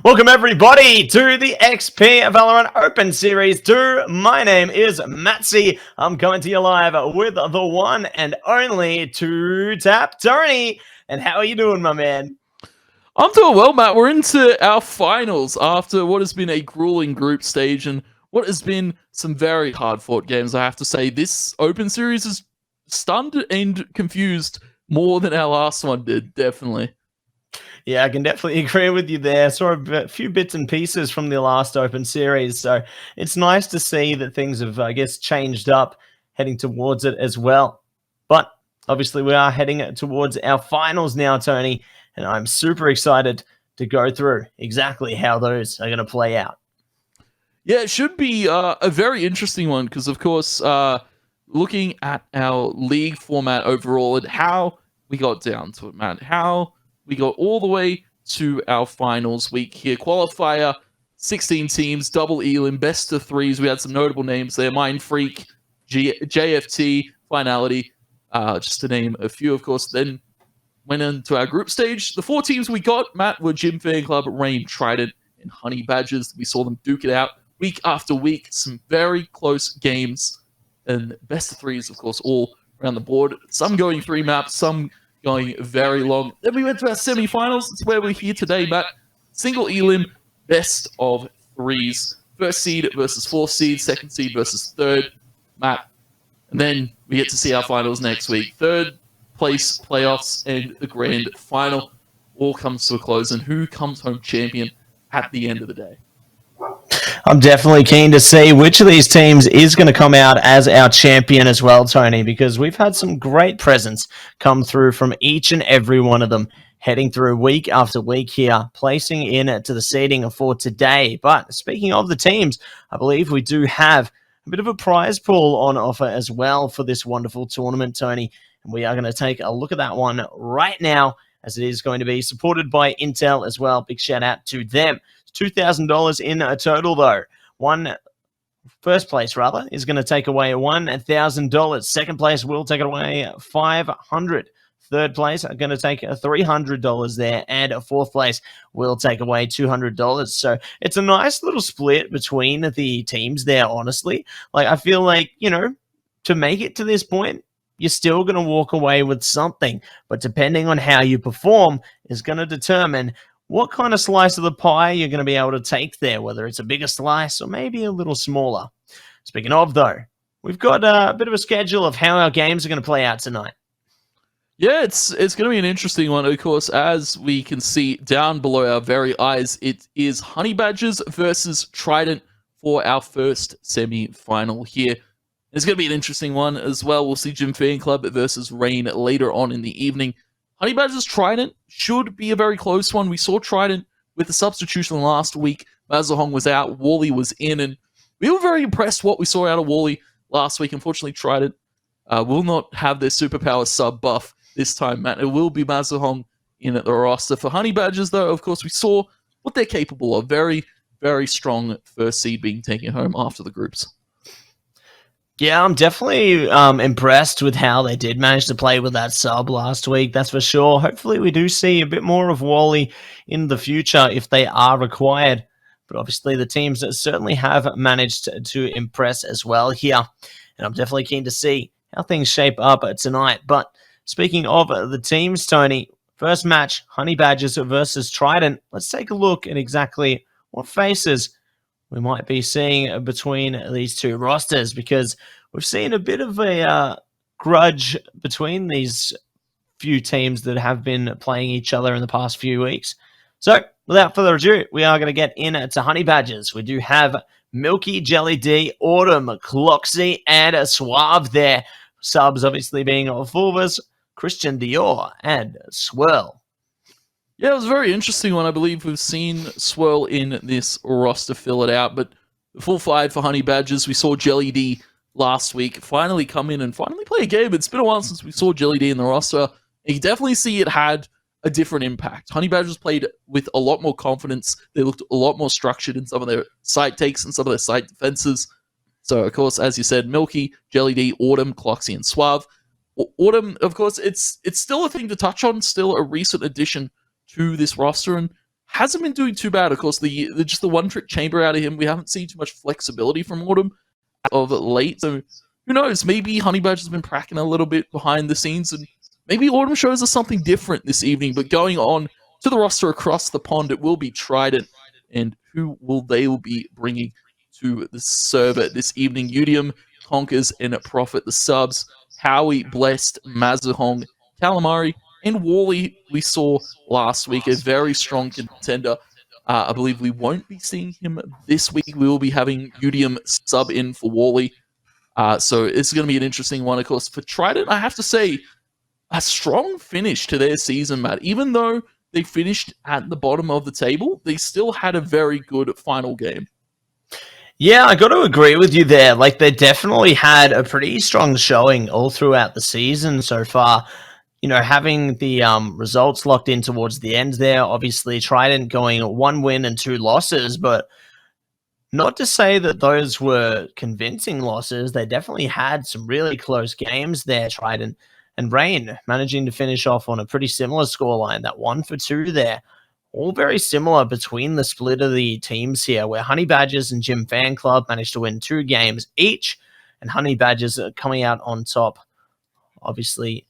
Welcome everybody to the XP Valorant Open Series 2. My name is Matsy. I'm coming to you live with the one and only 2Tap Tony. And how are you doing, my man? I'm doing well, Matt. We're into our finals after what has been a grueling group stage and what has been some very hard-fought games, I have to say. This Open Series is stunned and confused more than our last one did, definitely. Yeah, I can definitely agree with you there. Saw a few bits and pieces from the last Open Series, so it's nice to see that things have, I guess, changed up heading towards it as well. But obviously, we are heading towards our finals now, Tony, and I'm super excited to go through exactly how those are going to play out. Yeah, it should be a very interesting one because, of course, looking at our league format overall and how we got down to it, Matt, how we got all the way to our finals week here. Qualifier, 16 teams, double elim, best of threes. We had some notable names there. Mind Freak, JFT, Finality, just to name a few, of course. Then went into our group stage. The four teams we got, Matt, were Gym Fan Club, Rain, Trident, and Honey Badgers. We saw them duke it out week after week. Some very close games. And best of threes, of course, all around the board. Some going 3 maps, some going very long. Then we went to our semifinals. It's where we're here today, Matt. Single elim, best of threes. First seed versus fourth seed, second seed versus third, Matt. And then we get to see our finals next week. Third place playoffs and the grand final all comes to a close. And who comes home champion at the end of the day? I'm definitely keen to see which of these teams is going to come out as our champion as well, Tony, because we've had some great presents come through from each and every one of them, heading through week after week here, placing in to the seeding for today. But speaking of the teams, I believe we do have a bit of a prize pool on offer as well for this wonderful tournament, Tony. And we are going to take a look at that one right now, as it is going to be supported by Intel as well. Big shout out to them. $2,000 in a total, though. First place, rather, is going to take away $1,000. Second place will take away $500. Third place are going to take $300 there, and fourth place will take away $200. So it's a nice little split between the teams there, honestly. Like, I feel like, to make it to this point, you're still going to walk away with something, but depending on how you perform is going to determine what kind of slice of the pie you're going to be able to take there, whether it's a bigger slice or maybe a little smaller. Speaking of, though, we've got a bit of a schedule of how our games are going to play out tonight. Yeah, it's going to be an interesting one. Of course, as we can see down below our very eyes, it is Honey Badgers versus Trident for our first semi-final here. It's going to be an interesting one as well. We'll see Gym Fan Club versus Rain later on in the evening. Honey Badgers Trident should be a very close one. We saw Trident with the substitution last week. Mazahong was out, Wally was in, and we were very impressed what we saw out of Wally last week. Unfortunately, Trident will not have their superpower sub buff this time, Matt. It will be Mazahong in at the roster. For Honey Badgers, though, of course, we saw what they're capable of. Very, very strong first seed being taken home after the groups. Yeah, I'm definitely impressed with how they did manage to play with that sub last week, that's for sure. Hopefully we do see a bit more of Wally in the future if they are required. But obviously the teams certainly have managed to impress as well here. And I'm definitely keen to see how things shape up tonight. But speaking of the teams, Tony, first match, Honey Badgers versus Trident. Let's take a look at exactly what faces we might be seeing between these two rosters, because we've seen a bit of a grudge between these few teams that have been playing each other in the past few weeks. So without further ado, we are going to get into Honey Badgers. We do have Milky, Jelly D, Autumn, Cloxy, and Suave there. Subs obviously being Fulvus, Christian Dior, and Swirl. Yeah, it was a very interesting one. I believe we've seen Swirl in this roster fill it out, but the full 5 for Honey Badgers. We saw Jelly D last week finally come in and finally play a game. It's been a while since we saw Jelly D in the roster. You can definitely see it had a different impact. Honey Badgers played with a lot more confidence. They looked a lot more structured in some of their side takes and some of their side defenses. So, of course, as you said, Milky, Jelly D, Autumn, Cloxy, and Suave. Autumn, of course, it's still a thing to touch on, still a recent addition to this roster, and hasn't been doing too bad. Of course, the just the one trick chamber out of him. We haven't seen too much flexibility from Autumn of late. So who knows? Maybe Honey Badger has been pracking a little bit behind the scenes, and maybe Autumn shows us something different this evening. But going on to the roster across the pond, it will be Trident, and who will they will be bringing to the server this evening? Udium, Conkers, and Prophet. The subs: Howie, Blessed, Mazuhong, Calamari, and Wally. We saw last week a very strong contender. I believe we won't be seeing him this week. We will be having Udium sub in for Wally. So it's going to be an interesting one. Of course, for Trident, I have to say, a strong finish to their season, Matt. Even though they finished at the bottom of the table, they still had a very good final game. Yeah, I got to agree with you there. Like, they definitely had a pretty strong showing all throughout the season so far. You know, having the results locked in towards the end there, obviously Trident going 1 win and 2 losses, but not to say that those were convincing losses. They definitely had some really close games there, Trident and Rain managing to finish off on a pretty similar scoreline, that 1 for 2 there. All very similar between the split of the teams here, where Honey Badgers and Gym Fan Club managed to win 2 games each, and Honey Badgers are coming out on top, obviously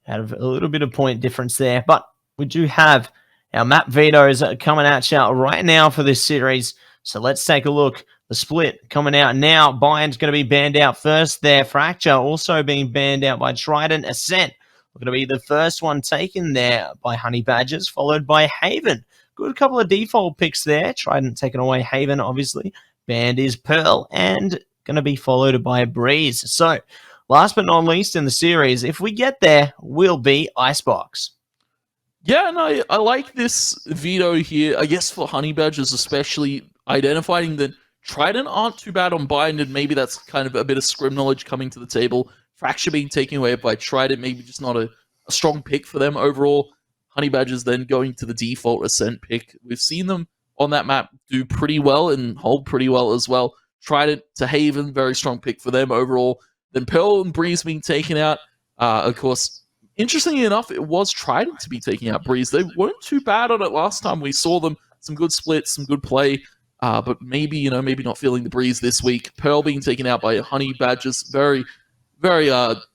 out of a little bit of point difference there. But we do have our map vetoes coming at you right now for this series. So let's take a look. The split coming out now. Bayern's going to be banned out first there. Fracture also being banned out by Trident. Ascent going to be the first one taken there by Honey Badgers, followed by Haven. Good couple of default picks there. Trident taking away Haven, obviously. Banned is Pearl, and going to be followed by Breeze. So last but not least in the series, if we get there, will be Icebox. Yeah, no, I like this veto here. I guess for Honey Badgers, especially identifying that Trident aren't too bad on bind, and maybe that's kind of a bit of scrim knowledge coming to the table. Fracture being taken away by Trident, maybe just not a strong pick for them overall. Honey Badgers then going to the default Ascent pick. We've seen them on that map do pretty well and hold pretty well as well. Trident to Haven, very strong pick for them overall. Then Pearl and Breeze being taken out. Of course, interestingly enough, it was Trident to be taking out Breeze. They weren't too bad on it last time we saw them. Some good splits, some good play. But maybe, maybe not feeling the Breeze this week. Pearl being taken out by Honey Badgers. Very, very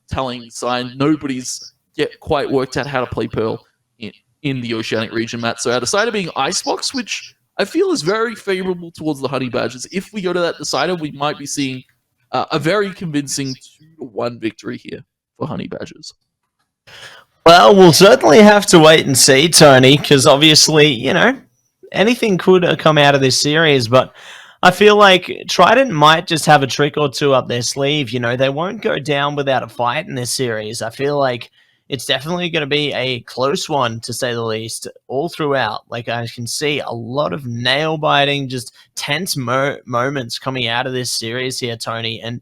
telling sign. Nobody's yet quite worked out how to play Pearl in the Oceanic region, Matt. So our decider being Icebox, which I feel is very favorable towards the Honey Badgers. If we go to that decider, we might be seeing a very convincing 2-1 victory here for Honey Badgers. Well, we'll certainly have to wait and see, Tony, because obviously, anything could come out of this series, but I feel like Trident might just have a trick or two up their sleeve. They won't go down without a fight in this series. I feel like it's definitely going to be a close one, to say the least, all throughout. Like, I can see a lot of nail-biting, just tense moments coming out of this series here, Tony, and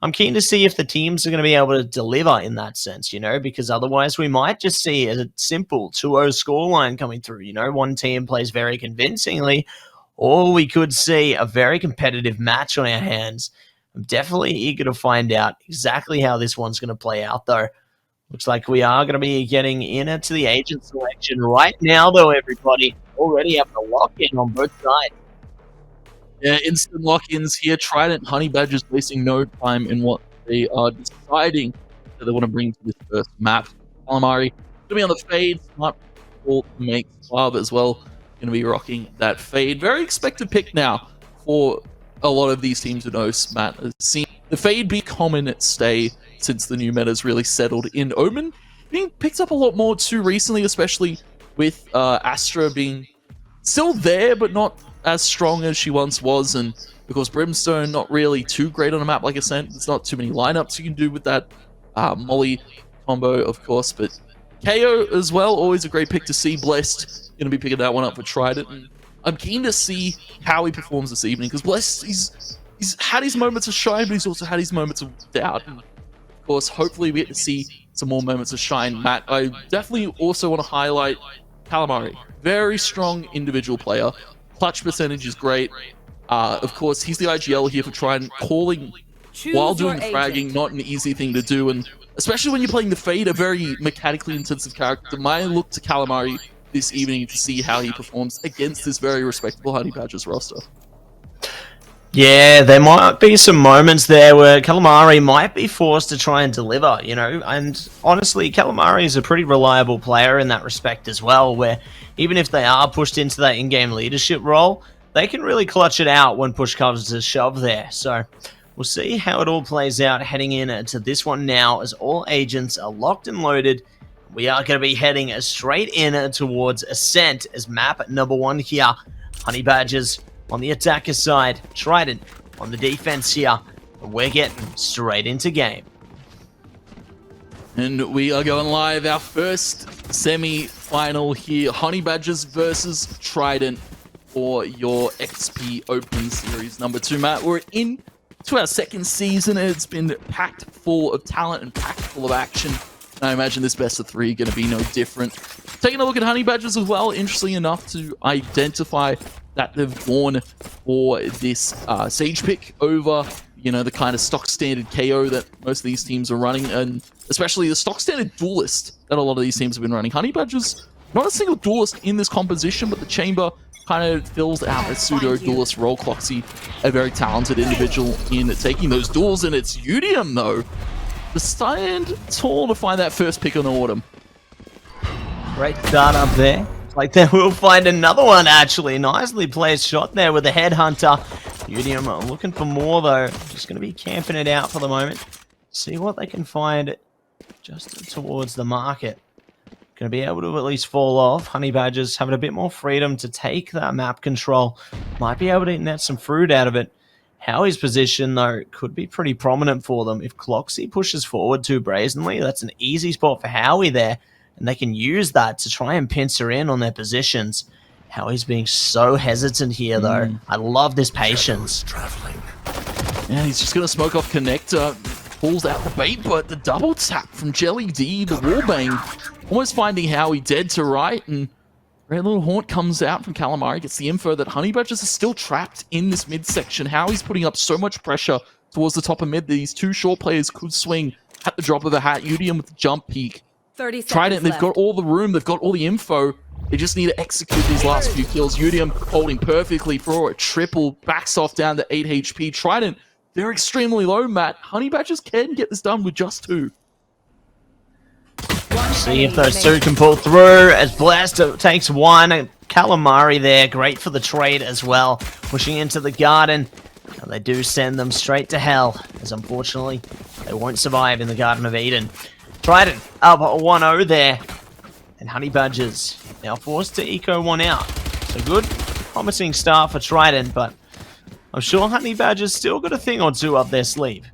I'm keen to see if the teams are going to be able to deliver in that sense, because otherwise we might just see a simple 2-0 scoreline coming through. One team plays very convincingly, or we could see a very competitive match on our hands. I'm definitely eager to find out exactly how this one's going to play out, though. Looks like we are going to be getting into the agent selection right now, though, everybody. Already having a lock-in on both sides. Yeah, instant lock-ins here. Trident, Honey Badgers wasting no time in what they are deciding that they want to bring to this first map. Calamari going to be on the fade. Smart to make Club as well. Going to be rocking that fade. Very expected pick now for a lot of these teams to know, Matt. Seen the fade be common stay since the new meta's really settled in. Omen being picked up a lot more too recently, especially with Astra being still there, but not as strong as she once was, and of course Brimstone not really too great on a map like Ascent. There's not too many lineups you can do with that Molly combo, of course, but KO as well, always a great pick to see. Blessed going to be picking that one up for Trident, and I'm keen to see how he performs this evening, because Blessed, he's had his moments of shine, but he's also had his moments of doubt, and of course hopefully we get to see some more moments of shine. Matt, I definitely also want to highlight Calamari. Very strong individual player. Clutch percentage is great. Of course, he's the IGL here for Trident, calling while doing fragging, not an easy thing to do, and especially when you're playing the Fade, a very mechanically intensive character. My look to Calamari this evening to see how he performs against this very respectable Honey Badgers roster. Yeah, there might be some moments there where Calamari might be forced to try and deliver, you know, and honestly, Calamari is a pretty reliable player in that respect as well, where even if they are pushed into that in-game leadership role, they can really clutch it out when push comes to shove there. So we'll see how it all plays out heading into this one now, as all agents are locked and loaded. We are going to be heading straight in towards Ascent as map number 1 here. Honey Badgers on the attacker side, Trident on the defense here. We're getting straight into game. And we are going live, our first semi-final here. Honey Badgers versus Trident for your XP Open Series number 2. Matt, we're in to our second season. It's been packed full of talent and packed full of action. I imagine this best of 3 going to be no different. Taking a look at Honey Badgers as well, interestingly enough to identify that they've gone for this Sage pick over, you know, the kind of stock standard KO that most of these teams are running, and especially the stock standard duelist that a lot of these teams have been running. Honey Badgers, not a single duelist in this composition, but the chamber kind of fills out a pseudo duelist role. Cloxy, a very talented individual in taking those duels, and it's Udium though, the stand tall to find that first pick on the autumn. Great start up there. Like that, we'll find another one actually. Nicely placed shot there with the headhunter. Udium looking for more though. Just going to be camping it out for the moment. See what they can find just towards the market. Going to be able to at least fall off. Honey Badgers having a bit more freedom to take that map control. Might be able to net some fruit out of it. Howie's position though could be pretty prominent for them. If Cloxy pushes forward too brazenly, that's an easy spot for Howie there. And they can use that to try and pincer in on their positions. Howie's being so hesitant here, though. I love this patience. Yeah, he's just going to smoke off Connector. Pulls out the bait, but the double tap from Jelly D, the wallbang, almost finding Howie dead to right. And Red Little Haunt comes out from Calamari, gets the info that Honey Badgers are still trapped in this midsection. Howie's putting up so much pressure towards the top of mid that these 2 short players could swing at the drop of a hat. Udium with the jump peek. 30 seconds Trident, they've left. got all the room, they've got all the info. They just need to execute these last few kills. Udium holding perfectly for a triple, backs off down to 8 HP. Trident, they're extremely low, Matt. Honey Badgers can get this done with just 2. See if those 2 can pull through as Blaster takes 1. Calamari there, great for the trade as well. Pushing into the garden. And they do send them straight to hell, as unfortunately they won't survive in the Garden of Eden. Trident up 1-0 there. And Honey Badgers now forced to eco 1 out. So good, promising start for Trident, but I'm sure Honey Badgers still got a thing or 2 up their sleeve.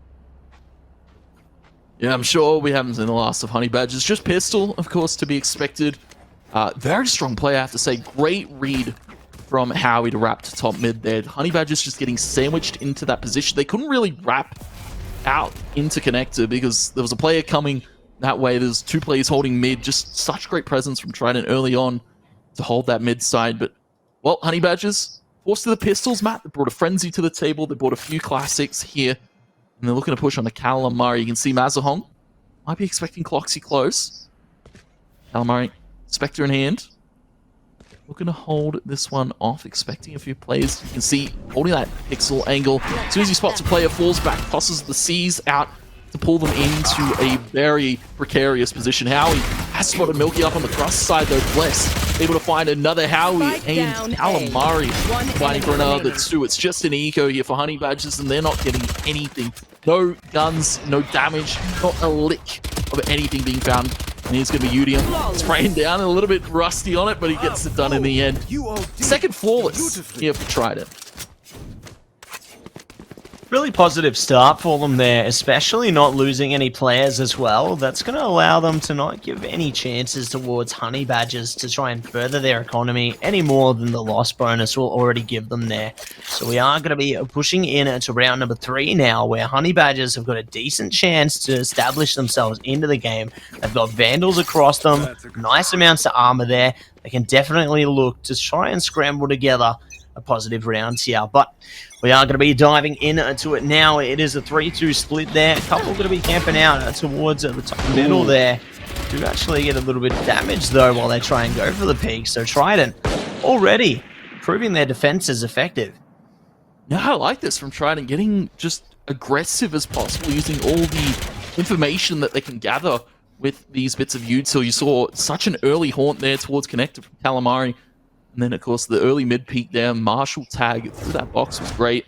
Yeah, I'm sure we haven't seen the last of Honey Badgers. Just Pistol, of course, to be expected. Very strong play, I have to say. Great read from Howie to wrap to top mid there. Honey Badgers just getting sandwiched into that position. They couldn't really wrap out into Connector because there was a player coming that way. There's 2 players holding mid. Just such great presence from Trident early on to hold that mid side. But, well, Honey Badgers forced to the pistols, Matt. They brought a Frenzy to the table. They brought a few classics here. And they're looking to push on the Calamari. You can see Mazahong might be expecting Cloxy close. Calamari, Spectre in hand. Looking to hold this one off, expecting a few plays. You can see holding that pixel angle. As soon as he spots a player, falls back, tosses the C's out to pull them into a very precarious position. Howie has spotted Milky up on the thrust side, though. Bless able to find another Howie and Calamari fighting for another 2. It's just an eco here for Honey Badgers, and they're not getting anything. No guns, no damage, not a lick of anything being found. And here's going to be Udium spraying down, a little bit rusty on it, but he gets it done in the end. Second flawless here for Trident. Really positive start for them there, especially not losing any players as well. That's going to allow them to not give any chances towards Honey Badgers to try and further their economy any more than the loss bonus will already give them there. So we are going to be pushing in to round number 3 now, where Honey Badgers have got a decent chance to establish themselves into the game. They've got Vandals across them, nice amounts of armor there. They can definitely look to try and scramble together a positive round here, but we are going to be diving into it now. It is a 3-2 split there. A couple going to be camping out towards the top middle there. do actually get a little bit damaged though while they try and go for the peak. So Trident already proving their defense is effective. Yeah, I like this from Trident, getting just aggressive as possible, using all the information that they can gather with these bits of util. You saw such an early haunt there towards Connector from Calamari. And then, of course, the early mid-peak there, Marshall tag through that box was great.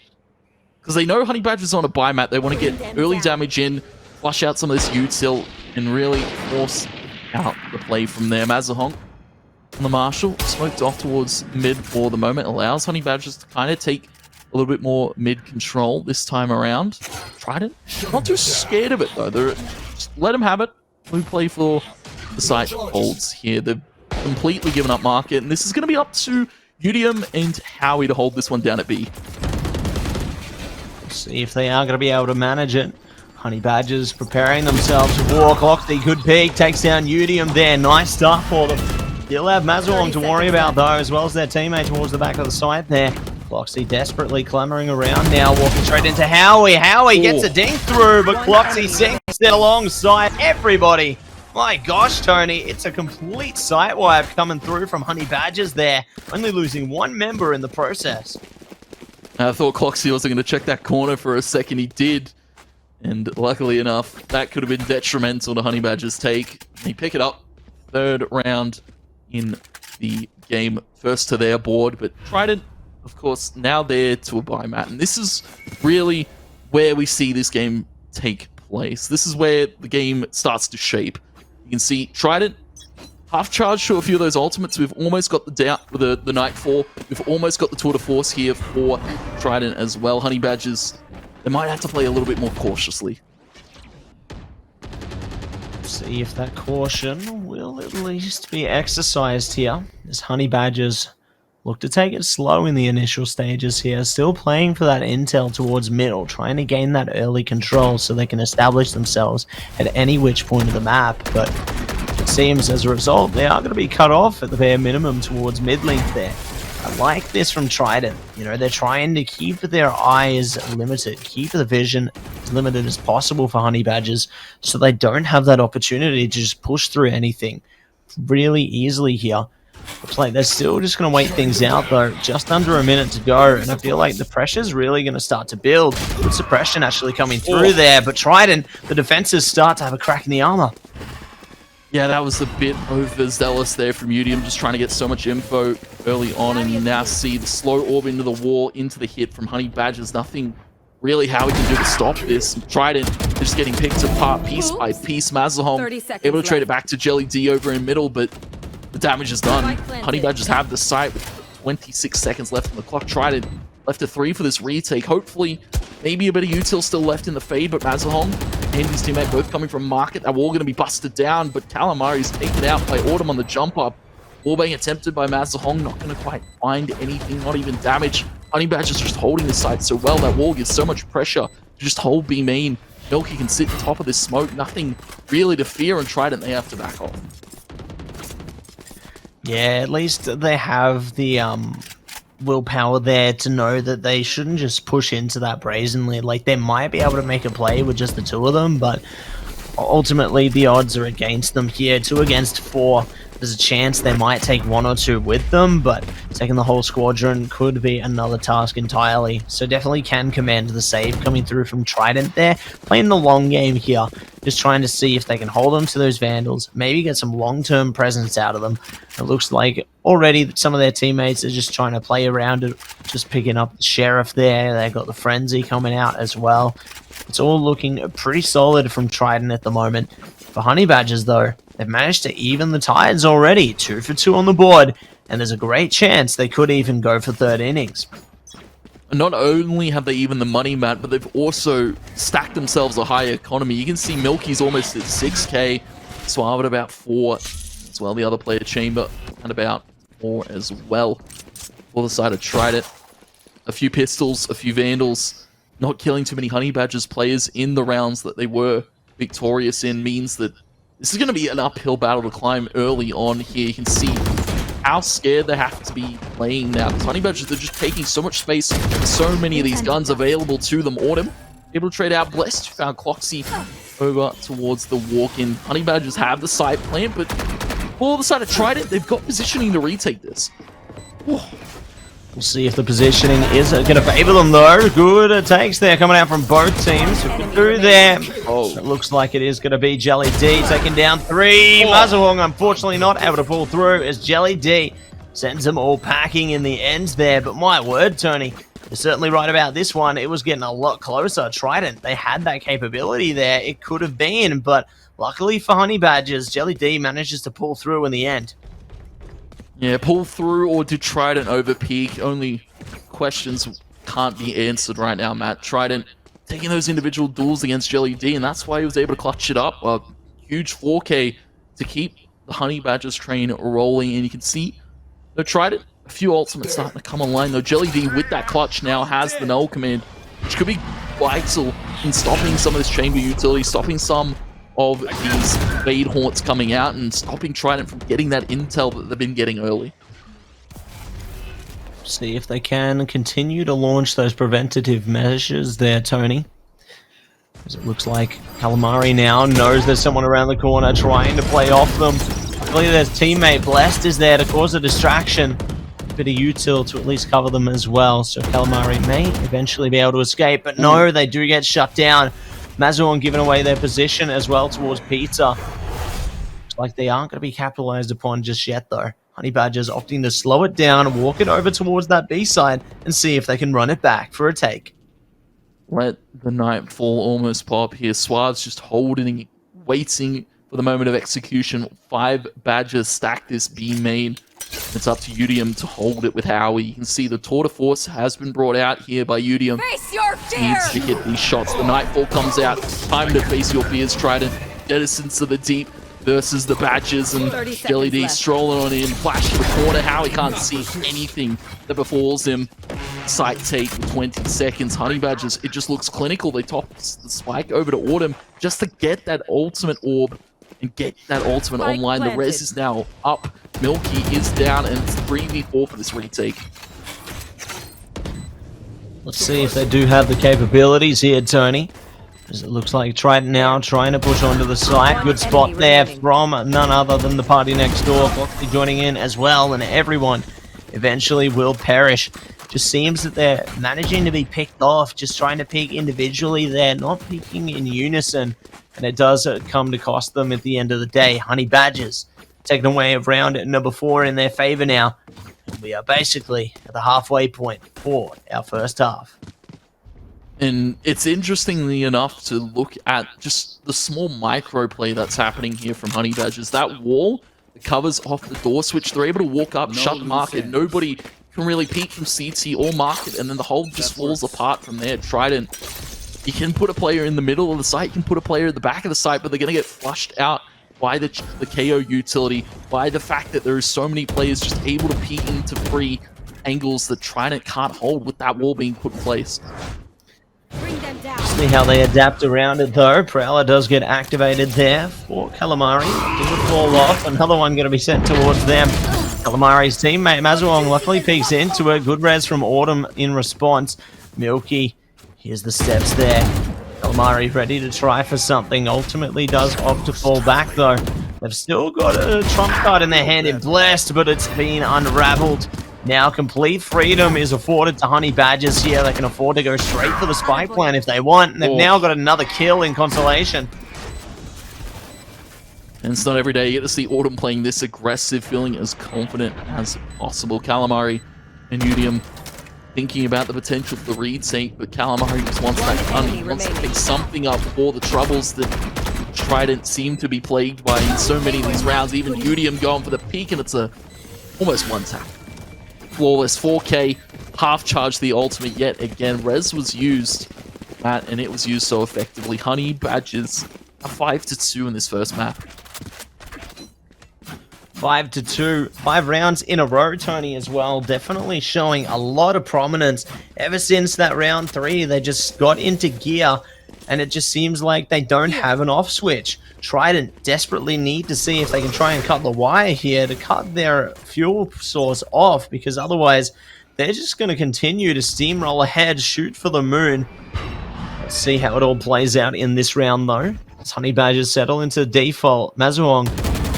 Because they know Honey Badger's on a buy mat. They want to get early damage in, flush out some of this util, and really force out the play from there. Mazahong on the Marshall, smoked off towards mid for the moment, allows Honey Badgers to kind of take a little bit more mid control this time around. Trident, not too scared of it though. They're, just let them have it. We play for the site holds here. They've completely given up market, and this is going to be up to Udium and Howie to hold this one down at B. See if they are going to be able to manage it. Honey Badgers preparing themselves to walk. Loxley, good peek, takes down Udium there. Nice start for them. Still have Mazalong to worry about though, as well as their teammate towards the back of the side there. Cloxy desperately clambering around now, walking straight into Howie. Howie gets a dink through, but Cloxy sinks it alongside everybody. My gosh, Tony, it's a complete sight wipe coming through from Honey Badgers there, only losing one member in the process. I thought Cloxy wasn't going to check that corner for a second. He did. And luckily enough, that could have been detrimental to Honey Badger's take. They pick it up. Third round in the game. First to their board. But Trident, of course, now they're to a buy mat. And this is really where we see this game take place. This is where the game starts to shape. You can see Trident half charged to a few of those ultimates. We've almost got the Nightfall. We've almost got the Tour de Force here for Trident as well. Honey Badgers, they might have to play a little bit more cautiously. See if that caution will at least be exercised here, as Honey Badgers look to take it slow in the initial stages here, still playing for that intel towards middle, trying to gain that early control so they can establish themselves at any which point of the map, but it seems as a result they are going to be cut off at the bare minimum towards mid link there. I like this from Trident. You know, they're trying to keep their eyes limited, keep the vision as limited as possible for Honey Badgers so they don't have that opportunity to just push through anything really easily here. Looks like they're still just going to wait things out though, just under a minute to go, and I feel like the pressure's really going to start to build. Good suppression actually coming through there, but Trident, the defenses start to have a crack in the armor. Yeah, that was a bit overzealous there from Udium, just trying to get so much info early on, and you now see the slow orb into the wall, into the hit from Honey Badgers. Nothing really how we can do to stop this. Trident just getting picked apart piece by piece. Mazahong able to trade it back to Jelly D over in middle, but the damage is done. Honey Badgers have the site with 26 seconds left on the clock. Trident left to 3 for this retake. Hopefully, maybe a bit of util still left in the fade, but Mazahong and his teammate both coming from market. They're all going to be busted down, but Calamari's taken out by Autumn on the jump up. All being attempted by Mazahong, not going to quite find anything, not even damage. Honey Badger's just holding the site so well. That wall gives so much pressure to just hold B main. Milky can sit on top of this smoke, nothing really to fear, and Trident, they have to back off. Yeah, at least they have the willpower there to know that they shouldn't just push into that brazenly. Like, they might be able to make a play with just the two of them, but ultimately the odds are against them here. 2 against 4. There's a chance they might take 1 or 2 with them, but taking the whole squadron could be another task entirely. So definitely can command the save coming through from Trident there. Playing the long game here, just trying to see if they can hold them to those Vandals, maybe get some long-term presence out of them. It looks like already some of their teammates are just trying to play around it, just picking up the Sheriff there. They've got the Frenzy coming out as well. It's all looking pretty solid from Trident at the moment. For Honey Badgers, though, they've managed to even the tides already. 2 for 2 on the board, and there's a great chance they could even go for third innings. Not only have they even the money, Matt, but they've also stacked themselves a high economy. You can see Milky's almost at 6k, Suave at about 4 as well. The other player, Chamber, at about 4 as well. For the side of Trident, a few pistols, a few Vandals, not killing too many Honey Badgers players in the rounds that they were victorious in means that this is going to be an uphill battle to climb early on here. You can see how scared they have to be playing now. The Honey Badgers, they're just taking so much space, so many of these guns available to them. Autumn able to trade out Blessed, who found Cloxy over towards the walk-in. Honey Badgers have the side plant, but all of a sudden tried it. They've got positioning to retake this. We'll see if the positioning is going to favor them, though. Good takes there coming out from both teams. Through there. It looks like it is going to be Jelly D taking down 3. Mazawong, unfortunately, not able to pull through as Jelly D sends them all packing in the end there. But my word, Tony, you're certainly right about this one. It was getting a lot closer. Trident, they had that capability there. It could have been, but luckily for Honey Badgers, Jelly D manages to pull through in the end. Yeah, pull through or did Trident over peak? Only questions can't be answered right now, Matt. Trident taking those individual duels against Jelly D, and that's why he was able to clutch it up. A huge 4K to keep the Honey Badgers train rolling, and you can see the Trident, a few ultimates starting to come online, though. Jelly D with that clutch now has the null command, which could be vital in stopping some of this chamber utility, stopping some of these Fade Haunts coming out and stopping Trident from getting that intel that they've been getting early. See if they can continue to launch those preventative measures there, Tony. As it looks like Calamari now knows there's someone around the corner trying to play off them. Luckily their teammate Blessed is there to cause a distraction. A bit of util to at least cover them as well, so Calamari may eventually be able to escape, but no, they do get shut down. Mazurn giving away their position as well towards Pizza. Looks like they aren't going to be capitalized upon just yet, though. Honey Badgers opting to slow it down, walk it over towards that B side, and see if they can run it back for a take. Let the nightfall almost pop here. Suave's just holding, waiting for the moment of execution. 5 Badgers stack this B main. It's up to Udium to hold it with Howie. You can see the Tour de Force has been brought out here by Udium. Needs to hit these shots. The Nightfall comes out. Time to face your fears. Trident jettisons to the deep versus the Badgers, and Jelly D strolling on in. Flash to the corner. Howie can't see anything that befalls him. Sight take for 20 seconds. Honey Badgers, it just looks clinical. They top the spike over to Autumn just to get that ultimate orb and get that ultimate online. The res is now up. Milky is down, and it's 3v4 for this retake. Let's see if they do have the capabilities here, Tony. As it looks like Trident now trying to push onto the site. Good spot there from none other than the party next door. Foxy joining in as well, and everyone eventually will perish. Just seems that they're managing to be picked off, just trying to peek individually there, not peeking in unison. And it does come to cost them at the end of the day. Honey Badgers taking away round number 4 in their favor now. We are basically at the halfway point for our first half. And it's interestingly enough to look at just the small micro play that's happening here from Honey Badgers. That wall that covers off the door switch, they're able to walk up, shut the market. Nobody can really peek from CT or market, and then the whole just falls apart from there. Trident, you can put a player in the middle of the site, you can put a player at the back of the site, but they're going to get flushed out by the KO utility, by the fact that there are so many players just able to peek into free angles that Trident can't hold with that wall being put in place. See how they adapt around it, though. Prowler does get activated there for Calamari. Doesn't fall off. Another one going to be sent towards them. Calamari's teammate Mazuong luckily peeks into it. Good res from Autumn in response. Milky, here's the steps there. Calamari ready to try for something. Ultimately does opt to fall back, though. They've still got a trump card in their hand in Blessed, but it's been unraveled. Now complete freedom is afforded to Honey Badgers here. They can afford to go straight for the spike plan if they want. And they've now got another kill in Consolation. And it's not every day you get to see Autumn playing this aggressive, feeling as confident as possible. Calamari and Udium thinking about the potential for the retake, but Calamari just wants that gun. He wants to pick something up for the troubles that Trident seem to be plagued by in so many of these rounds. Even Udium going for the peak, and it's a almost one tap. Flawless 4K, half charge the ultimate yet again. Res was used, Matt, and it was used so effectively. Honey Badgers are 5-2 in this first map. 5-2, 5 rounds in a row, Tony, as well. Definitely showing a lot of prominence. Ever since that round 3, they just got into gear, and it just seems like they don't have an off switch. Trident desperately need to see if they can try and cut the wire here to cut their fuel source off, because otherwise they're just going to continue to steamroll ahead, shoot for the moon. Let's see how it all plays out in this round, though. As Honey Badgers settle into default. Mazuhong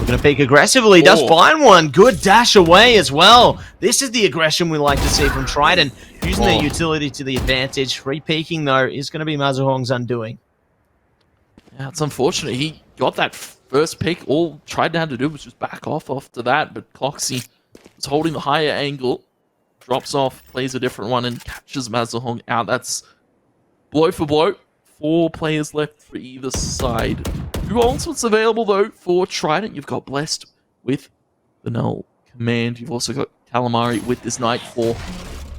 looking to peek aggressively. Does find one. Good dash away as well. This is the aggression we like to see from Trident. Using their utility to the advantage. Re-peeking, though, is going to be Mazuhong's undoing. Yeah, it's unfortunate. He got that first pick. All Trident had to do was just back off after that. But Cloxy was holding the higher angle. Drops off, plays a different one, and catches Mazuhong out. That's blow for blow. 4 players left for either side. 2 ultimates available, though, for Trident. You've got Blessed with the Null Command. You've also got Calamari with this Nightfall.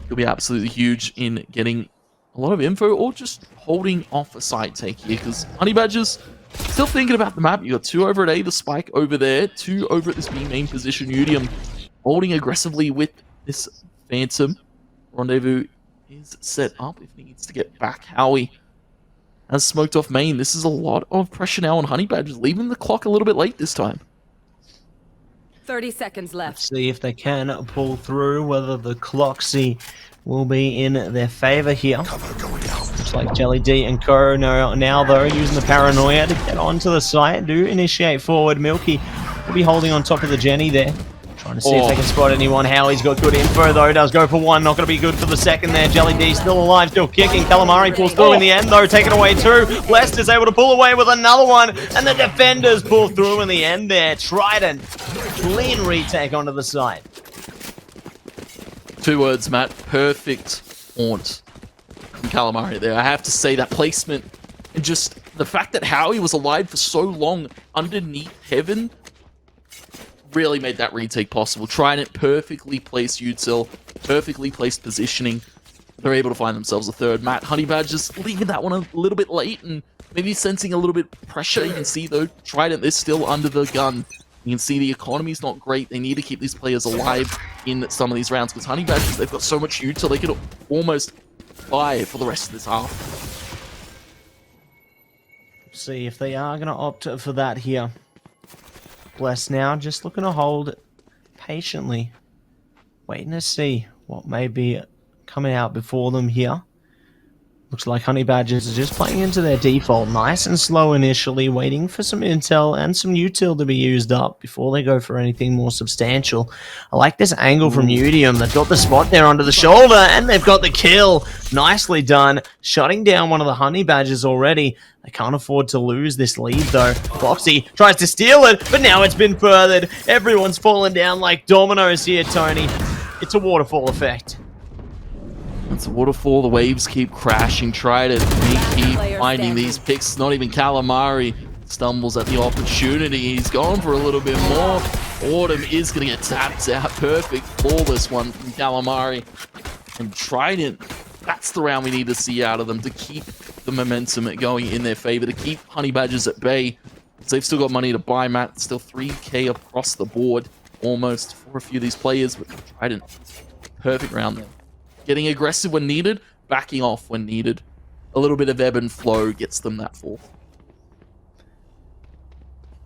He'll be absolutely huge in getting a lot of info or just holding off a side take here, because Honey Badgers still thinking about the map. You got 2 over at A, the Spike over there, 2 over at this B main position. Udium holding aggressively with this Phantom. Rendezvous is set up if he needs to get back. Howie has smoked off main. This is a lot of pressure now on Honey Badgers, leaving the clock a little bit late this time. 30 seconds left. Let's see if they can pull through, whether the Cloxy will be in their favor here. Looks like Jelly D and Co now though, using the paranoia to get onto the site, do initiate forward. Milky will be holding on top of the Jenny there. Trying to see if they can spot anyone. Howie's got good info though, does go for one, not going to be good for the second there. Jelly D still alive, still kicking. Calamari pulls through in the end though, taken away 2. Blessed is able to pull away with another one, and the defenders pull through in the end there. Trident, clean retake onto the side. 2 words, Matt. Perfect haunt from Calamari there. I have to say that placement and just the fact that Howie was alive for so long underneath Heaven really made that retake possible. Trident perfectly placed util, perfectly placed positioning. They're able to find themselves a third. Matt, Honey Badgers leaving that one a little bit late and maybe sensing a little bit pressure. You can see though, Trident is still under the gun. You can see the economy's not great. They need to keep these players alive in some of these rounds because Honey Badgers, they've got so much util, they could almost buy for the rest of this half. See if they are going to opt for that here. Bless now, just looking to hold patiently, waiting to see what may be coming out before them here. Looks like Honey Badgers are just playing into their default, nice and slow initially, waiting for some intel and some util to be used up before they go for anything more substantial. I like this angle from Udium. They've got the spot there under the shoulder, and they've got the kill. Nicely done, shutting down one of the Honey Badgers already. They can't afford to lose this lead though. Foxy tries to steal it, but now it's been furthered. Everyone's fallen down like dominoes here, Tony. It's a waterfall effect. It's a waterfall, the waves keep crashing. Trident, they keep finding these picks. Not even Calamari stumbles at the opportunity. He's gone for a little bit more. Autumn is going to get tapped out. Perfect, flawless one from Calamari. And Trident, that's the round we need to see out of them to keep the momentum going in their favor, to keep Honey Badgers at bay. So they've still got money to buy, Matt. Still 3K across the board, almost, for a few of these players. But Trident, perfect round there. Getting aggressive when needed, backing off when needed. A little bit of ebb and flow gets them that fourth.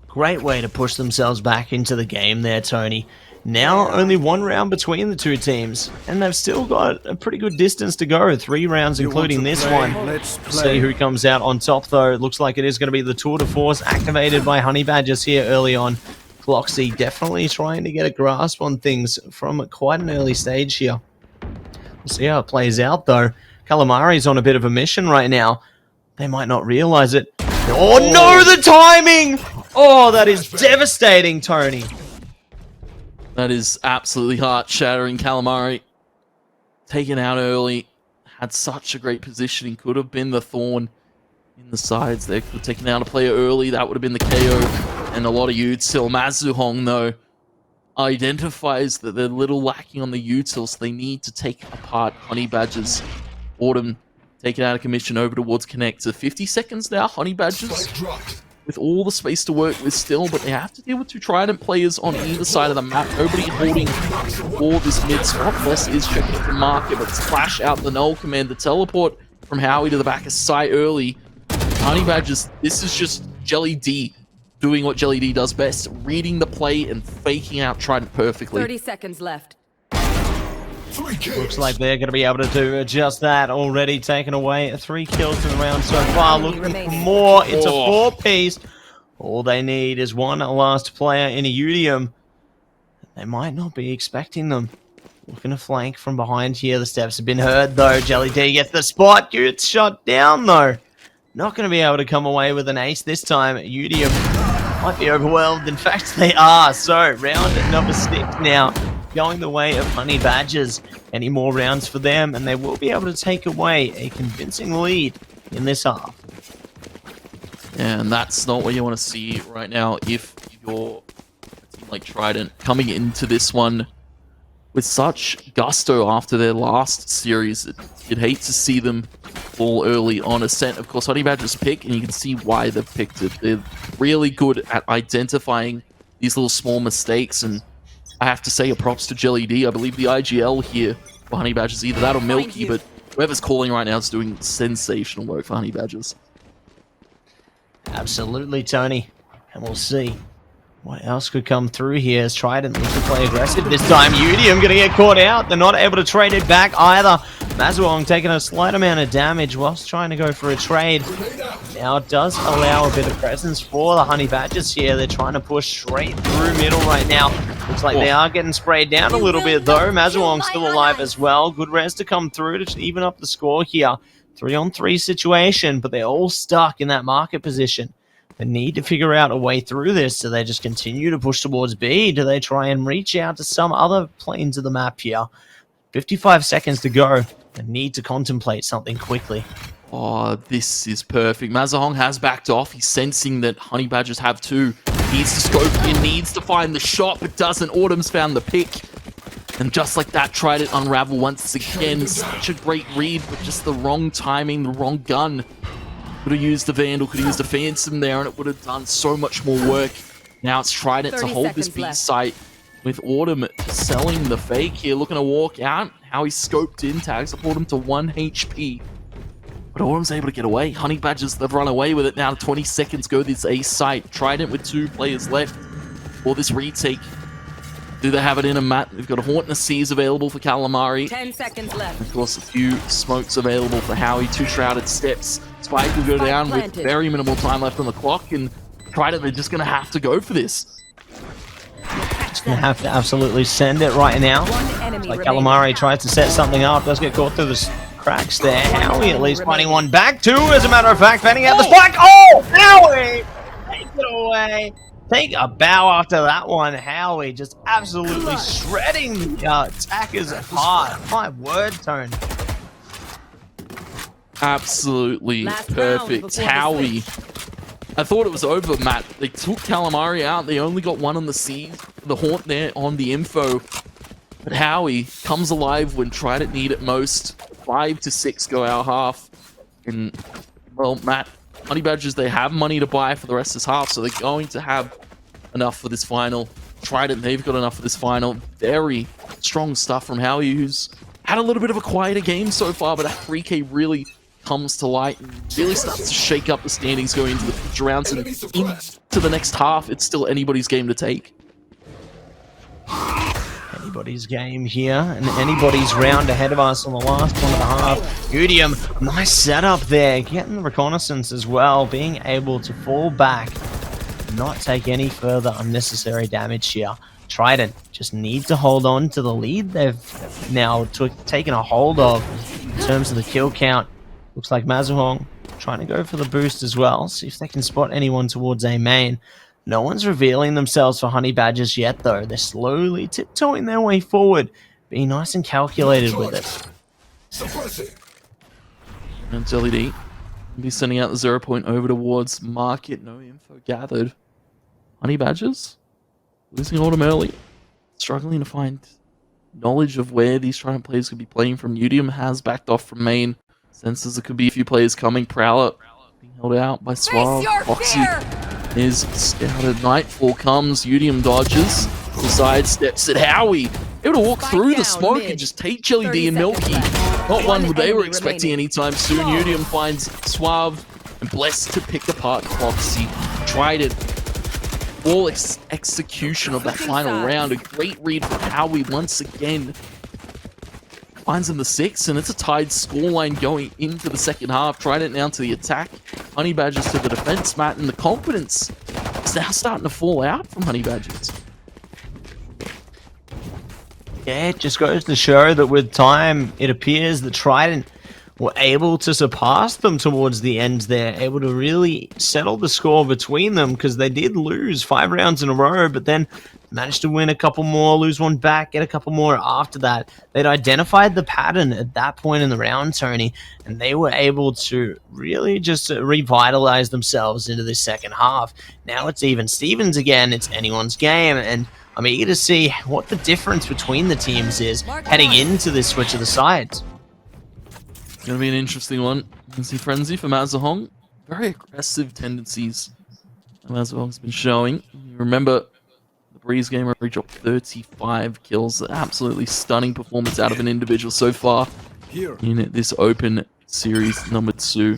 Great way to push themselves back into the game there, Tony. Now only 1 round between the 2 teams, and they've still got a pretty good distance to go. 3 rounds including this one. Let's see who comes out on top though. It looks like it is going to be the tour de force activated by Honey Badgers here early on. Cloxy definitely trying to get a grasp on things from quite an early stage here. We'll see how it plays out, though. Calamari's on a bit of a mission right now. They might not realize it. Oh, no, the timing! Oh, that is devastating, Tony. That is absolutely heart-shattering. Calamari taken out early. Had such a great positioning. Could have been the thorn in the sides there. Could have taken out a player early. That would have been the KO. And a lot of util. Mazuhong, though, identifies that they're a little lacking on the utils. They need to take apart Honey Badgers. Autumn taken out of commission over towards Connector. 50 seconds now, Honey Badgers with all the space to work with still, but they have to deal with 2 Trident players on either side of the map. Nobody holding for this mid spot. Bless is checking the market, but splash out the null command. The teleport from Howie to the back of sight early. Honey Badgers, this is just Jelly D doing what Jelly D does best, reading the play and faking out Trident perfectly. 30 seconds left. Looks like they're going to be able to do just that. Already taken away 3 kills in the round so far. Looking for more. It's a 4-piece. All they need is one last player in a Udium. They might not be expecting them. Looking to flank from behind here. The steps have been heard, though. Jelly D gets the spot. Gets shot down, though. Not going to be able to come away with an ace this time. Udium might be overwhelmed. In fact, they are. So, round number 6 now. Going the way of Honey Badgers. Any more rounds for them, and they will be able to take away a convincing lead in this half. And that's not what you want to see right now if you're a team like Trident coming into this one with such gusto after their last series. You'd hate to see them fall early on Ascent. Of course, Honey Badgers pick, and you can see why they've picked it. They're really good at identifying these little small mistakes, and I have to say a props to Jelly D. I believe the IGL here for Honey Badgers, either that or Milky, but whoever's calling right now is doing sensational work for Honey Badgers. Absolutely, Tony. And we'll see what else could come through here as Trident looks to play aggressive this time. Udium going to get caught out. They're not able to trade it back either. Mazuong taking a slight amount of damage whilst trying to go for a trade. Now it does allow a bit of presence for the Honey Badgers here. They're trying to push straight through middle right now. Looks like they are getting sprayed down a little bit though. Mazuong's still alive as well. Good res to come through to even up the score here. 3-on-3 situation, but they're all stuck in that market position. They need to figure out a way through this. Do they just continue to push towards B? Do they try and reach out to some other planes of the map here? 55 seconds to go. They need to contemplate something quickly. Oh, this is perfect. Mazahong has backed off. He's sensing that Honey Badgers have too. He needs to scope. He needs to find the shot, but doesn't. Autumn's found the pick. And just like that, tried it unravel once again. Such a great read, but just the wrong timing, the wrong gun. Could have used the Vandal, could have used the Phantom there, and it would have done so much more work. Now it's Trident to hold this B site with Autumn selling the fake here, looking to walk out. How he scoped in, tags up Autumn to 1 HP. But Autumn's able to get away. Honey Badgers, they've run away with it now. 20 seconds go this A site. Trident with 2 players left for this retake. Do they have it in a Matt? We've got a Haunt and a Seize available for Calamari. 10 seconds left. Of course, a few smokes available for Howie. 2 Shrouded Steps. Spike will go down with very minimal time left on the clock, and Trident, they're just going to have to go for this. Just going to have to absolutely send it right now. Like Calamari tries to set something up, does get caught through the cracks there. Howie at least finding one back, 2 as a matter of fact, fending out the spike. Oh, Howie! Take it away. Take a bow after that one. Howie just absolutely shredding the attackers apart. My word, Tone. Absolutely perfect. Howie. I thought it was over, Matt. They took Calamari out. They only got 1 on the Seize. The Haunt there on the info. But Howie comes alive when Trident need it most. 5 to 6 go our half. And, well, Matt, Honey Badgers, they have money to buy for the rest of this half, so they're going to have enough for this final. Trident, they've got enough for this final. Very strong stuff from Howie, who's had a little bit of a quieter game so far, but that 3K really comes to light and really starts to shake up the standings going into the future rounds, and into the next half, it's still anybody's game to take. Anybody's game here, and anybody's round ahead of us on the last 1.5. Udium, nice setup there, getting the reconnaissance as well, being able to fall back, not take any further unnecessary damage here. Trident just need to hold on to the lead they've now taken a hold of in terms of the kill count. Looks like Mazuhong trying to go for the boost as well, see if they can spot anyone towards A main. No one's revealing themselves for Honey Badgers yet, though. They're slowly tiptoeing their way forward, being nice and calculated with it. And Jelly D will be sending out the 0 point over towards market. No info gathered. Honey Badgers losing Autumn early, struggling to find knowledge of where these Trident players could be playing from. Udium has backed off from main. Senses there could be a few players coming. Prowler being held out by Suave. Foxy is scouted. Nightfall comes. Udium dodges. The side steps at Howie. Able to walk through the smoke and just take Jelly D and Milky. Not one they were expecting anytime soon. Udium finds Suave and blessed to pick apart Foxy. Tried it. All execution of that final round. A great read from Howie once again. finds them the 6, and it's a tied scoreline going into the second half. Trident now to the attack, Honey Badgers to the defense, Matt, and the confidence is now starting to fall out from Honey Badgers. Yeah, it just goes to show that with time, it appears that Trident were able to surpass them towards the end there, able to really settle the score between them, because they did lose 5 rounds in a row, but then managed to win a couple more, lose one back, get a couple more after that. They'd identified the pattern at that point in the round, Tony, and they were able to really just revitalize themselves into this second half. Now it's even Stevens again, it's anyone's game, and I'm eager to see what the difference between the teams is heading into this switch of the sides. It's going to be an interesting one. Frenzy Frenzy for Mazahong. Very aggressive tendencies that Mazahong's been showing. You remember the Breeze game where he dropped 35 kills. Absolutely stunning performance out of an individual so far in this open series number 2.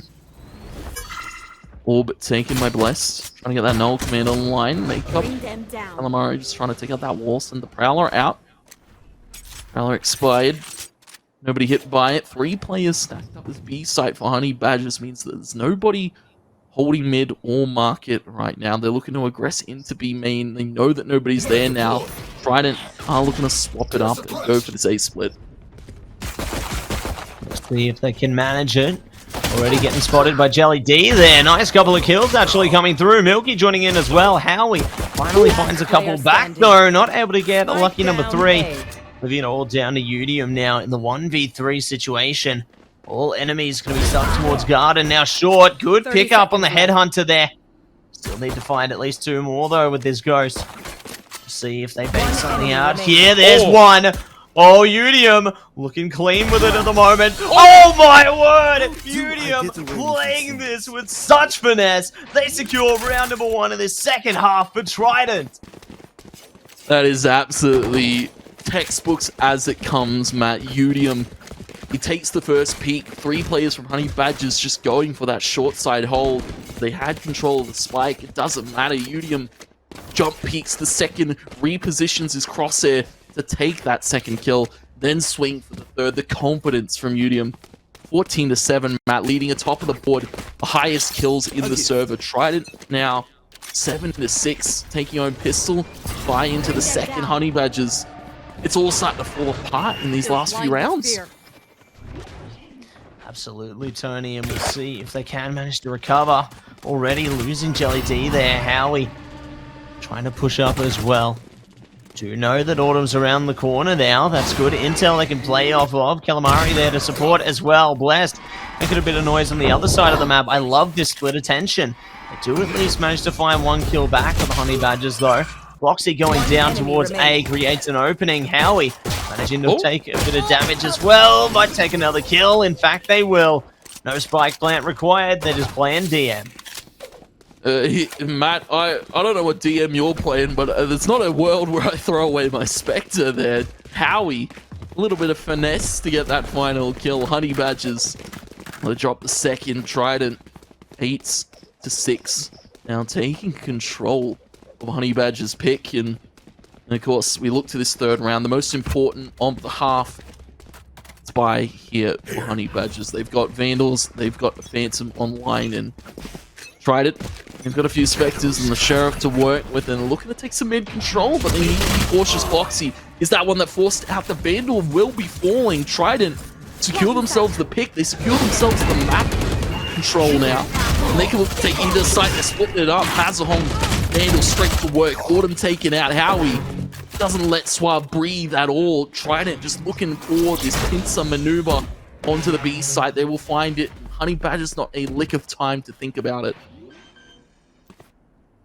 Orb taken by Blessed. Trying to get that null command online. Makeup. Calamari just trying to take out that wall. Send the Prowler out. Prowler expired. Nobody hit by it. 3 players stacked up as B site for Honey Badgers means that there's nobody holding mid or market right now. They're looking to aggress into B main. They know that nobody's there now. Trident are looking to swap it up and go for this A split. Let's see if they can manage it. Already getting spotted by Jelly D there. Nice couple of kills actually coming through. Milky joining in as well. Howie finally finds a couple back though. Not able to get a lucky number 3. Moving it all down to Udium now in the 1v3 situation. All enemies going to be stuck towards Garden now. Short, good pickup on the Headhunter there. Still need to find at least 2 more though with this Ghost. See if they bang something out here. There's one. Oh, Udium looking clean with it at the moment. Oh my word! Udium playing this with such finesse. They secure round number 1 of this second half for Trident. That is absolutely textbooks as it comes, Matt. Udium, he takes the first peek. 3 players from Honey Badgers just going for that short side hold. They had control of the spike. It doesn't matter. Udium jump peeks the second, repositions his crosshair to take that second kill, then swing for the third. The confidence from Udium. 14-7, Matt, leading atop of the board. The highest kills in the server. Trident now 7-6, taking own pistol. Buy into the second Honey Badgers. It's all starting to fall apart in these last few rounds. Absolutely, Tony, and we'll see if they can manage to recover. Already losing Jelly D there. Howie trying to push up as well. Do know that Autumn's around the corner now. That's good intel they can play off of. Calamari there to support as well. Blessed. Making a bit of noise on the other side of the map. I love this split attention. They do at least manage to find 1 kill back for the Honey Badgers though. Roxy going down towards A creates an opening. Howie managing to take a bit of damage as well. Might take another kill. In fact, they will. No spike plant required. They're just playing DM. Matt, I don't know what DM you're playing, but it's not a world where I throw away my Spectre there. Howie, a little bit of finesse to get that final kill. Honey Badgers, they drop the second. Trident, 8-6. Now taking control of Honey Badger's pick, and of course we look to this third round, the most important of the half. It's by here for Honey Badgers. They've got Vandals, they've got the Phantom online, and Trident, they've got a few Spectres and the Sheriff to work with, and looking to take some mid control, but they need to be cautious. Foxy is that one that forced out. The Vandal will be falling. Trident secure themselves the pick, they secure themselves the map control now, and they can look to take either side. They're splitting it up. Hazahong, Vandal straight to work. Autumn taken out. Howie doesn't let Suave breathe at all. Trident just looking for this pincer maneuver onto the B side. They will find it. Honey Badger's not a lick of time to think about it.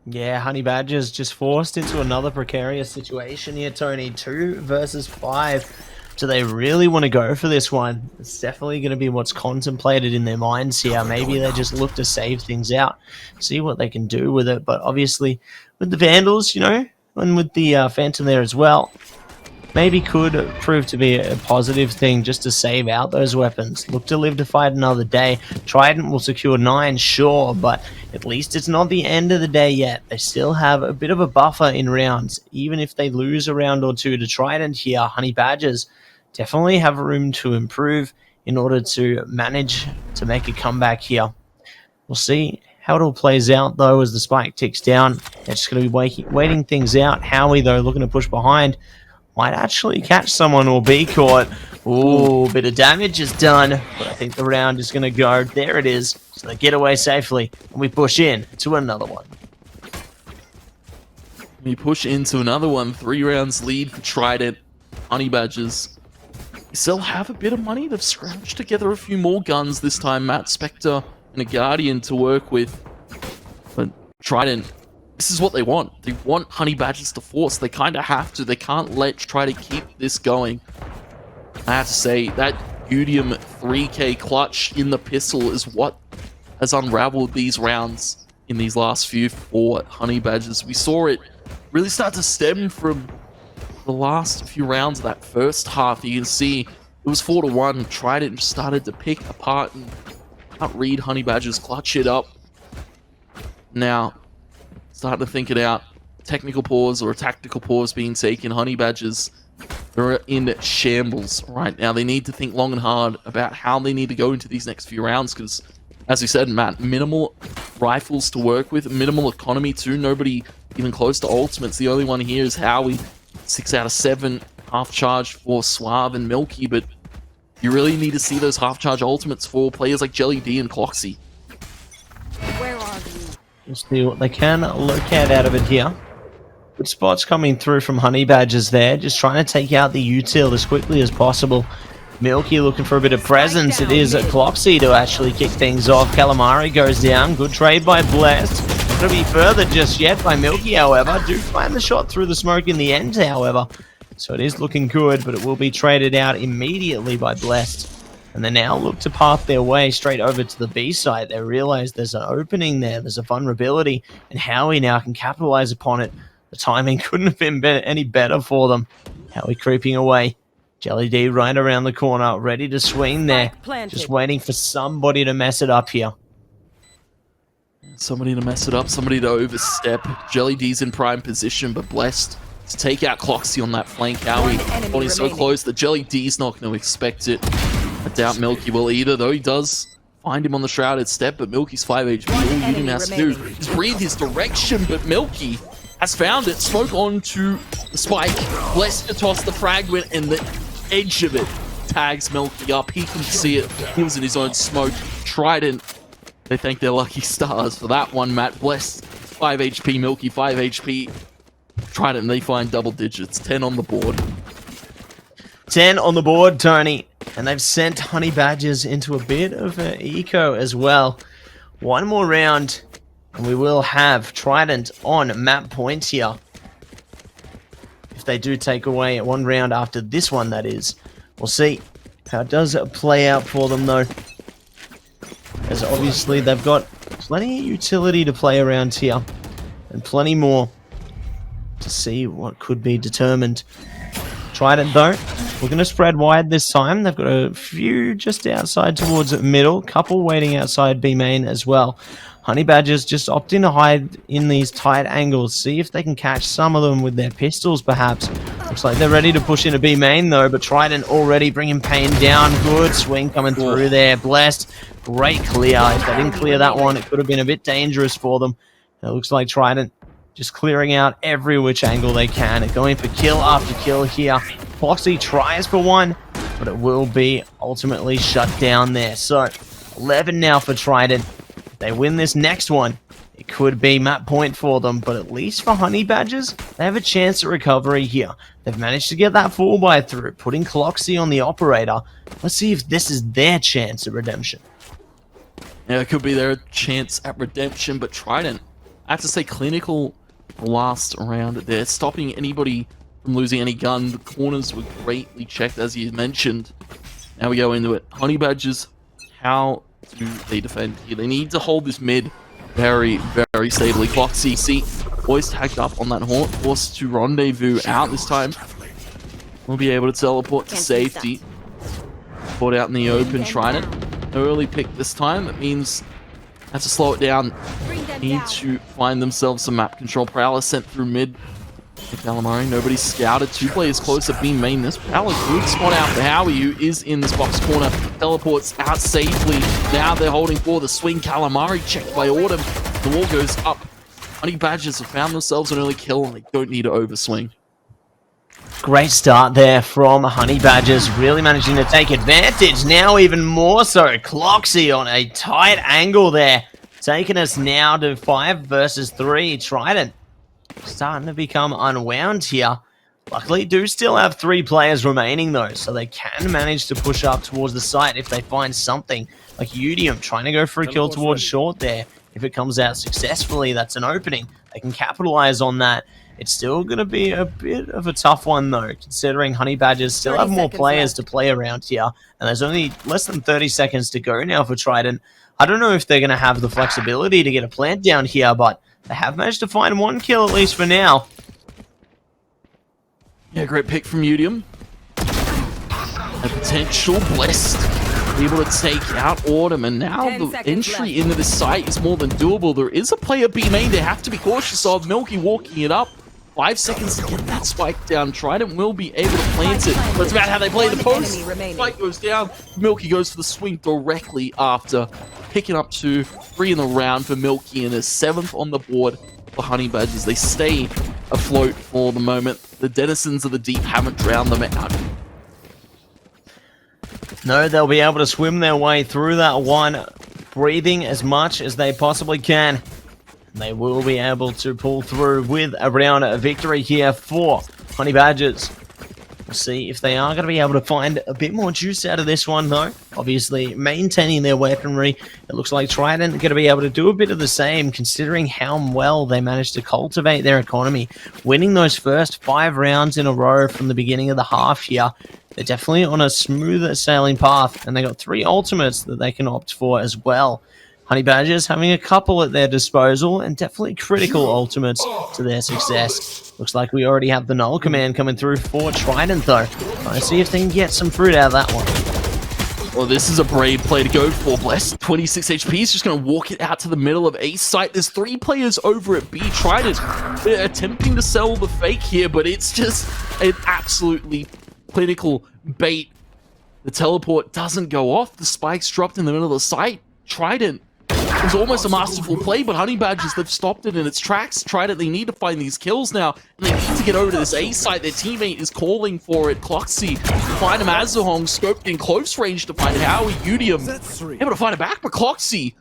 Yeah, Honey Badgers just forced into another precarious situation here, Tony. 2 versus 5. Do they really want to go for this one? It's definitely going to be what's contemplated in their minds here. Maybe they just look to save things out, see what they can do with it. But obviously, with the Vandals, you know, and with the Phantom there as well, maybe could prove to be a positive thing just to save out those weapons. Look to live to fight another day. Trident will secure 9, sure, but at least it's not the end of the day yet. They still have a bit of a buffer in rounds. Even if they lose a round or 2 to Trident here, Honey Badgers definitely have room to improve in order to manage to make a comeback here. We'll see how it all plays out, though, as the spike ticks down. They're just going to be waiting things out. Howie, though, looking to push behind. Might actually catch someone or be caught. Ooh, bit of damage is done, but I think the round is going to go. There it is. So they get away safely, and we push in to another one. We push into another one. 3 rounds lead for Trident. Honey Badgers still have a bit of money. They've scrounged together a few more guns this time. Matt, Spectre, and a Guardian to work with. But Trident, this is what they want. They want Honey Badgers to force. They kind of have to. They can't try to keep this going. I have to say, that Udium 3K clutch in the pistol is what has unraveled these rounds in these last few for Honey Badgers. We saw it really start to stem from the last few rounds of that first half. You can see it was 4-1. Trident started to pick apart and can't read Honey Badgers, clutch it up. Now, starting to think it out. Technical pause or a tactical pause being taken. Honey Badgers, they're in shambles right now. They need to think long and hard about how they need to go into these next few rounds because, as we said, Matt, minimal rifles to work with, minimal economy too. Nobody even close to ultimates. The only one here is Howie. 6 out of 7 half charge for Suave and Milky, but you really need to see those half charge ultimates for players like Jelly D and Cloxy. Where are you? We'll see what they can locate out of it here. Good spots coming through from Honey Badgers there, just trying to take out the util as quickly as possible. Milky looking for a bit of presence. It is Cloxy to actually kick things off. Calamari goes down. Good trade by Blessed. Not going to be further just yet by Milky, however. Do find the shot through the smoke in the end, however. So it is looking good, but it will be traded out immediately by Blessed. And they now look to path their way straight over to the B site. They realize there's an opening there. There's a vulnerability. And Howie now can capitalize upon it. The timing couldn't have been any better for them. Howie creeping away. Jelly D right around the corner, ready to swing there. Just waiting for somebody to mess it up here. Somebody to mess it up, somebody to overstep. Jelly D's in prime position, but Blessed to take out Cloxy on that flank. Howie holding so close that Jelly D's not going to expect it. I doubt Milky will either, though he does find him on the shrouded step, but Milky's 5 HP. All Udium has to do is breathe his direction, but Milky has found it. Smoke onto the spike. Blessed to toss the fragment, and the edge of it tags Milky up. He can see it. He was in his own smoke. Trident, they thank their lucky stars for that one. Matt, Blessed 5 HP, Milky 5 HP. Trident, and they find double digits. 10 on the board. 10 on the board, Tony. And they've sent Honey Badgers into a bit of an eco as well. One more round, and we will have Trident on map points here. If they do take away one round after this one, that is. We'll see how it does play out for them, though. As obviously they've got plenty of utility to play around here. And plenty more to see what could be determined. Trident, though, we're going to spread wide this time. They've got a few just outside towards middle. Couple waiting outside B main as well. Honey Badgers just opting to hide in these tight angles. See if they can catch some of them with their pistols, perhaps. Looks like they're ready to push into B main, though. But Trident already bringing Pain down. Good swing coming through there. Blessed. Great clear. If they didn't clear that one, it could have been a bit dangerous for them. It looks like Trident just clearing out every which angle they can and going for kill after kill here. Foxy tries for one, but it will be ultimately shut down there. So 11 now for Trident. If they win this next one, it could be map point for them, but at least for Honey Badgers, they have a chance at recovery here. They've managed to get that 4x through, putting Cloxy on the operator. Let's see if this is their chance at redemption. Yeah, it could be their chance at redemption, but Trident, I have to say, clinical last round there, stopping anybody from losing any gun. The corners were greatly checked, as you mentioned. Now we go into it. Honey Badgers, how do they defend here? They need to hold this mid very, very stably. Cloxy, see, always tagged up on that horn, forced to rendezvous out this time. We'll be able to teleport to safety. Put out in the open, Trident. Early pick this time. That means have to slow it down. Need to find themselves some map control. Prowler sent through mid. Calamari, nobody scouted. 2 players close to B main. This probably good spot out for Howie, who is in this box corner. Teleports out safely. Now they're holding for the swing. Calamari checked by Autumn. The wall goes up. Honey Badgers have found themselves an early kill, and they don't need to overswing. Great start there from Honey Badgers, really managing to take advantage. Now even more so, Cloxy on a tight angle there, taking us now to 5 versus 3. Trident starting to become unwound here. Luckily, do still have 3 players remaining though, so they can manage to push up towards the site if they find something. Like Udium trying to go for a kill towards short there. If it comes out successfully, that's an opening. They can capitalize on that. It's still going to be a bit of a tough one though, considering Honey Badgers still have more players to play around here, and there's only less than 30 seconds to go now for Trident. I don't know if they're going to have the flexibility to get a plant down here, but they have managed to find 1 kill at least for now. Yeah, great pick from Udium. A potential blessed. Able to take out Autumn, and now the entry into the site is more than doable. There is a player B main they have to be cautious of. Milky walking it up. 5 seconds to get that spike down. Trident will be able to plant it, but it's about how they play the post. Spike goes down. Milky goes for the swing directly after, picking up 2-3 in the round for Milky, and a 7th on the board for Honey Badgers. They stay afloat for the moment. The denizens of the deep haven't drowned them out. No, they'll be able to swim their way through that one, breathing as much as they possibly can. They will be able to pull through with a round victory here for Honey Badgers. We'll see if they are going to be able to find a bit more juice out of this one, though. Obviously, maintaining their weaponry. It looks like Trident are going to be able to do a bit of the same, considering how well they managed to cultivate their economy. Winning those first 5 rounds in a row from the beginning of the half here. They're definitely on a smoother sailing path, and they got 3 ultimates that they can opt for as well. Honey Badgers having a couple at their disposal, and definitely critical ultimates to their success. Looks like we already have the null command coming through for Trident though. Trying to see if they can get some fruit out of that one. Well, this is a brave play to go for. Bless 26 HP. He's just going to walk it out to the middle of A site. There's 3 players over at B. Trident attempting to sell the fake here, but it's just an absolutely clinical bait. The teleport doesn't go off. The spike's dropped in the middle of the site. Trident, it was almost a masterful play, but Honey Badgers, they've stopped it in its tracks. Trident, they need to find these kills now, and they need to get over to this A site. Their teammate is calling for it. Cloxy, find him. Azuhong scoped in close range to find Howie. Udium able to find it back, but Cloxy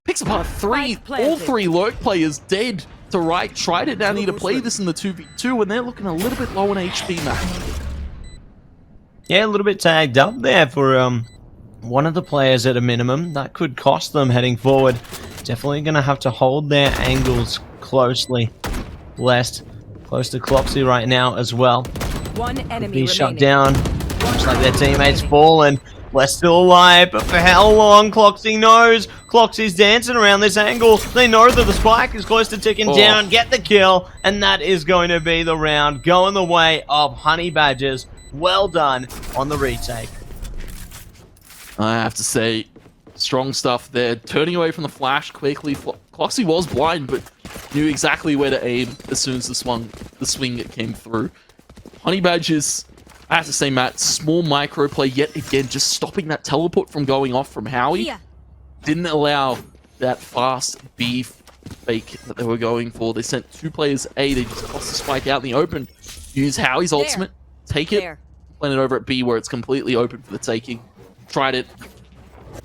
picks apart 3. All 3 lurk players dead to right. Trident now need to play this in the 2v2, and they're looking a little bit low on HP, Matt. Yeah, a little bit tagged up there for one of the players at a minimum. That could cost them heading forward. Definitely going to have to hold their angles closely. Blessed close to Cloxy right now as well. One enemy Be remaining. shut down. Looks like their teammates fallen. Blessed still alive, but for how long? Cloxy knows. Cloxy's dancing around this angle. They know that the spike is close to ticking down. Get the kill, and that is going to be the round going the way of Honey Badgers. Well done on the retake. I have to say, strong stuff there. Turning away from the flash quickly. Cloxy was blind, but knew exactly where to aim as soon as the swing came through. Honey Badgers, I have to say, Matt, small micro play yet again, just stopping that teleport from going off from Howie. Didn't allow that fast B fake that they were going for. They sent 2 players A. They just tossed the spike out in the open. Use Howie's ultimate. Take it. Plant it over at B where it's completely open for the taking. Tried it.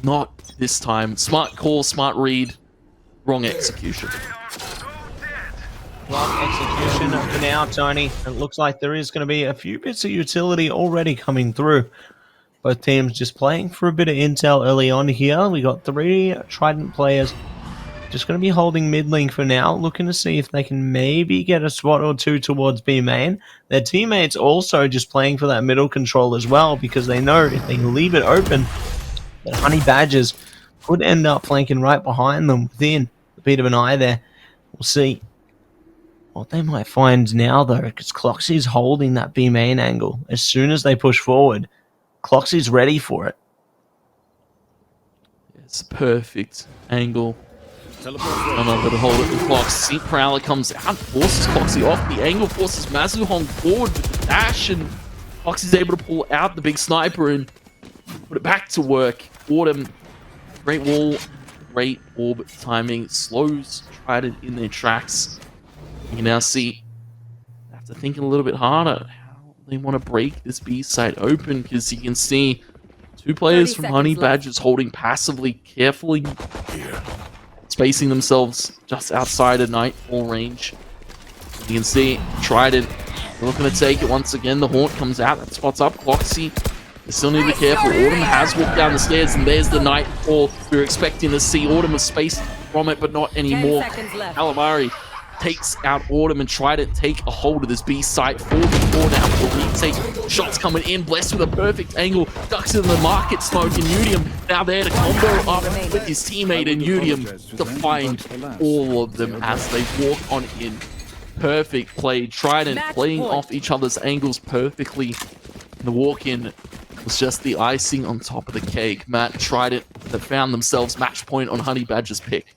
Not this time. Smart call, smart read. Wrong execution. Wrong execution for now, Tony. It looks like there is going to be a few bits of utility already coming through. Both teams just playing for a bit of intel early on here. We got 3 Trident players just going to be holding mid lane for now, looking to see if they can maybe get a spot or 2 towards B main. Their teammates also just playing for that middle control as well, because they know if they leave it open, that Honey Badgers could end up flanking right behind them within a bit of an eye there. We'll see what they might find now, though, because Cloxy's holding that B main angle. As soon as they push forward, Cloxy's ready for it. It's a perfect angle Another to hold it with Cloxy. Prowler comes out, forces Cloxy off the angle, forces Mazuhong forward with the dash, and Cloxy's able to pull out the big sniper and put it back to work. Autumn, great wall, great orb timing, slows Trident in their tracks. You can now see, have to think a little bit harder how they want to break this B site open, because you can see two players from Honey Badgers holding passively, carefully spacing themselves just outside of Nightfall range. You can see Trident looking to take it once again. The Haunt comes out, that spots up Cloxy. They still need to be careful. Autumn has walked down the stairs, and there's the Nightfall we were expecting to see. Autumn was spaced from it, but not anymore. Calamari takes out Autumn, and Trident take a hold of this B site. 4v4 now for the retake. Shots coming in. Blessed with a perfect angle. Ducks in the market smoke, and Udium now there to combo up with his teammate, and Udium to find all of them as they walk on in. Perfect play. Trident playing off each other's angles perfectly. The walk-in was just the icing on top of the cake. Matt, Trident that found themselves match point on Honey Badger's pick.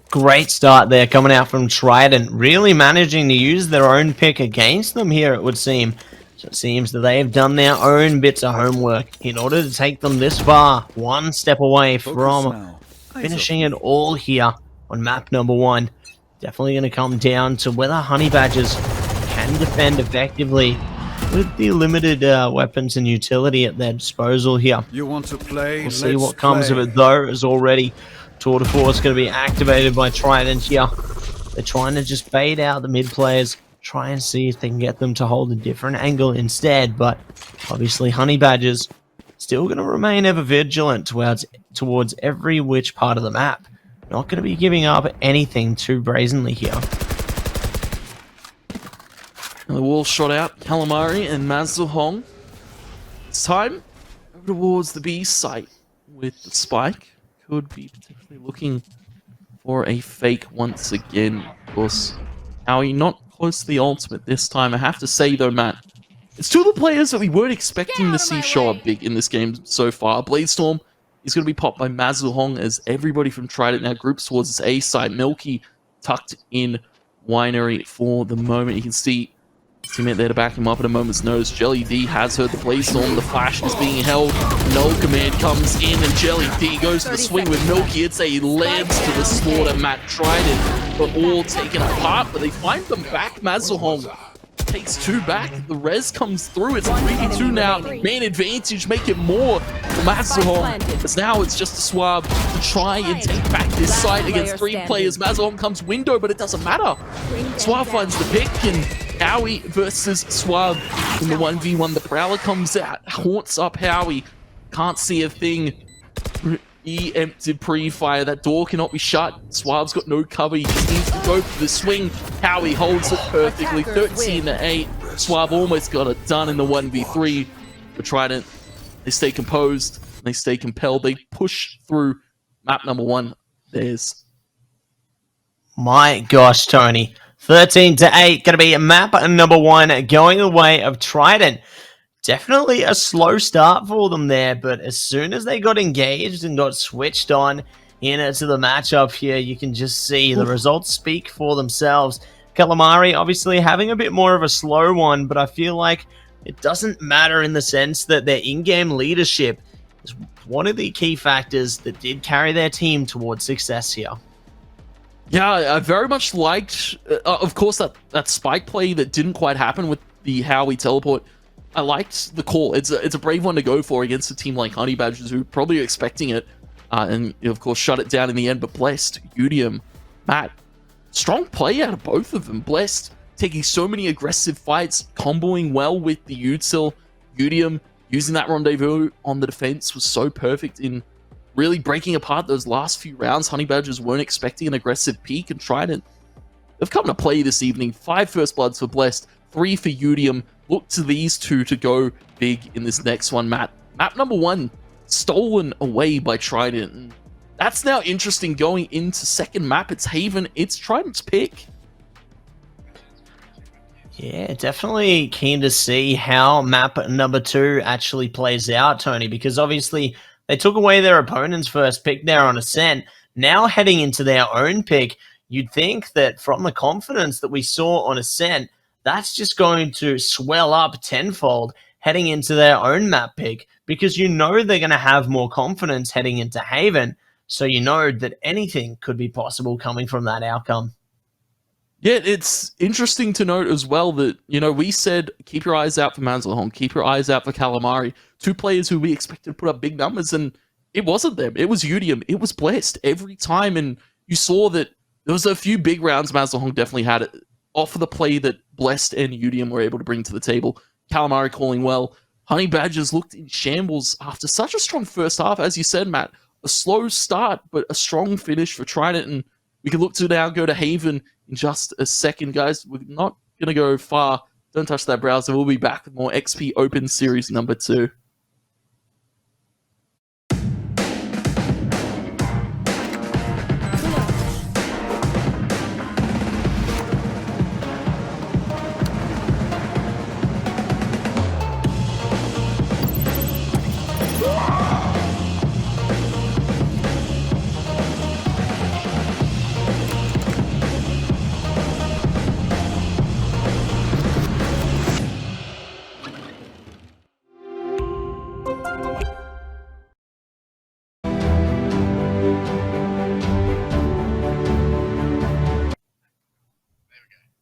Great start there coming out from Trident, really managing to use their own pick against them here, it would seem. So it seems that they have done their own bits of homework in order to take them this far, one step away from finishing it all here on map number 1. Definitely going to come down to whether Honey Badgers can defend effectively with the limited weapons and utility at their disposal here. You want to play? We'll see what comes of it, though, as already Tour de Force going to be activated by Trident here. They're trying to just bait out the mid players, try and see if they can get them to hold a different angle instead, but obviously Honey Badgers still going to remain ever vigilant towards every which part of the map. Not going to be giving up anything too brazenly here. And the wall shot out. Calamari and Mazuhong. It's time over towards the B site with the spike. Could be potentially looking for a fake once again. Of course, Howie not close to the ultimate this time. I have to say though, Matt, it's two of the players that we weren't expecting to see show up big in this game so far. Bladestorm is going to be popped by Mazuhong as everybody from Trident now groups towards this A side. Milky tucked in Winery for the moment. You can see teammate there to back him up at a moment's notice. Jelly D has heard the Bladestorm. The flash is being held. Null Command comes in, and Jelly D goes for the swing with Milky. It's a lands to the slaughter. Matt Trident, but all taken apart, but they find them back. Mazuhong takes 2 back. The res comes through. It's a 3v2 now. Man advantage, make it more for Mazuhong. As now it's just a Swab to try and take back this site against 3 players. Mazuhong comes window, but it doesn't matter. Swab finds the pick, and Howie versus Swab in the 1v1. The Prowler comes out, haunts up Howie. Can't see a thing. Empted pre-fire. That door cannot be shut. Swab's got no cover. He just needs to go for the swing. Howie holds it perfectly. 13-8. Swab almost got it done in the 1v3. But Trident, they stay composed. They stay compelled. They push through map number 1. There's... My gosh, Tony. 13-8, going to be map number 1 going the way of Trident. Definitely a slow start for them there, but as soon as they got engaged and got switched on into the matchup here, you can just see the results speak for themselves. Calamari obviously having a bit more of a slow one, but I feel like it doesn't matter in the sense that their in-game leadership is one of the key factors that did carry their team towards success here. Yeah, I very much liked, of course, that spike play that didn't quite happen with the Howie teleport. I liked the call. It's a brave one to go for against a team like Honey Badgers, who probably are expecting it, and of course shut it down in the end. But Blessed, Udium, Matt, strong play out of both of them. Blessed taking so many aggressive fights, comboing well with the util. Udium using that rendezvous on the defense was so perfect in really breaking apart those last few rounds. Honey Badgers weren't expecting an aggressive peak, and Trident, they've come to play this evening. 5 first bloods for Blessed, 3 for Udium. Look to these two to go big in this next one, Matt. Map number 1, stolen away by Trident. And that's now interesting going into second map. It's Haven. It's Trident's pick. Yeah, definitely keen to see how map number 2 actually plays out, Tony, because obviously They took away their opponent's first pick there on Ascent. Now heading into their own pick, you'd think that from the confidence that we saw on Ascent, that's just going to swell up tenfold heading into their own map pick, because you know they're going to have more confidence heading into Haven, so you know that anything could be possible coming from that outcome. Yeah, it's interesting to note as well that, we said keep your eyes out for Manzelhong, keep your eyes out for Calamari, two players who we expected to put up big numbers, and it wasn't them. It was Udium. It was Blessed every time, and you saw that there was a few big rounds Manzelhong definitely had it off of the play that Blessed and Udium were able to bring to the table. Calamari calling well. Honey Badgers looked in shambles after such a strong first half, as you said, Matt. A slow start, but a strong finish for Trident, and we can look to now go to Haven in just a second, guys. We're not going to go far. Don't touch that browser. We'll be back with more XP Open Series number 2.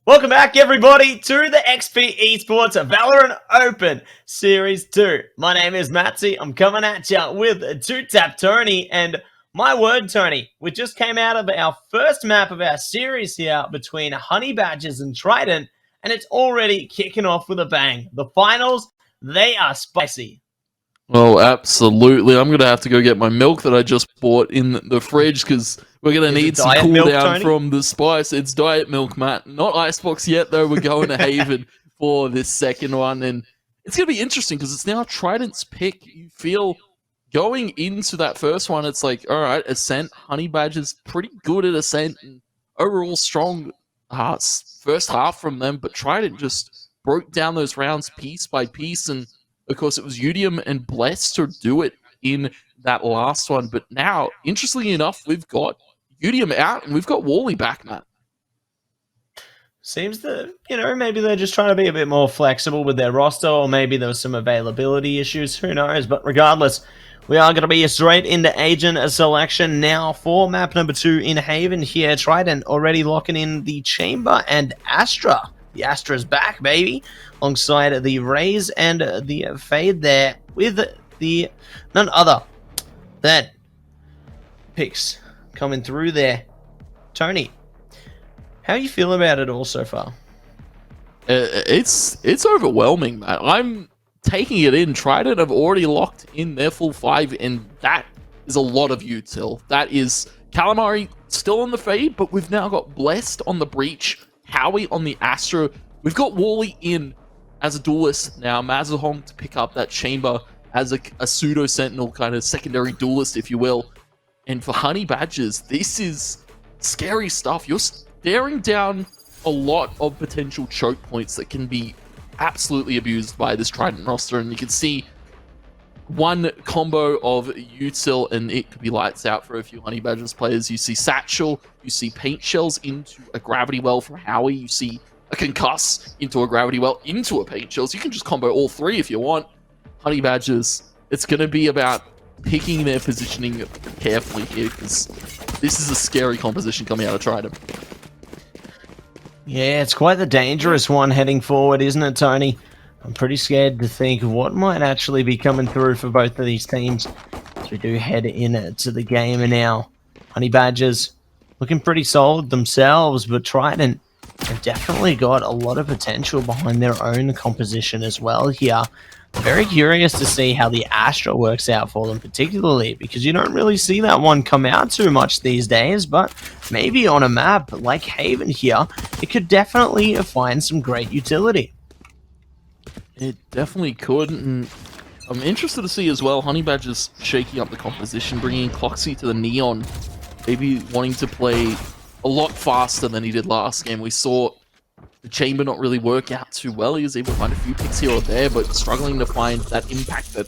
Welcome back, everybody, to the XP Esports Valorant Open Series 2. My name is Matzy. I'm coming at you with a 2-tap Tony, and my word, Tony, we just came out of our first map of our series here between Honey Badgers and Trident, and it's already kicking off with a bang. The finals, they are spicy. Oh, absolutely. I'm going to have to go get my milk that I just bought in the fridge, because we're going to need some cooldown from the spice. It's diet milk, Matt. Not icebox yet, though. We're going to Haven for this second one, and it's going to be interesting because it's now Trident's pick. You feel going into that first one, it's like, all right, Ascent, Honey Badger's pretty good at Ascent, and overall strong first half from them, but Trident just broke down those rounds piece by piece, and of course, it was Udium and Blessed to do it in that last one. But now, interestingly enough, we've got Udium out and we've got Wally back, Matt. Seems that, maybe they're just trying to be a bit more flexible with their roster, or maybe there was some availability issues. Who knows? But regardless, we are going to be straight into agent selection now for map number 2 in Haven here. Trident already locking in the Chamber and Astra. The Astra's back, baby, alongside the Rays and the Fade there, with the none other than picks coming through there. Tony, how you feel about it all so far? It's overwhelming, man. I'm taking it in. Trident have already locked in their full 5, and that is a lot of util. That is Calamari still on the Fade, but we've now got Blessed on the Breach, Howie on the Astro. We've got Wally in as a duelist now. Manzelhong to pick up that Chamber as a pseudo-sentinel, kind of secondary duelist, if you will. And for Honey Badgers, this is scary stuff. You're staring down a lot of potential choke points that can be absolutely abused by this Trident roster. And you can see one combo of util, and it could be lights out for a few Honey Badgers players. You see Satchel, you see Paint Shells into a Gravity Well from Howie, you see a Concuss into a Gravity Well into a Paint Shells. You can just combo all 3 if you want. Honey Badgers, it's going to be about picking their positioning carefully here, because this is a scary composition coming out of Trident. Yeah, it's quite the dangerous one heading forward, isn't it, Tony? I'm pretty scared to think of what might actually be coming through for both of these teams as we do head into the game now. Honey Badgers looking pretty solid themselves, but Trident have definitely got a lot of potential behind their own composition as well here. Very curious to see how the Astra works out for them, particularly because you don't really see that one come out too much these days, but maybe on a map like Haven here, it could definitely find some great utility. It definitely could, and I'm interested to see as well, Honey Badger's shaking up the composition, bringing Cloxy to the Neon, maybe wanting to play a lot faster than he did last game. We saw the Chamber not really work out too well. He was able to find a few picks here or there, but struggling to find that impact that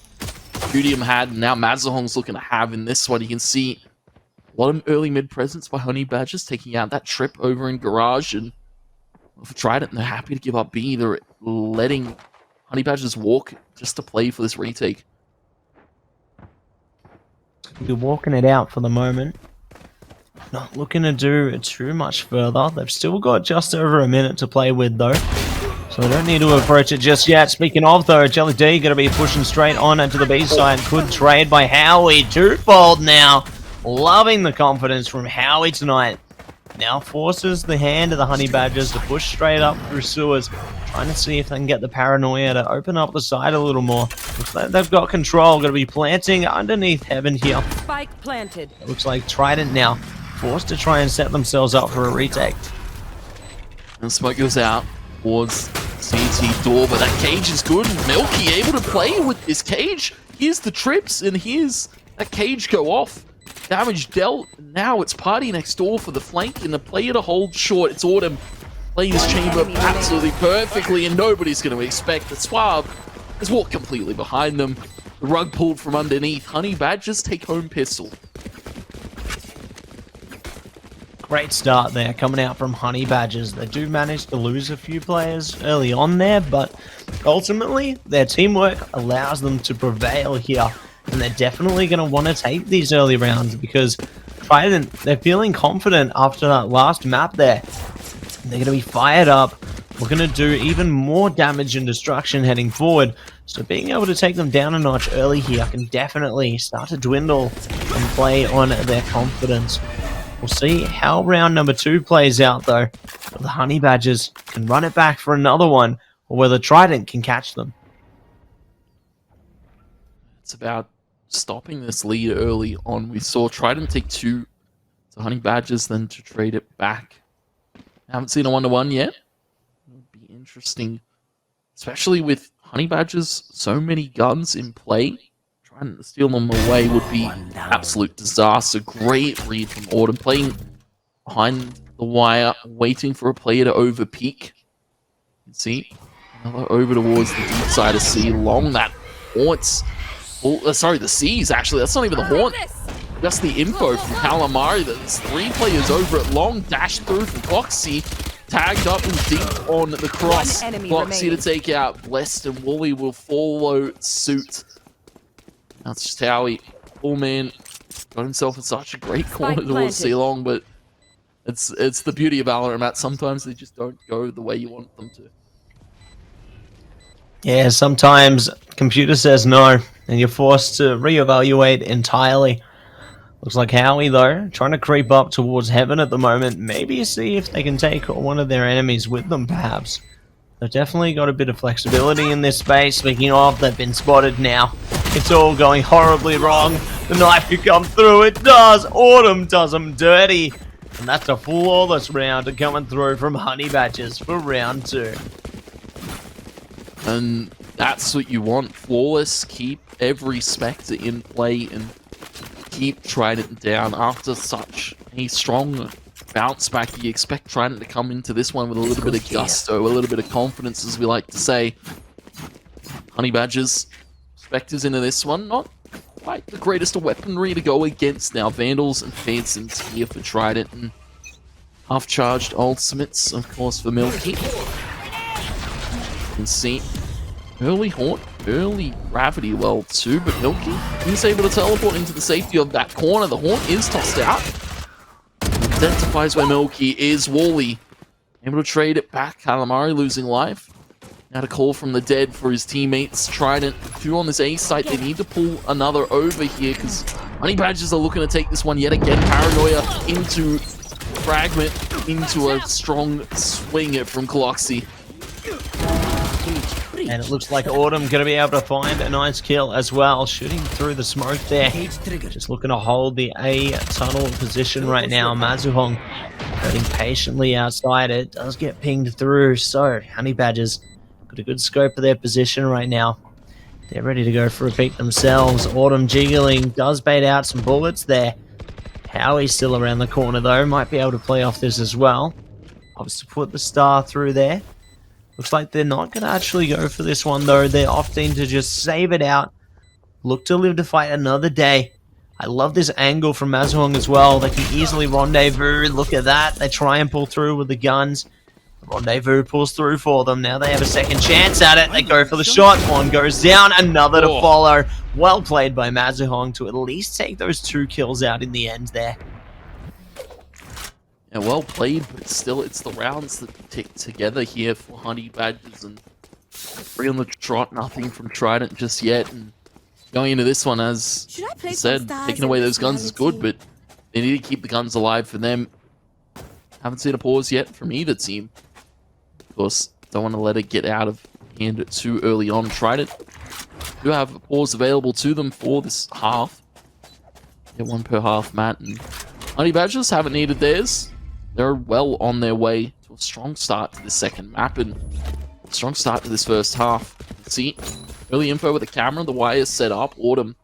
Budium had, and now Mazahong's looking to have in this one. You can see a lot of early mid presence by Honey Badgers, taking out that trip over in Garage, and for Trident, they're happy to give up B. They're letting Honey Badgers walk just to play for this retake. Be walking it out for the moment. Not looking to do too much further. They've still got just over a minute to play with, though. So they don't need to approach it just yet. Speaking of, though, Jelly D going to be pushing straight on into the B side. Good trade by Howie. Twofold now. Loving the confidence from Howie tonight. Now forces the hand of the Honey Badgers to push straight up through sewers. Trying to see if they can get the paranoia to open up the side a little more. Looks like they've got control. Going to be planting underneath Heaven here. Spike planted. It looks like Trident now forced to try and set themselves up for a retake. And smoke goes out towards CT door, but that cage is good. Milky able to play with this cage. Here's the trips, and here's that cage go off. Damage dealt. Now it's Party next door for the flank, and the player to hold short. It's Autumn playing this chamber absolutely perfectly, and nobody's going to expect that Swab has walked completely behind them. The rug pulled from underneath. Honey Badgers take home pistol. Great start there coming out from Honey Badgers. They do manage to lose a few players early on there, but ultimately their teamwork allows them to prevail here. And they're definitely going to want to take these early rounds because Trident, they're feeling confident after that last map there. They're going to be fired up. We're going to do even more damage and destruction heading forward. So being able to take them down a notch early here can definitely start to dwindle and play on their confidence. We'll see how round number 2 plays out, though. Whether the Honey Badgers can run it back for another one, or whether Trident can catch them. It's about stopping this lead early on. We saw Trident take 2 to Honey Badgers, then to trade it back. I haven't seen a 1-to-1 yet. It would be interesting, especially with Honey Badgers, so many guns in play. Trying to steal them away would be absolute disaster. Great read from Autumn, playing behind the wire, waiting for a player to overpeak. You can see another over towards the deep side of C. Long that haunts. Oh, sorry, the C's actually. That's not even the haunt. Just the info from Calamari. There's 3 players over at Long. Dash through from Cloxy. Tagged up and deep on the cross. Cloxy to take out. Blessed and Wooly will follow suit. That's just how he, oh man, got himself in such a great corner towards C-Long, but it's the beauty of Valorant, Matt. Sometimes they just don't go the way you want them to. Yeah, sometimes computer says no, and you're forced to reevaluate entirely. Looks like Howie, though, trying to creep up towards Heaven at the moment. Maybe see if they can take one of their enemies with them, perhaps. They've definitely got a bit of flexibility in this space. Speaking of, they've been spotted now. It's all going horribly wrong. The knife could come through. It does. Autumn does them dirty. And that's a flawless round coming through from Honey Badgers for round 2. And that's what you want. Flawless. Keep every Spectre in play and keep Trident down. After such a strong bounce back, you expect Trident to come into this one with a little bit of gusto, a little bit of confidence, as we like to say. Honey Badgers, Spectres into this one. Not quite the greatest of weaponry to go against now. Vandals and Phantoms here for Trident, and half-charged ultimates, of course, for Milky. You can see early Haunt, early Gravity well too, but Milky is able to teleport into the safety of that corner. The Haunt is tossed out. Identifies where Milky is. Wally able to trade it back. Calamari losing life. Now to call from the dead for his teammates. Trident through on this A site. They need to pull another over here because Honey Badgers are looking to take this one yet again. Paranoia into Fragment, into a strong swing from Cloxy. And it looks like Autumn going to be able to find a nice kill as well. Shooting through the smoke there. Just looking to hold the A tunnel position right now. Mazuhong waiting patiently outside it. Does get pinged through. So, Honey Badgers got a good scope of their position right now. They're ready to go for a peek themselves. Autumn jiggling. Does bait out some bullets there. Howie's still around the corner though. Might be able to play off this as well. Opts to put the star through there. Looks like they're not going to actually go for this one, though. They're opting to just save it out look to live to fight another day. I love this angle from Mazahong as well. They can easily rendezvous. Look at that. They try and pull through with the guns. Rendezvous pulls through for them. Now they have a second chance at it. They go for the shot. One goes down. Another to follow. Well played by Mazahong to at least take those 2 kills out in the end there. Yeah, well played, but still, it's the rounds that tick together here for Honey Badgers, and 3 on the trot, nothing from Trident just yet. And going into this one, as I said, taking away those guns is good, but they need to keep the guns alive for them. Haven't seen a pause yet from either team. Of course, don't want to let it get out of hand too early on. Trident do have a pause available to them for this half. Get 1 per half, Matt, and Honey Badgers haven't needed theirs. They're well on their way to a strong start to the second map and a strong start to this first half. See, early info with the camera, the wire is set up. Autumn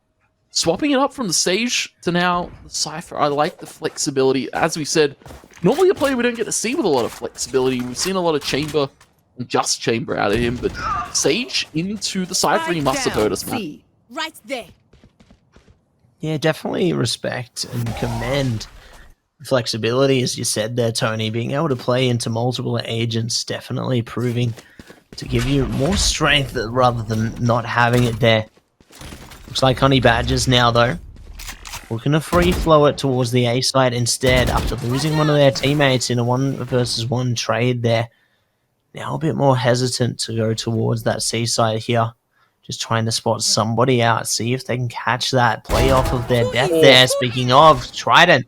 swapping it up from the stage to now the Cypher. I like the flexibility. As we said, normally a player we don't get to see with a lot of flexibility. We've seen a lot of chamber and just chamber out of him, but Sage into the Cypher, he must have heard us, man. Right there. Yeah, definitely respect and commend flexibility, as you said there, Tony. Being able to play into multiple agents, definitely proving to give you more strength rather than not having it there. Looks like Honey Badgers now, though, looking to free flow it towards the A side instead after losing one of their teammates in a 1-versus-1 trade there. Now a bit more hesitant to go towards that C side here. Just trying to spot somebody out, see if they can catch that, play off of their death there. Speaking of, Trident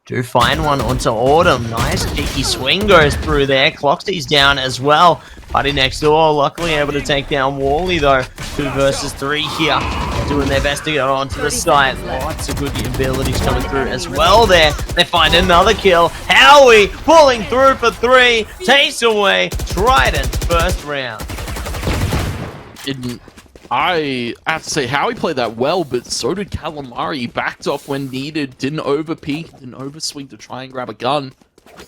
do find one onto Autumn. Nice cheeky swing goes through there. Cloxy's down as well. Party next door, luckily able to take down Wally though. 2 versus 3 here. Doing their best to get onto the site. Lots of good abilities coming through as well there. They find another kill. Howie pulling through for 3. Takes away Trident's first round. I have to say, Howie played that well, but so did Calamari. He backed off when needed, didn't overpeak, didn't overswing to try and grab a gun,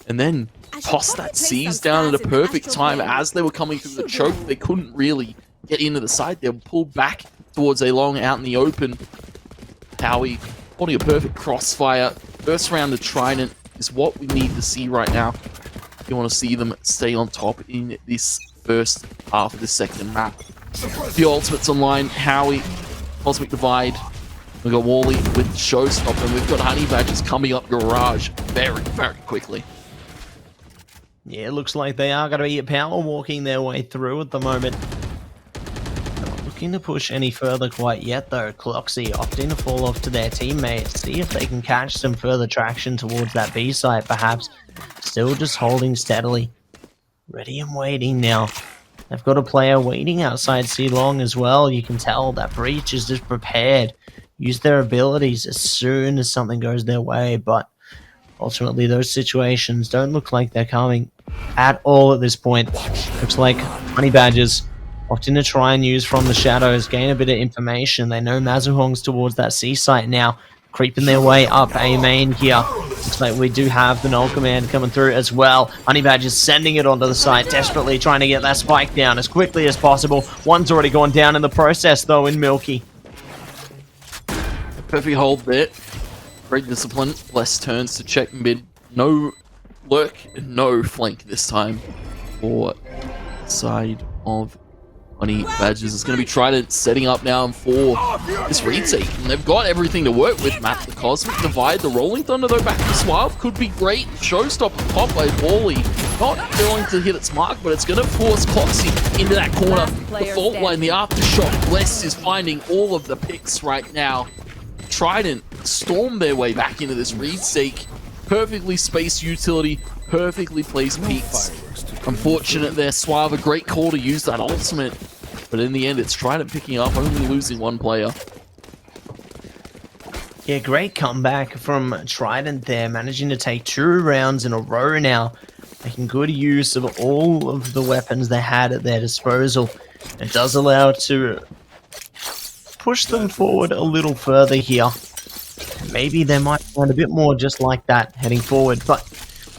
and then tossed that C's down at a perfect time as they were coming through the choke. They couldn't really get into the side. They were pulled back towards a long out in the open. Howie holding a perfect crossfire. First round of Trident is what we need to see right now. You want to see them stay on top in this first half of the second map. The ultimate's online. Howie, Cosmic Divide. We've got Wally with Showstopper, and we've got Honey Badgers coming up Garage very, very quickly. Yeah, it looks like they are going to be power walking their way through at the moment. Not looking to push any further quite yet, though. Cloxy opting to fall off to their teammates. See if they can catch some further traction towards that B site, perhaps. Still just holding steadily. Ready and waiting now. They've got a player waiting outside C-Long as well. You can tell that Breach is just prepared. Use their abilities as soon as something goes their way, but ultimately those situations don't look like they're coming at all at this point. Looks like Honey Badgers opting to try and use from the shadows, gain a bit of information. They know Mazahong's towards that C site now, creeping their way up A main here. Looks like we do have the null command coming through as well. Honey Badger's sending it onto the site, desperately trying to get that spike down as quickly as possible. One's already gone down in the process, though, in Milky. Perfect hold there. Great discipline. Less turns to check mid. No lurk and no flank this time for side of Honey Badgers. It's going to be Trident setting up now for this retake. And they've got everything to work with, Matt. The Cosmic Divide, the Rolling Thunder, though, back to Suave could be great. Showstopper pop by Wally. Not going to hit its mark, but it's going to force Cloxy into that corner. The fault line, the aftershock. Bless is finding all of the picks right now. Trident stormed their way back into this retake. Perfectly spaced utility, perfectly placed peaks. Unfortunate there, Suave, a great call to use that ultimate. But in the end, it's Trident picking up, only losing 1 player. Yeah, great comeback from Trident there, managing to take 2 rounds in a row now. Making good use of all of the weapons they had at their disposal. It does allow it to push them forward a little further here. Maybe they might find a bit more just like that heading forward, but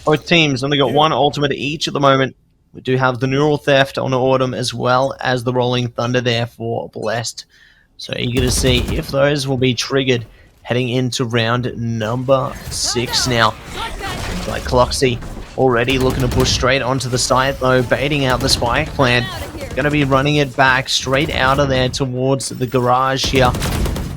both teams only got 1 ultimate each at the moment. We do have the Neural Theft on Autumn as well as the Rolling Thunder there for Blessed. So eager to see if those will be triggered heading into round number 6 now. Like Cloxy already looking to push straight onto the site though, baiting out the spike plant. Gonna be running it back straight out of there towards the garage here.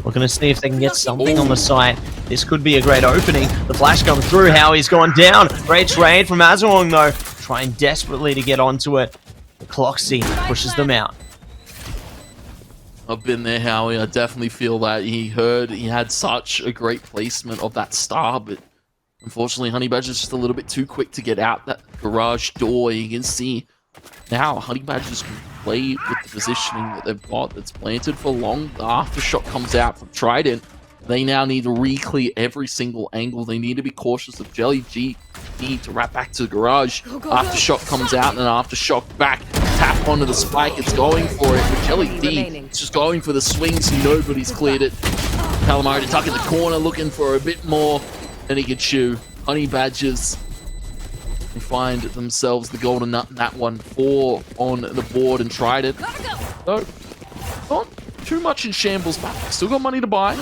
Looking to see if they can get something on the site. This could be a great opening. The flash comes through. Howie's gone down. Great trade from Azawong though. Trying desperately to get onto it. Cloxy pushes them out. I've been there, Howie. I definitely feel that. He had such a great placement of that star, but unfortunately, Honey Badger's just a little bit too quick to get out that garage door. You can see now Honey Badger's can play with the positioning that they've got that's planted for long. The aftershock comes out from Trident. They now need to re-clear every single angle. They need to be cautious of Jelly G to wrap back to the garage. Aftershock comes out and an aftershock back. Tap onto the spike. It's going for it. But Jelly D is just going for the swings. Nobody's cleared it. Calamari to tuck in the corner, looking for a bit more than he could chew. Honey Badgers, they find themselves the golden nut in that one. 4 on the board and tried it. So, not too much in shambles, but still got money to buy.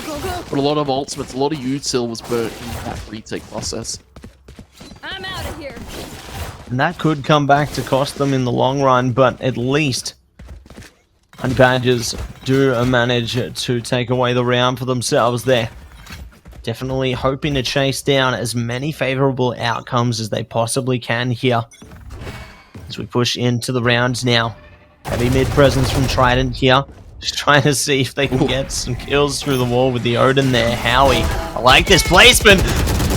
But a lot of ultimates, a lot of util was burnt in that retake process. I'm out of here. And that could come back to cost them in the long run, but at least Honey Badgers do manage to take away the round for themselves there. Definitely hoping to chase down as many favorable outcomes as they possibly can here. As we push into the rounds now. Heavy mid presence from Trident here. Just trying to see if they can get some kills through the wall with the Odin there. Howie, I like this placement.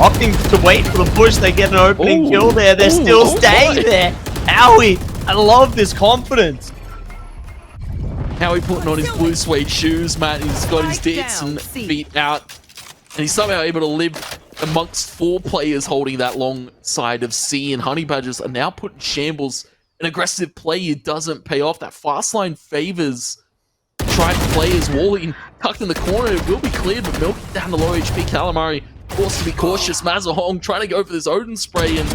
Opting to wait for the push. They get an opening kill there. They're still staying there. Howie, I love this confidence. Howie putting on his blue suede shoes, man. He's got his tits and feet out. And he's somehow able to live amongst 4 players holding that long side of C. And Honey Badgers are now put in shambles. An aggressive play doesn't pay off. That fast line favors Trident players. Wally tucked in the corner. It will be cleared, but milking down the low HP. Calamari forced to be cautious. Mazahong trying to go for this Odin spray. And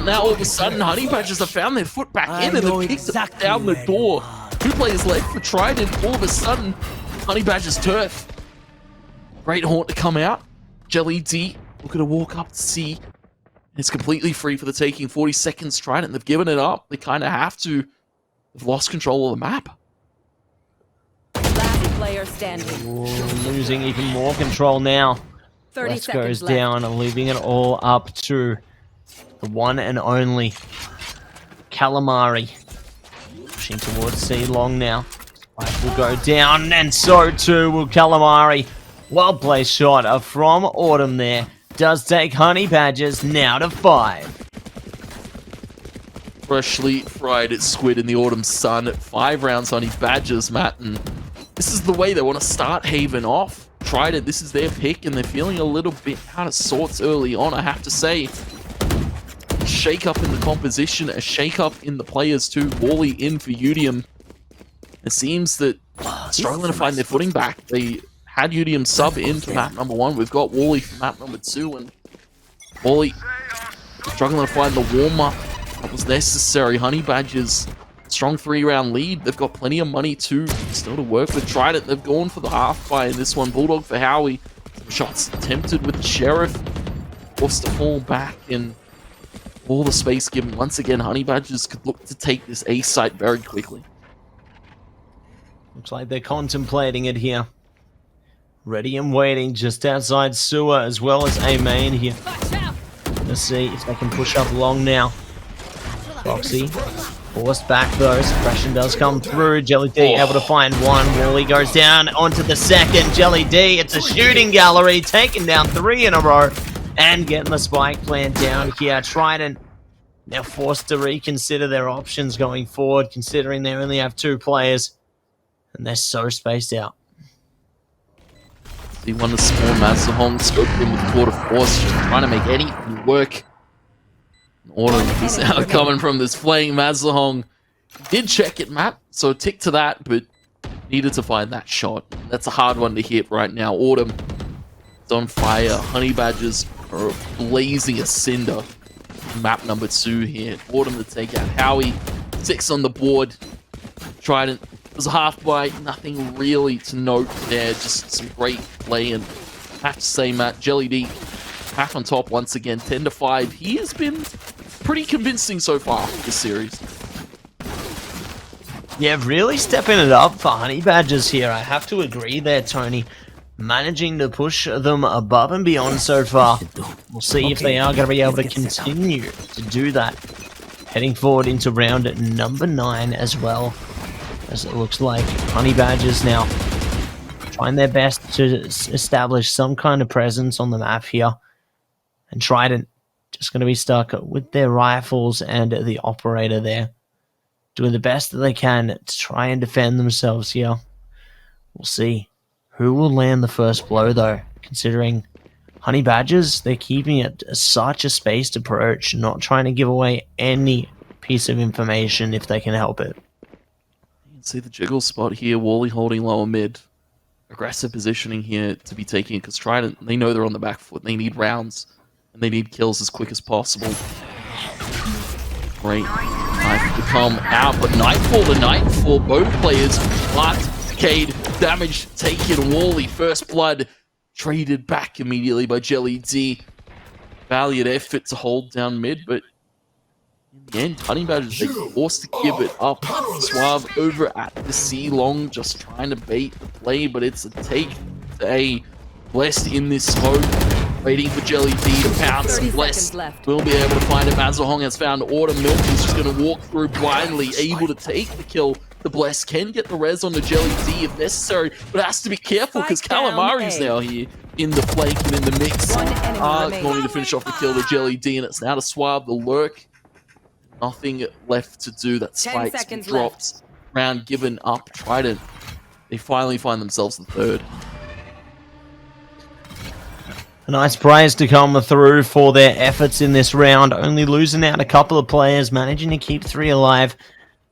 now all of a sudden, Honey Badgers have found their foot back in and they've kicked it down the door. 2 players left for Trident. All of a sudden, Honey Badgers turf. Great Haunt to come out. Jelly D looking to walk up to C. It's completely free for the taking. 40 seconds Trident. They've given it up. They kind of have to. They've lost control of the map. Last player standing. Ooh, losing even more control now. 30 Let's seconds goes left. down and leaving it all up to the one and only Calamari. Pushing towards C long now. Spike will go down, and so too will Calamari. Well placed shot from Autumn there. Does take Honey Badgers now to 5. Freshly fried squid in the autumn sun. 5 rounds Honey Badgers, Matt. And this is the way they want to start Haven off. Trident, this is their pick, and they're feeling a little bit out of sorts early on, I have to say. Shake up in the composition, a shake up in the players too. Wally in for Udium. It seems that struggling to find their footing back. They had Udium sub in for map number 1. We've got Wally for map number 2, and Wally struggling to find the warm-up that was necessary. Honey Badgers, strong 3-round lead. They've got plenty of money too, still to work with. Trident, they've gone for the half buy in this one. Bulldog for Howie. Some shots attempted with the Sheriff. Forced to fall back, and all the space given. Once again, Honey Badgers could look to take this A site very quickly. Looks like they're contemplating it here. Ready and waiting just outside sewer as well as A main here. Let's see if they can push up long now. Foxy forced back though. Suppression does come through. Jelly D able to find one. Wally goes down onto the second. Jelly D, it's a shooting gallery, taking down 3 in a row and getting the spike plant down here. Trident now forced to reconsider their options going forward, considering they only have 2 players and they're so spaced out. He won the small Mazahong, scoped in with quarter force, just trying to make anything work. Autumn is now coming from this flaying Mazahong. Did check it, Matt, so tick to that, but needed to find that shot. That's a hard one to hit right now. Autumn is on fire. Honey Badgers are blazing a cinder. Map number 2 here. Autumn to take out Howie. 6 on the board. Trident was a half bite, nothing really to note there, just some great play, and I have to say, Matt, Jelly D back on top once again, 10-5. He has been pretty convincing so far this series. Yeah, really stepping it up for Honey Badgers here. I have to agree there, Tony. Managing to push them above and beyond so far. We'll see if they are going to be able to continue to do that. Heading forward into round number 9 as well. As it looks like Honey Badgers now trying their best to establish some kind of presence on the map here. And Trident just going to be stuck with their rifles and the operator there, doing the best that they can to try and defend themselves here. We'll see who will land the first blow, though, considering Honey Badgers, they're keeping it such a spaced approach, not trying to give away any piece of information if they can help it. You can see the jiggle spot here, Wally holding lower mid. Aggressive positioning here to be taking it, because Trident, they know they're on the back foot. They need rounds, and they need kills as quick as possible. Great knife to come out, but Nightfall to Nightfall, both players, but Cade, damage taken, Wally, first blood, traded back immediately by Jelly D. Valiant effort to hold down mid, but in the end, Honey Badgers, they forced to give it up. Suave over at the C-Long, just trying to bait the play, but it's a take to A. Blessed in this smoke, waiting for Jelly D to pounce, and Blessed will be able to find it. Mazahong has found Order Milk, he's just going to walk through blindly, able to take the kill. The Blessed can get the res on the Jelly D if necessary, but has to be careful because Calamari's now here in the flank and in the mix. Going to finish off the kill to Jelly D, and it's now to Suave the Lurk. Nothing left to do. That spike's been dropped. Round given up. Trident, they finally find themselves the third. A nice praise to come through for their efforts in this round, only losing out a couple of players, managing to keep 3 alive.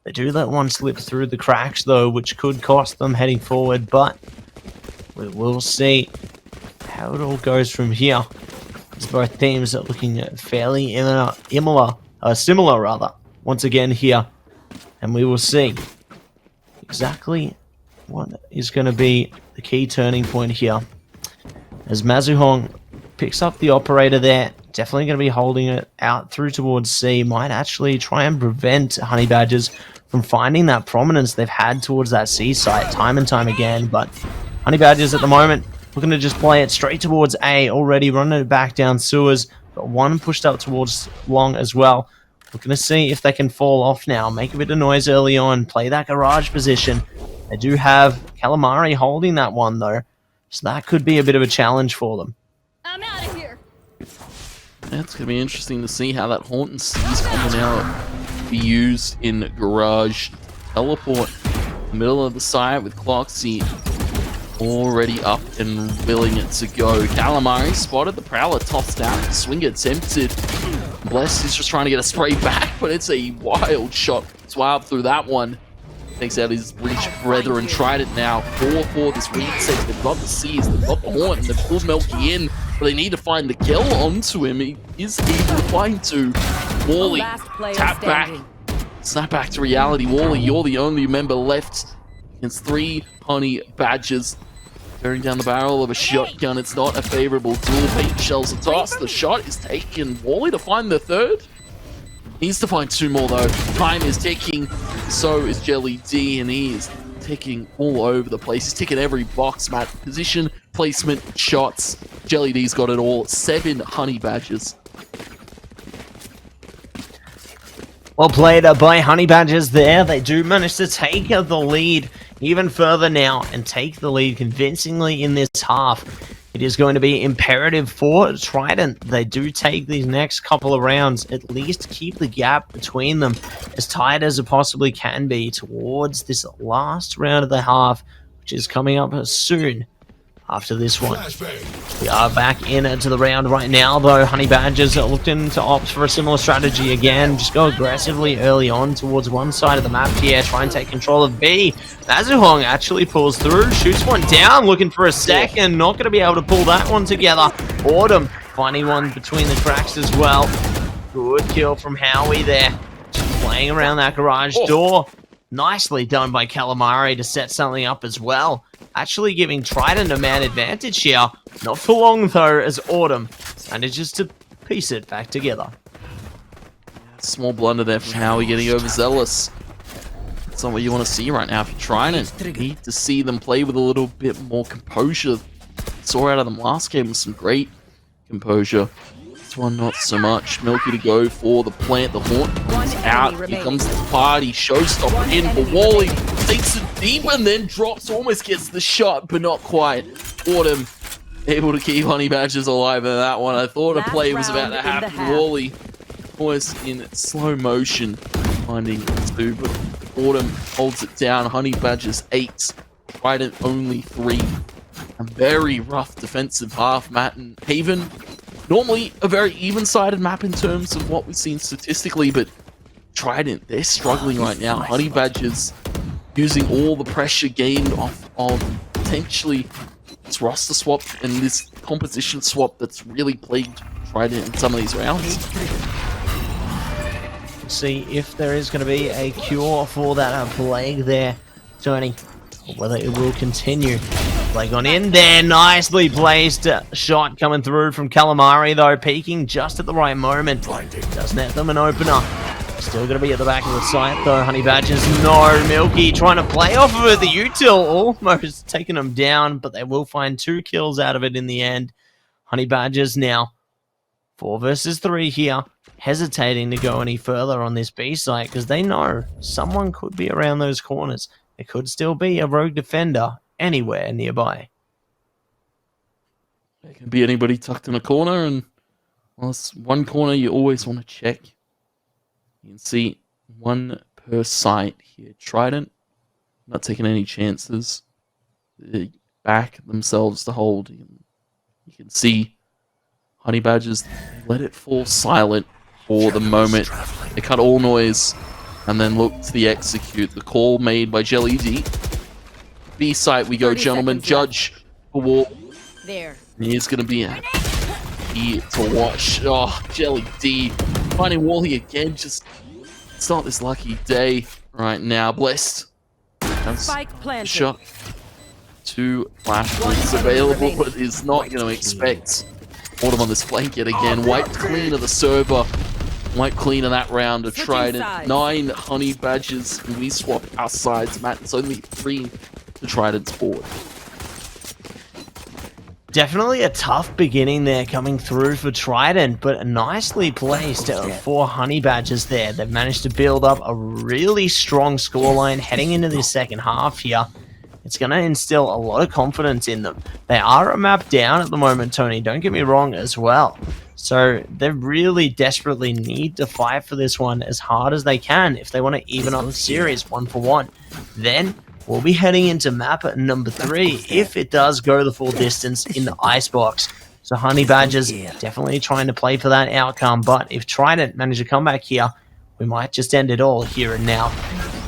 They do let one slip through the cracks, though, which could cost them heading forward, but we will see how it all goes from here. As both teams are looking fairly similar, once again here. And we will see exactly what is going to be the key turning point here. As Mazuhong picks up the operator there, definitely going to be holding it out through towards C. Might actually try and prevent Honey Badgers from finding that prominence they've had towards that C site time and time again. But Honey Badgers at the moment looking to just play it straight towards A, already running it back down sewers. Got one pushed up towards long as well. Looking to see if they can fall off now, make a bit of noise early on, play that garage position. They do have Calamari holding that one though, so that could be a bit of a challenge for them. I'm out of here. Yeah, it's going to be interesting to see how that Haunt and Seize coming out be used in garage. Teleport in the middle of the site with Cloxy already up and willing it to go. Calamari spotted the Prowler, tossed out, swing attempted. Bless is just trying to get a spray back, but it's a wild shot. Suave through that one. Takes out his Breach brethren. Tried it now. 4-4 this retake. They've got the Seize, they've got the Haunt, and they've pulled Melky in, but they need to find the kill onto him. He is able to find two. Wally, tap back. Snap back to reality. Wally, you're the only member left against 3 Honey Badgers. Staring down the barrel of a shotgun. It's not a favorable duel. Bait shells are tossed. The shot is taken. Wally to find the third. Needs to find 2 more though. Time is ticking. So is Jelly D, and he is ticking all over the place. He's ticking every box, Matt. Position, placement, shots. Jelly D's got it all. 7 Honey Badgers. Well played by Honey Badgers there. They do manage to take the lead even further now and take the lead convincingly in this half. It is going to be imperative for Trident. They do take these next couple of rounds, at least keep the gap between them as tight as it possibly can be towards this last round of the half, which is coming up soon after this one. We are back into the round right now, though. Honey Badgers are looking to opt for a similar strategy again. Just go aggressively early on towards one side of the map here. Try and take control of B. Mazuhong actually pulls through, shoots one down, looking for a second. Not going to be able to pull that one together. Autumn finding one between the cracks as well. Good kill from Howie there. Just playing around that garage door. Nicely done by Calamari to set something up as well. Actually giving Trident a man advantage here. Not for long though, as Autumn manages to piece it back together. Small blunder there from Howie getting overzealous. That's not what you want to see right now if you're trying it. You need to see them play with a little bit more composure. Saw out of them last game with some great composure. This one not so much. Milky to go for the plant. The Haunt comes out. Here comes the party. Showstopper in for Wally. Takes it deep and then drops. Almost gets the shot, but not quite. Autumn able to keep Honey Badgers alive in that one. I thought a play was about to happen. Wally almost in slow motion finding two, but Autumn holds it down. Honey Badgers 8. Trident only 3. A very rough defensive half. Matt and Haven, normally a very even-sided map in terms of what we've seen statistically, but Trident, they're struggling right now. Honey Badgers using all the pressure gained off of potentially this roster swap and this composition swap that's really plagued Trident in some of these rounds. See if there is going to be a cure for that plague there, Tony, or whether it will continue. Plague on in there, nicely placed shot coming through from Calamari though, peeking just at the right moment. Does net them an opener. Still going to be at the back of the site though, Honey Badgers. No, Milky trying to play off of it. The util almost taking them down, but they will find 2 kills out of it in the end. Honey Badgers now 4 versus 3 here, hesitating to go any further on this B site because they know someone could be around those corners. There could still be a rogue defender anywhere nearby. There can be anybody tucked in a corner, and well, it's one corner you always want to check. You can see 1 per site here. Trident not taking any chances. They back themselves to hold. You can see Honey Badgers let it fall silent for the moment. They cut all noise and then look to the execute. The call made by Jelly D. B site we go, gentlemen. Judge for War. There. He's going to be here to watch. Oh, Jelly D finding Wally again. Just, it's not this lucky day right now. Blessed. Spike planted. Shot. 2 flash points available, but is not going to expect Autumn on this flank yet again. Wiped clean of the server. Wiped clean of that round of Trident. 9 Honey Badgers. And we swap our sides. Matt, it's only 3 to Trident's board. Definitely a tough beginning there coming through for Trident, but nicely placed for Honey Badgers there. They've managed to build up a really strong scoreline heading into this second half here. It's going to instill a lot of confidence in them. They are a map down at the moment, Tony, don't get me wrong as well. So they really desperately need to fight for this one as hard as they can if they want to even up the series 1-for-1. Then we'll be heading into map number 3 if it does go the full distance in the icebox. So Honey Badgers definitely trying to play for that outcome, but if Trident manage to come back here, we might just end it all here and now.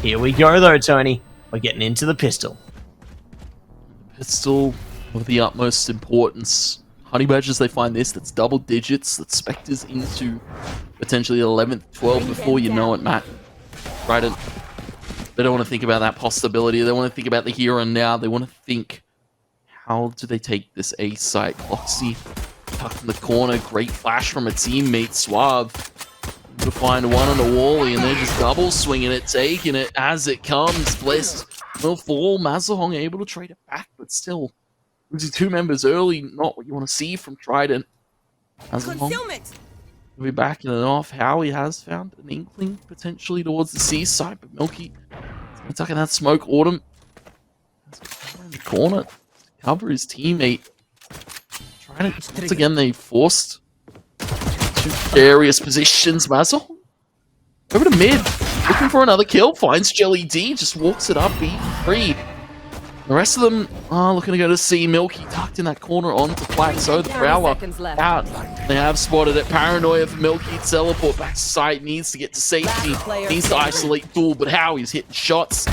Here we go though, Tony. We're getting into the pistol. Pistol of the utmost importance. Honey Badgers, they find this, that's double digits, that Spectres into potentially 11th, 12th before you know it, Matt. Trident, they don't want to think about that possibility. They want to think about the here and now. They want to think, how do they take this A site? Oxy tucked in the corner. Great flash from a teammate. Suave to find one on the wally, and they're just double swinging it, taking it as it comes. Blessed will fall. Mazahong able to trade it back, but still losing 2 members early. Not what you want to see from Trident. Mazahong will be backing it off. Howie has found an inkling potentially towards the C side, but Milky tucking that smoke. Autumn in the corner to cover his teammate. Trying to, once again, they forced 2 various positions. Mazahong over to mid, looking for another kill. Finds Jelly D, just walks it up. B3. The rest of them are looking to go to C. Milky tucked in that corner onto flat. So the Prowler out. They have spotted it. Paranoia for Milky. Teleport back to site. Needs to get to safety. Needs to isolate Duel, but Howie's hitting shots.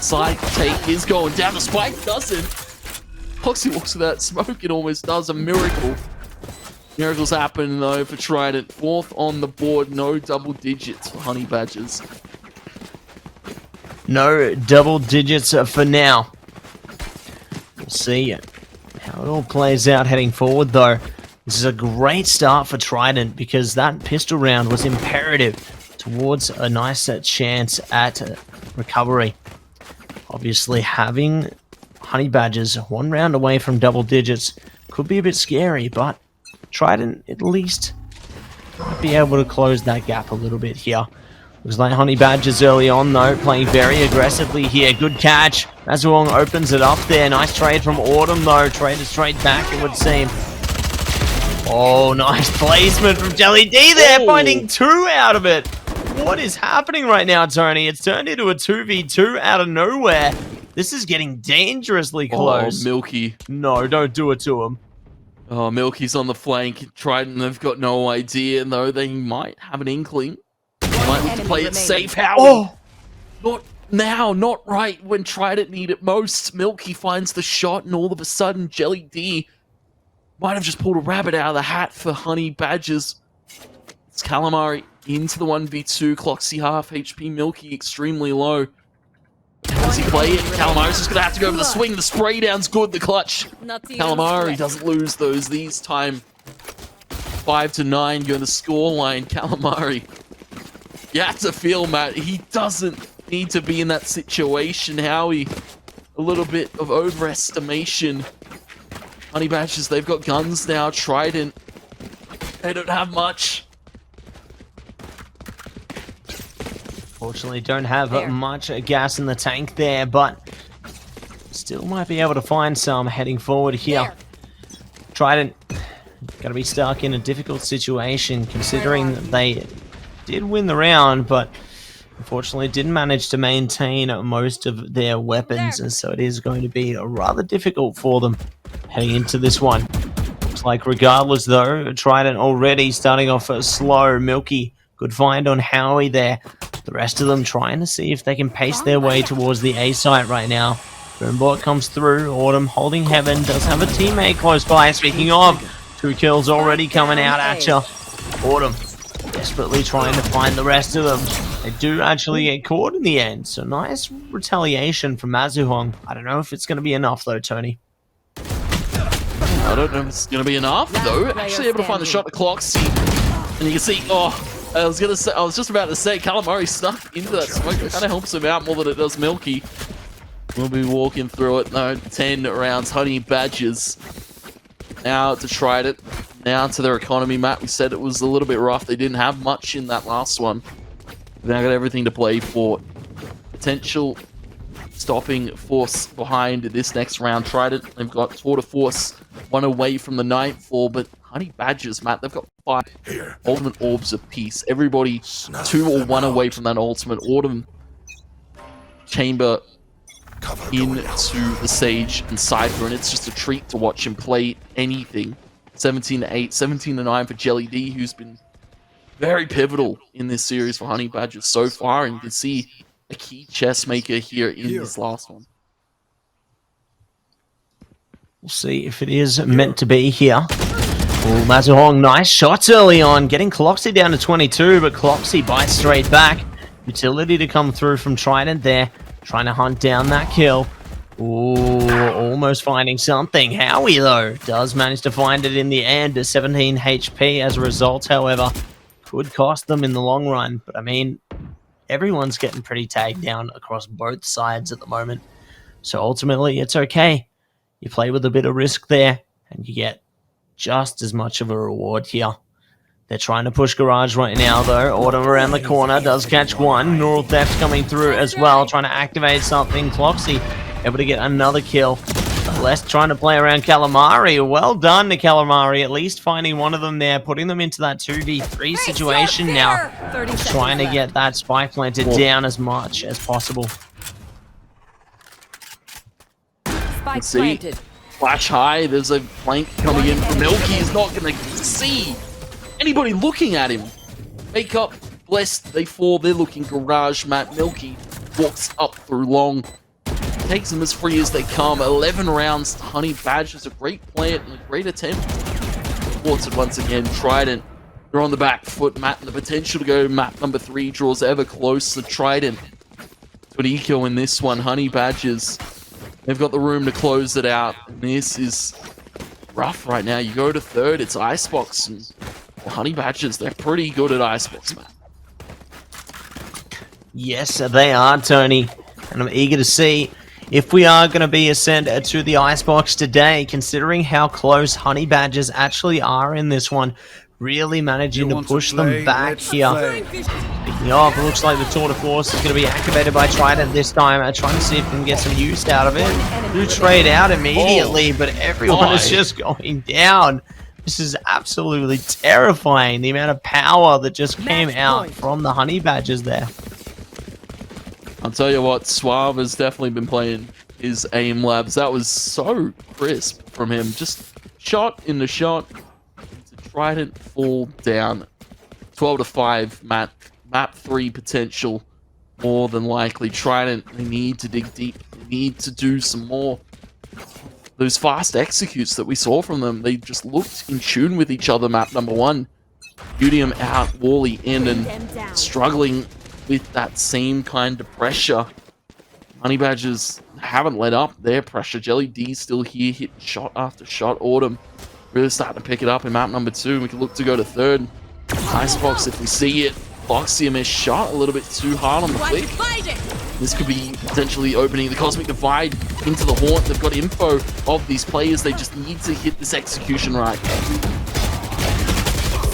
Side take is going down. The spike doesn't. Foxy walks with that smoke. It almost does. A miracle. Miracles happen though for Trident. 4th on the board. No double digits for Honey Badgers. No double digits for now. We'll see how it all plays out heading forward, though. This is a great start for Trident because that pistol round was imperative towards a nice chance at recovery. Obviously, having Honey Badgers one round away from double digits could be a bit scary, but Trident at least might be able to close that gap a little bit here. Looks like Honey Badgers early on, though, playing very aggressively here. Good catch. Mazuong opens it up there. Nice trade from Autumn, though. Traded straight back, it would seem. Oh, nice placement from Jelly D there, finding 2 out of it. What is happening right now, Tony? It's turned into a 2v2 out of nowhere. This is getting dangerously close. Oh, Milky. No, don't do it to him. Oh, Milky's on the flank. Trident, they've got no idea, though. They might have an inkling. They might need to play it safe. Howie. Oh! Not now, not right when Trident need it most. Milky finds the shot, and all of a sudden, Jelly D might have just pulled a rabbit out of the hat for Honey Badgers. It's Calamari into the 1v2. Cloxy half HP, Milky extremely low. Does he play it? Calamari's just going to have to go for the swing. The spray down's good. The clutch. Calamari doesn't lose those these time. 5-9 going to score line. Calamari. You have to feel, Matt, he doesn't need to be in that situation. Howie, a little bit of overestimation. Honey Badgers, they've got guns now. Trident, they don't have much. Fortunately, don't have much gas in the tank there, but still might be able to find some heading forward here. Trident, going to be stuck in a difficult situation considering that they did win the round, but unfortunately didn't manage to maintain most of their weapons, and so it is going to be rather difficult for them heading into this one. Looks like regardless, though, Trident already starting off slow. Milky, good find on Howie there. The rest of them trying to see if they can pace their way towards the A site right now. Boombot comes through. Autumn holding heaven. Does have a teammate close by. Speaking of, 2 kills already coming out at you. Autumn desperately trying to find the rest of them. They do actually get caught in the end. So nice retaliation from Mazuhong. I don't know if it's going to be enough though, Tony. I don't know if it's going to be enough though. Actually able to find the shot to Cloxy. And you can see, I was just about to say, Calamari stuck into that smoke. It kind of helps him out more than it does Milky. We'll be walking through it. No, 10 rounds. Honey Badgers. Now to Trident. Now to their economy, Matt. We said it was a little bit rough. They didn't have much in that last one. They now got everything to play for. Potential stopping force behind this next round. Trident, they've got tour de force, 1 away from the Nightfall, but Honey Badgers, Matt, they've got 5 ultimate orbs apiece. Everybody 2 or 1 away from that ultimate Autumn chamber into the Sage and Cypher, and it's just a treat to watch him play anything. 17-8, 17-9 for Jelly D, who's been very pivotal in this series for Honey Badgers so far, and you can see a key chess maker here in this last one. We'll see if it is meant to be here. Oh, Mazuhong, nice shots early on, getting Cloxy down to 22, but Cloxy bites straight back. Utility to come through from Trident there, trying to hunt down that kill. Ooh, almost finding something. Howie, though, does manage to find it in the end to 17 HP as a result, however. Could cost them in the long run, but I mean, everyone's getting pretty tagged down across both sides at the moment. So ultimately, it's okay. You play with a bit of risk there, and you get just as much of a reward here. They're trying to push Garage right now, though. Autumn around the corner does catch one. Neural Theft coming through as well, trying to activate something. Cloxy able to get another kill. Less trying to play around Calamari. Well done to Calamari, at least finding one of them there, putting them into that 2v3 situation now. Trying to get that spike planted down as much as possible. Spike planted. Flash high, there's a flank coming in from Milky. He's not going to see anybody looking at him. Makeup, blessed, they fall. They're looking Garage. Matt Milky walks up through long. Takes them as free as they come. 11 rounds. Honey Badgers, a great play and a great attempt. Thwarted once again. Trident, they're on the back foot. Matt, and the potential to go map number 3 draws ever closer. Trident But eco in this one, Honey Badgers, they've got the room to close it out. And this is rough right now. You go to third, it's Icebox. And well, Honey Badgers, they're pretty good at Icebox, man. Yes, they are, Tony. And I'm eager to see if we are going to be ascended to the Icebox today, considering how close Honey Badgers actually are in this one. Really managing to push them back here. Speaking of, it looks like the tour de force is going to be activated by Trident this time. Trying to see if we can get some use out of it. Do trade out immediately, but everyone is just going down. This is absolutely terrifying, the amount of power that just came out from the Honey Badgers there. I'll tell you what, Suave has definitely been playing his aim labs. That was so crisp from him. Just shot in the shot. To Trident fall down. 12-5, map 3 potential. More than likely. Trident, they need to dig deep. They need to do some more. Those fast executes that we saw from them, they just looked in tune with each other, map number 1. Udium out, Wally in, and struggling with that same kind of pressure. Honey Badgers haven't let up their pressure. Jelly D's still here, hitting shot after shot. Autumn really starting to pick it up in map number 2. We can look to go to third. Icebox, if we see it. Boxium shot a little bit too hard on the flick. This could be potentially opening the Cosmic Divide into the Haunt. They've got info of these players. They just need to hit this execution right.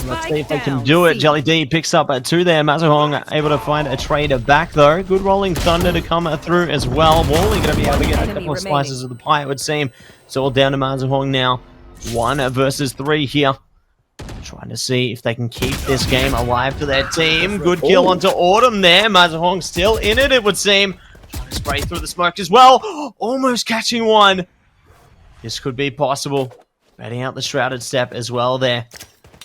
Let's see if they can do it. Jelly D picks up at 2 there. Mazahong able to find a trader back though. Good rolling thunder to come through as well. Wally going to be able to get a couple of slices of the pie, it would seem. It's all down to Mazahong now. 1 versus 3 here. Trying to see if they can keep this game alive for their team. Good kill onto Autumn there. Mazahong still in it, it would seem. Trying to spray through the smoke as well. Almost catching one. This could be possible. Betting out the Shrouded Step as well there.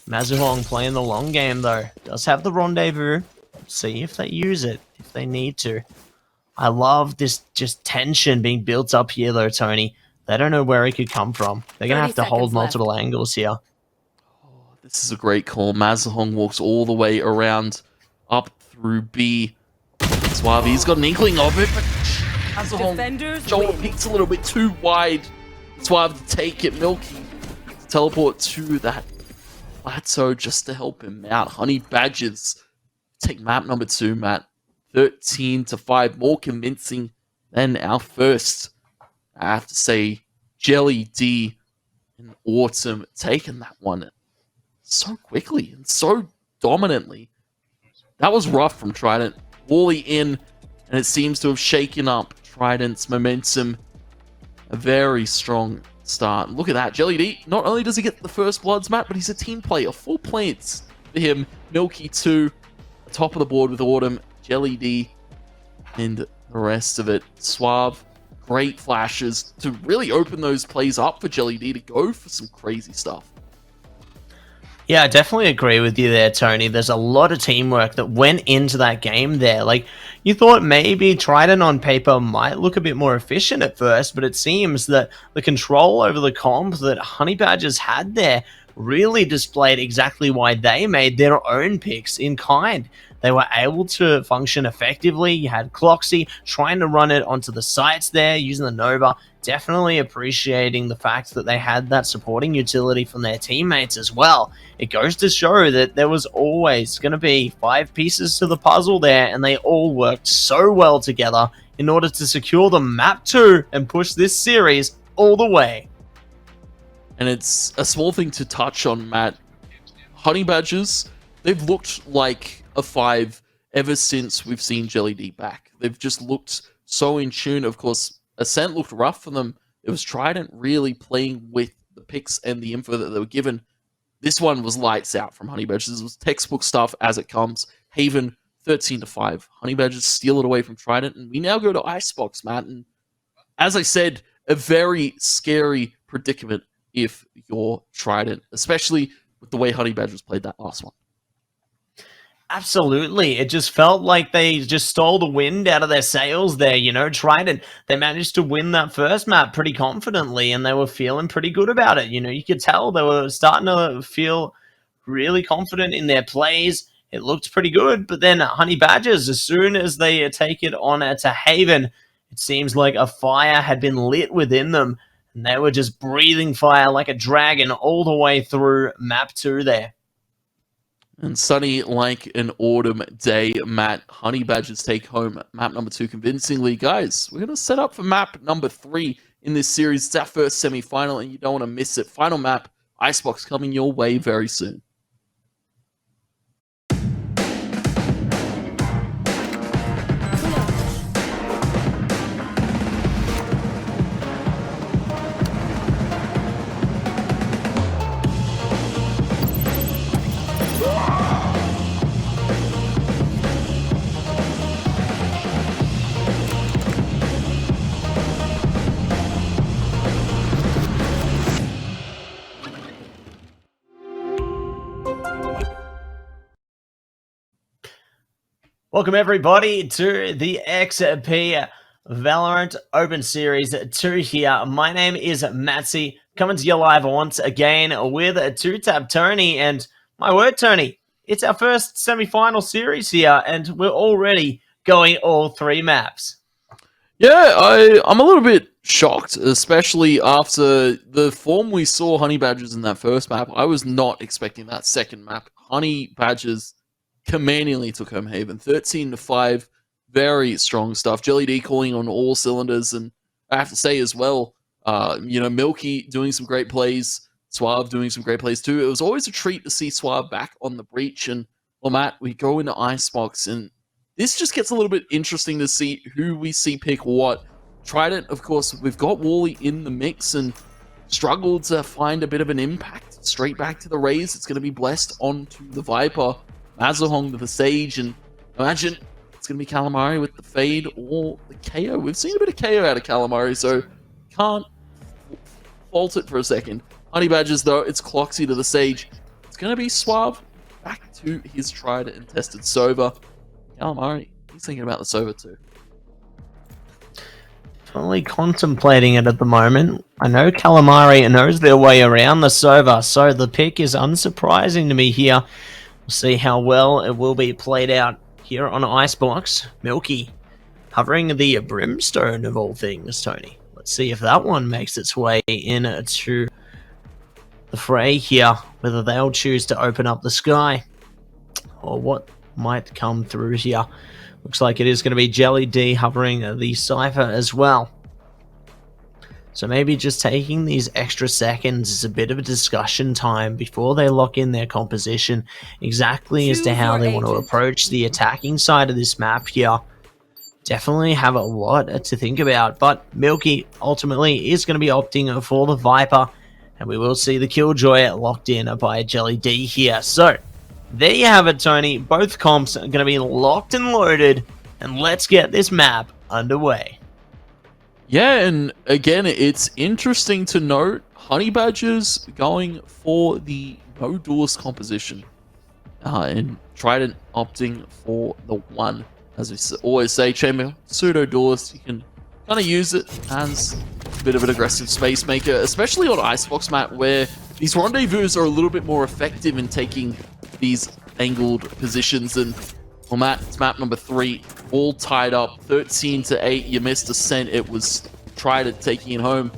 Mazahong playing the long game though. Does have the rendezvous. See if they use it, if they need to. I love this just tension being built up here though, Tony. They don't know where it could come from. They're going to have to hold multiple angles here. This is a great call. Mazahong walks all the way around up through B. Suave's got an inkling of it, but Mazahong, Joel peeks a little bit too wide. Suave to take it. Milky to teleport to that plateau just to help him out. Honey Badgers take map number 2, Matt. 13-5. More convincing than our first. I have to say, Jelly D and Autumn taking that one so quickly and so dominantly. That was rough from Trident. Wally in, and it seems to have shaken up Trident's momentum. A very strong start. Look at that. Jelly D, not only does he get the first bloods, Matt, but he's a team player. 4 points for him. Milky 2, top of the board with Autumn, Jelly D, and the rest of it. Suave, great flashes to really open those plays up for Jelly D to go for some crazy stuff. Yeah, I definitely agree with you there, Tony. There's a lot of teamwork that went into that game there. Like, you thought maybe Trident on paper might look a bit more efficient at first, but it seems that the control over the comp that Honey Badgers had there really displayed exactly why they made their own picks in kind. They were able to function effectively. You had Cloxy trying to run it onto the sites there using the Nova. Definitely appreciating the fact that they had that supporting utility from their teammates as well. It goes to show that there was always going to be 5 pieces to the puzzle there, and they all worked so well together in order to secure the map 2 and push this series all the way. And it's a small thing to touch on, Matt. Honey Badgers, they've looked like a 5 ever since we've seen Jelly D back. They've just looked so in tune. Of course, Ascent looked rough for them. It was Trident really playing with the picks and the info that they were given. This one was lights out from Honey Badgers. This was textbook stuff as it comes. Haven, 13-5. Honey Badgers steal it away from Trident, and we now go to Icebox, Matt. And as I said, a very scary predicament if you're Trident, especially with the way Honey Badgers played that last one. Absolutely. It just felt like they just stole the wind out of their sails there, you know. Trident, they managed to win that first map pretty confidently, and they were feeling pretty good about it. You know, you could tell they were starting to feel really confident in their plays. it looked pretty good. But then Honey Badgers, as soon as they take it on to Haven, it seems like a fire had been lit within them. And they were just breathing fire like a dragon all the way through map 2 there. And sunny like an autumn day, Matt. Honey Badgers take home map number 2 convincingly. Guys, we're going to set up for map number 3 in this series. It's our first semi-final, and you don't want to miss it. Final map, Icebox, coming your way very soon. Welcome everybody to the XP Valorant Open Series 2 here. My name is Matsy, coming to you live once again with 2 Tap Tony. And my word, Tony, it's our first semi-final series here, and we're already going all 3 maps. Yeah, I'm a little bit shocked, especially after the form we saw Honey Badgers in that first map. I was not expecting that second map. Honey Badgers commandingly took home Haven, 13-5, very strong stuff. Jelly D calling on all cylinders, and I have to say as well, Milky doing some great plays, Suave doing some great plays too. It was always a treat to see Suave back on the breach, and well, Matt, we go into Icebox, and this just gets a little bit interesting to see who we see pick what. Trident, of course, we've got Wally in the mix, and struggled to find a bit of an impact. Straight back to the Raze, it's going to be blessed onto the Viper. Mazahong with the Sage, and imagine it's going to be Calamari with the Fade or the KO. We've seen a bit of KO out of Calamari, so can't fault it for a second. Honey Badgers, though, it's Cloxy to the Sage. It's going to be Suave back to his tried and tested Sova. Calamari, he's thinking about the Sova too. Totally contemplating it at the moment. I know Calamari knows their way around the Sova, so the pick is unsurprising to me here. We'll see how well it will be played out here on Icebox. Milky hovering the Brimstone of all things, Tony. Let's see if that one makes its way into the fray here, whether they'll choose to open up the sky or what might come through here. Looks like it is going to be Jelly D hovering the Cypher as well. So maybe just taking these extra seconds is a bit of a discussion time before they lock in their composition exactly as to how they want to approach the attacking side of this map here. Definitely have a lot to think about, but Milky ultimately is going to be opting for the Viper, and we will see the Killjoy locked in by Jelly D here. So there you have it, Tony. Both comps are going to be locked and loaded, and let's get this map underway. Yeah, and again, it's interesting to note Honey Badgers going for the no duelist composition, and Trident opting for the 1. As we always say, Chamber, pseudo duelist, you can kind of use it as a bit of an aggressive space maker, especially on Icebox map where these rendezvous are a little bit more effective in taking these angled positions. And well, Matt, it's map number 3, all tied up, 13-8. You missed a cent. It was Trident taking it home.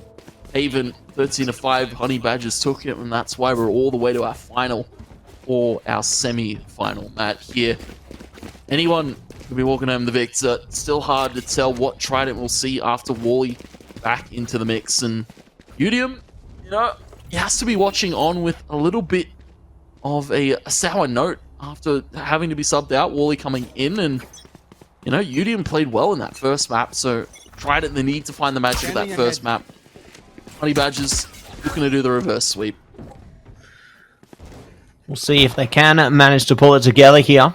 Haven 13-5. Honey Badgers took it, and that's why we're all the way to our final or our semi-final. Matt here. Anyone could be walking home the victor. It's still hard to tell what Trident will see after Wally back into the mix. And Udium, he has to be watching on with a little bit of a sour note after having to be subbed out. Wally coming in, and Udium played well in that first map, so Trident, they need to find the magic of that first map. Honey Badgers looking to do the reverse sweep. We'll see if they can manage to pull it together here.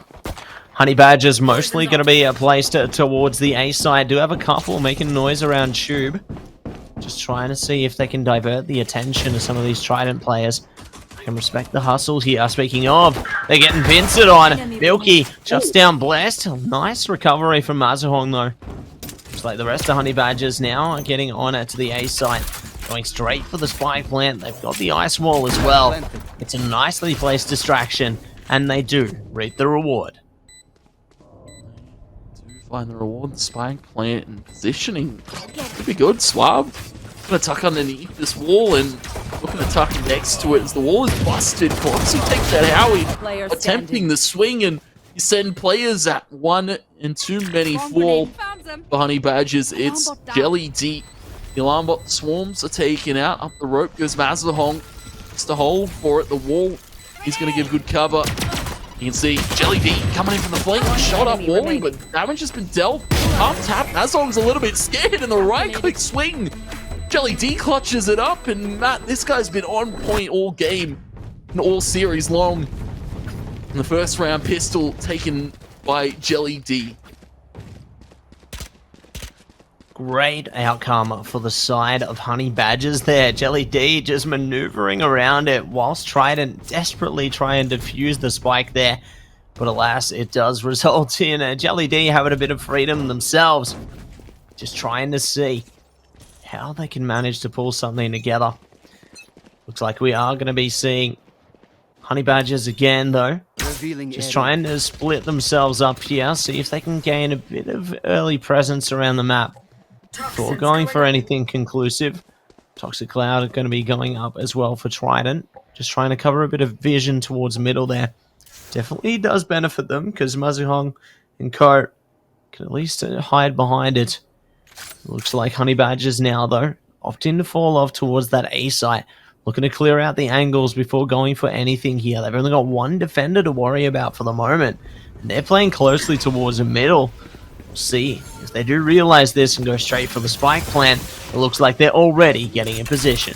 Honey Badgers mostly going to be placed towards the A side. Do have a couple making noise around Tube. Just trying to see if they can divert the attention of some of these Trident players. I can respect the hustle here. Speaking of, they're getting pinced on. Milky shuts down Blessed. Nice recovery from Mazahong though. Looks like the rest of Honey Badgers now are getting on to the A side. Going straight for the spike plant. They've got the ice wall as well. It's a nicely placed distraction. and they do reap the reward. Do find the reward. Spying, plant, and positioning could be good. Swab gonna tuck underneath this wall and looking to tuck next to it as the wall is busted. Foxy takes that Howie, Player attempting standing. the swing, and you send players at 1 and too many fall. For Honey Badgers, it's Jelly D. The alarm bot swarms are taken out. Up the rope goes Mazahong. Just to hold for it. The wall is going to give good cover. You can see Jelly D coming in from the flank. Shot up Wally, but damage has been dealt. Half tap. Mazahong's a little bit scared in the right click swing. Jelly D clutches it up, and Matt, this guy's been on point all game and all series long. In the first round, pistol taken by Jelly D. Great outcome for the side of Honey Badgers there. Jelly D just maneuvering around it whilst Trident desperately trying to defuse the spike there. But alas, it does result in Jelly D having a bit of freedom themselves. Just trying to see how they can manage to pull something together. Looks like we are going to be seeing Honey Badgers again, though. Just trying to split themselves up here, see if they can gain a bit of early presence around the map before going for anything conclusive. Toxic Cloud are going to be going up as well for Trident. Just trying to cover a bit of vision towards middle there. Definitely does benefit them because Mazahong and Co can at least hide behind it. Looks like Honey Badgers now, though, opting to fall off towards that A site. Looking to clear out the angles before going for anything here. They've only got one defender to worry about for the moment. And they're playing closely towards the middle. We'll see if they do realize this and go straight for the spike plant. It looks like they're already getting in position.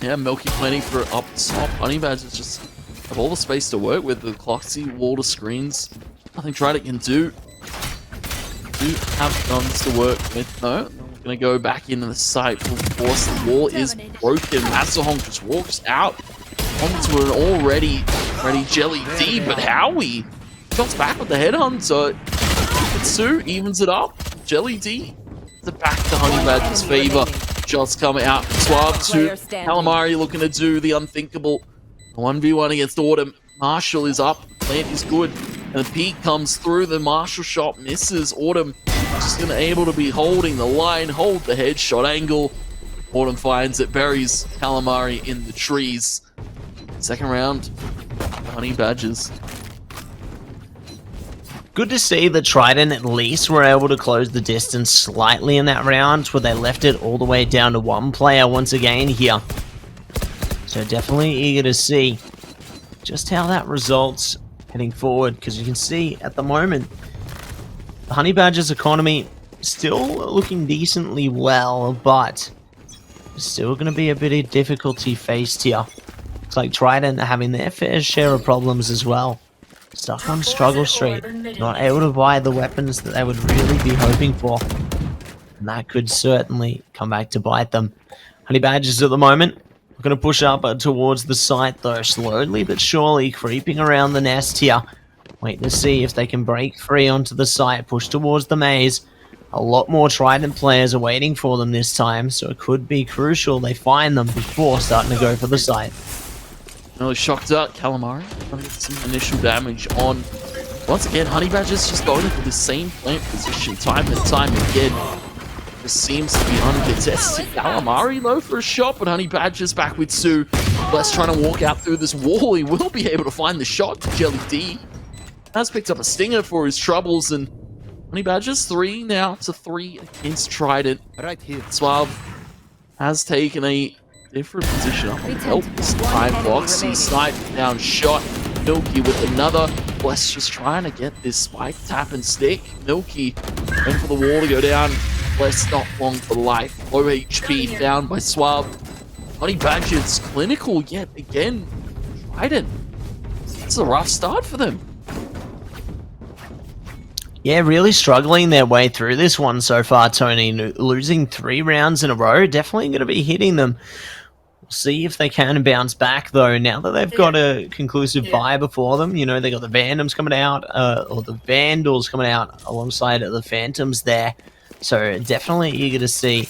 Yeah, Milky planning for up top. Honey Badgers just have all the space to work with. The Cloxy, wall to screens. Nothing Trident can do. Do have guns to work with, though. Gonna go back into the site full force. The wall is broken. Mazahong just walks out onto an already ready Jelly D, but Howie shots back with the headhunter. Sue evens it up. Jelly D is back to Honey Badger's favor. Shots come out. Swab to Calamari looking to do the unthinkable. 1v1 against Autumn. Marshall is up. Plant is good. And the peak comes through. The Marshall shot misses. Autumn just gonna able to be holding the line, hold the headshot angle. Autumn finds it, buries Calamari in the trees. Second round, Honey Badgers. Good to see that Trident at least were able to close the distance slightly in that round, where they left it all the way down to one player once again here. So definitely eager to see just how that results heading forward, because you can see at the moment the Honey Badgers economy still looking decently well, but there's still going to be a bit of difficulty faced here. Looks like Trident are having their fair share of problems as well. Stuck on Struggle Street, not able to buy the weapons that they would really be hoping for. And that could certainly come back to bite them. Honey Badgers at the moment are going to push up towards the site, though, slowly but surely creeping around the nest here. Wait to see if they can break free onto the site, push towards the maze. A lot more Trident players are waiting for them this time, so it could be crucial they find them before starting to go for the site. Really shocked out Calamari. Trying to get some initial damage on. Once again, Honey Badgers just going for the same plant position time and time again. Just seems to be uncontested. Calamari though for a shot, but Honey Badgers back with Sue. Bless trying to walk out through this wall. He will be able to find the shot to Jelly D. Has picked up a stinger for his troubles, and Honey Badgers 3 now to 3 against Trident. Right here. Suave has taken a different position up on the help this time. Foxy sniped down shot. Milky with another. Bless just trying to get this spike tap and stick. Milky went for the wall to go down. Bless not long for life. Low HP down by Suave. Honey Badgers clinical yet again. Trident. It's a rough start for them. Yeah, really struggling their way through this one so far, Tony. Losing 3 rounds in a row, definitely going to be hitting them. We'll see if they can bounce back, though, now that they've got a conclusive buy before them. You know, they got the Vandoms coming out, or the Vandals coming out alongside the Phantoms there. So definitely eager to see